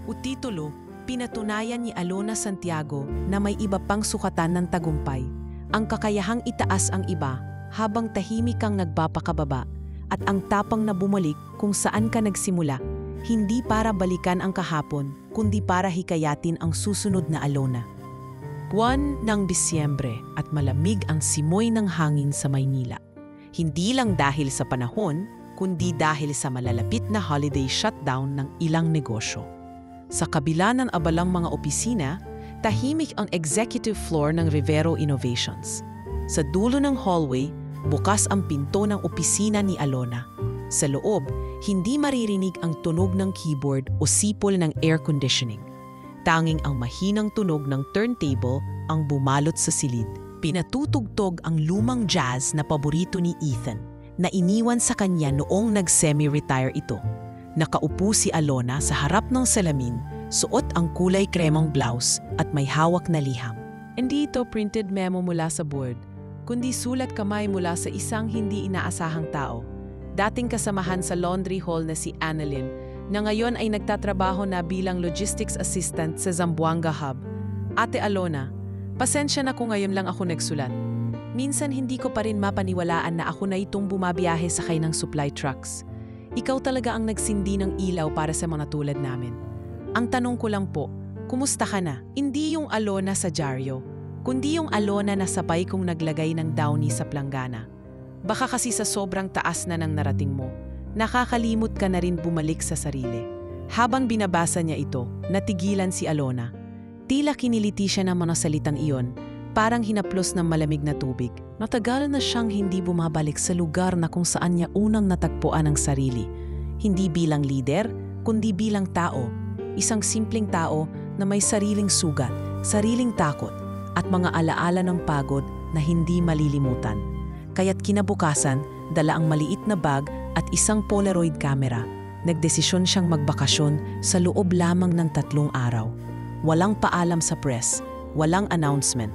O titulo, pinatunayan ni Alona Santiago na may iba pang sukatan ng tagumpay, ang kakayahang itaas ang iba habang tahimik kang nagpapakababa, at ang tapang na bumalik kung saan ka nagsimula, hindi para balikan ang kahapon, kundi para hikayatin ang susunod na Alona. Buwan ng Disyembre at malamig ang simoy ng hangin sa Maynila. Hindi lang dahil sa panahon, kundi dahil sa malalapit na holiday shutdown ng ilang negosyo. Sa kabila ng abalang mga opisina, tahimik ang executive floor ng Rivero Innovations. Sa dulo ng hallway, bukas ang pinto ng opisina ni Alona. Sa loob, hindi maririnig ang tunog ng keyboard o sipol ng air conditioning. Tanging ang mahinang tunog ng turntable ang bumalot sa silid. Pinatutugtog ang lumang jazz na paborito ni Ethan, na iniwan sa kanya noong nag-semi-retire ito. Nakaupo si Alona sa harap ng salamin, suot ang kulay kremang blouse at may hawak na liham. Hindi ito printed memo mula sa board, kundi sulat kamay mula sa isang hindi inaasahang tao. Dating kasamahan sa laundry hall na si Annalyn, na ngayon ay nagtatrabaho na bilang logistics assistant sa Zamboanga Hub. "Ate Alona, pasensya na kung ngayon lang ako nagsulat. Minsan hindi ko pa rin mapaniwalaan na ako na itong bumabiyahe sakay ng supply trucks. Ikaw talaga ang nagsindi ng ilaw para sa mga tulad namin. Ang tanong ko lang po, kumusta ka na?" Hindi yung Alona sa dyaryo, kundi yung Alona na sabay kong naglagay ng downy sa planggana. Baka kasi sa sobrang taas na ng narating mo, nakakalimot ka na rin bumalik sa sarili. Habang binabasa niya ito, natigilan si Alona. Tila kiniliti siya ng mga salitang iyon, parang hinaplos ng malamig na tubig. Matagal na siyang hindi bumabalik sa lugar na kung saan niya unang natagpuan ang sarili. Hindi bilang lider, kundi bilang tao. Isang simpleng tao na may sariling sugat, sariling takot, at mga alaala ng pagod na hindi malilimutan. Kaya't kinabukasan, dala ang maliit na bag at isang Polaroid camera. Nagdesisyon siyang magbakasyon sa loob lamang ng 3 araw. Walang paalam sa press, walang announcement.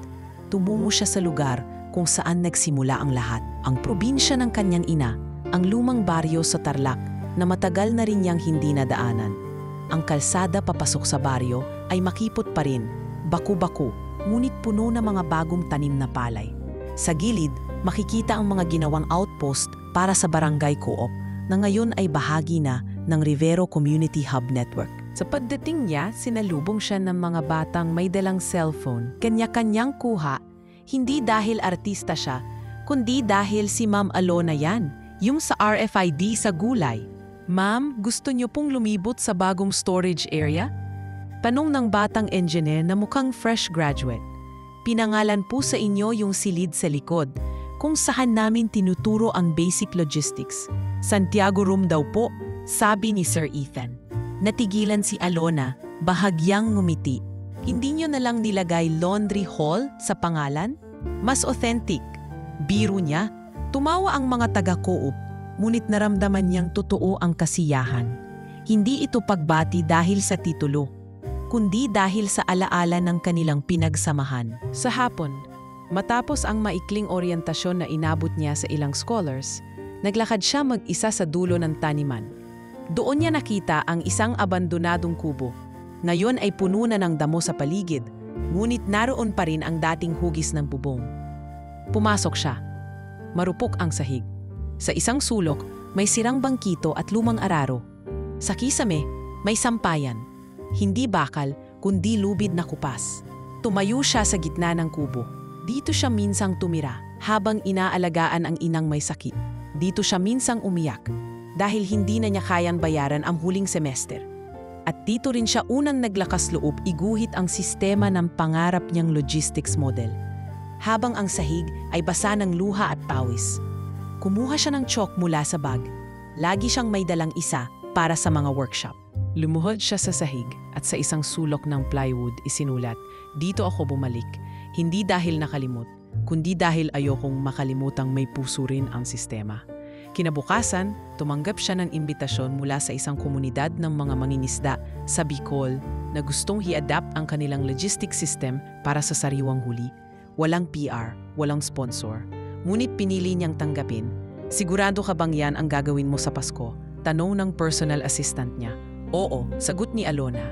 Tumungo siya sa lugar kung saan nagsimula ang lahat. Ang probinsya ng kanyang ina, ang lumang baryo sa Tarlac na matagal na rin niyang hindi nadaanan. Ang kalsada papasok sa baryo ay makipot pa rin, baku-baku, ngunit puno ng mga bagong tanim na palay. Sa gilid, makikita ang mga ginawang outpost para sa barangay co-op na ngayon ay bahagi na ng Rivero Community Hub Network. Sa pagdating niya, sinalubong siya ng mga batang may dalang cellphone, kanya-kanyang kuha, hindi dahil artista siya, kundi dahil si Ma'am Alona yan, yung sa RFID sa gulay. Ma'am, gusto niyo pong lumibot sa bagong storage area? Tanong ng batang engineer na mukhang fresh graduate. Pinangalan po sa inyo yung silid sa likod, kung saan namin tinuturo ang basic logistics. Santiago Room daw po, sabi ni Sir Ethan. Natigilan si Alona, bahagyang ngumiti. Hindi niyo na lang nilagay laundry hall sa pangalan? Mas authentic. Biro niya, tumawa ang mga taga-co-op, ngunit naramdaman niyang totoo ang kasiyahan. Hindi ito pagbati dahil sa titulo, kundi dahil sa alaala ng kanilang pinagsamahan. Sa hapon, matapos ang maikling oryentasyon na inabot niya sa ilang scholars, naglakad siya mag-isa sa dulo ng taniman. Doon niya nakita ang isang abandonadong kubo. Ngayon ay puno na ng damo sa paligid, ngunit naroon pa rin ang dating hugis ng bubong. Pumasok siya. Marupok ang sahig. Sa isang sulok, may sirang bangkito at lumang araro. Sa kisame, may sampayan. Hindi bakal, kundi lubid na kupas. Tumayo siya sa gitna ng kubo. Dito siya minsang tumira habang inaalagaan ang inang may sakit. Dito siya minsang umiyak dahil hindi na niya kayang bayaran ang huling semester. At dito rin siya unang naglakas loob iguhit ang sistema ng pangarap niyang logistics model. Habang ang sahig ay basa ng luha at pawis. Kumuha siya ng chalk mula sa bag. Lagi siyang may dalang isa para sa mga workshop. Lumuhod siya sa sahig at sa isang sulok ng plywood isinulat, "Dito ako bumalik, hindi dahil nakalimot, kundi dahil ayokong makalimutang may puso rin ang sistema." Kinabukasan, tumanggap siya ng imbitasyon mula sa isang komunidad ng mga mangingisda sa Bicol na gustong i-adapt ang kanilang logistics system para sa sariwang huli. Walang PR, walang sponsor. Ngunit pinili niyang tanggapin. "Sigurado ka bang yan ang gagawin mo sa Pasko?" Tanong ng personal assistant niya. "Oo," sagot ni Alona.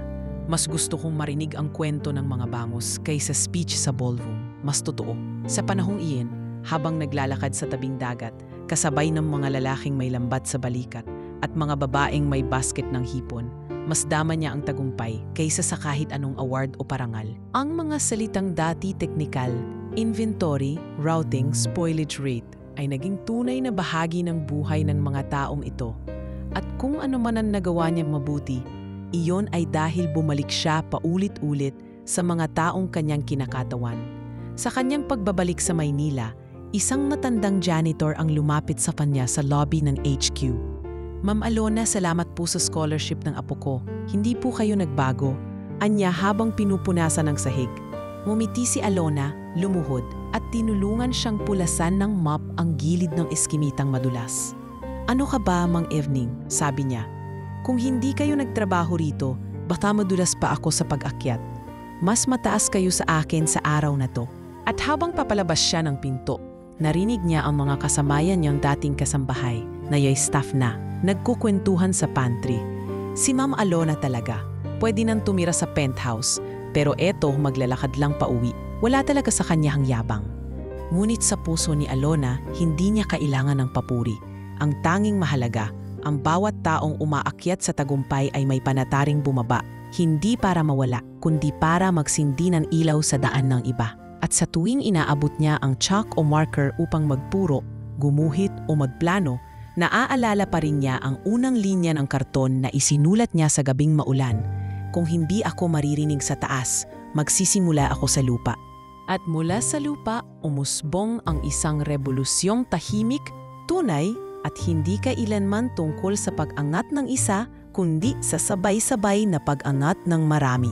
"Mas gusto kong marinig ang kwento ng mga bangus kaysa speech sa ballroom. Mas totoo." Sa panahong iyon, habang naglalakad sa tabing dagat, kasabay ng mga lalaking may lambat sa balikat at mga babaeng may basket ng hipon, mas dama niya ang tagumpay kaysa sa kahit anong award o parangal. Ang mga salitang dati teknikal, inventory, routing, spoilage rate, ay naging tunay na bahagi ng buhay ng mga taong ito. At kung ano man ang nagawa niya mabuti, iyon ay dahil bumalik siya paulit-ulit sa mga taong kanyang kinakatawan. Sa kanyang pagbabalik sa Maynila, isang matandang janitor ang lumapit sa kanya sa lobby ng HQ. "Ma'am Alona, salamat po sa scholarship ng apo ko. Hindi po kayo nagbago," anya habang pinupunasan ng sahig. Ngumiti si Alona, lumuhod, at tinulungan siyang pulasan ng mop ang gilid ng eskimitang madulas. "Ano ka ba, Mang Evening?" sabi niya. "Kung hindi kayo nagtrabaho rito, baka madulas pa ako sa pag-akyat. Mas mataas kayo sa akin sa araw na to." At habang papalabas siya ng pinto, narinig niya ang mga kasamayan niyang dating kasambahay na yay staff na, nagkukwentuhan sa pantry. Si Ma'am Alona talaga. Pwede nang tumira sa penthouse, pero eto maglalakad lang pauwi. Wala talaga sa kanyang yabang. Ngunit sa puso ni Alona, hindi niya kailangan ng papuri. Ang tanging mahalaga, ang bawat taong umaakyat sa tagumpay ay may panataring bumaba, hindi para mawala, kundi para magsindi ng ilaw sa daan ng iba. At sa tuwing inaabot niya ang chalk o marker upang magpuro, gumuhit o magplano, naaalala pa rin niya ang unang linya ng karton na isinulat niya sa gabing maulan. "Kung hindi ako maririnig sa taas, magsisimula ako sa lupa." At mula sa lupa, umusbong ang isang rebolusyong tahimik, tunay, at hindi kailanman tungkol sa pag-angat ng isa, kundi sa sabay-sabay na pag-angat ng marami.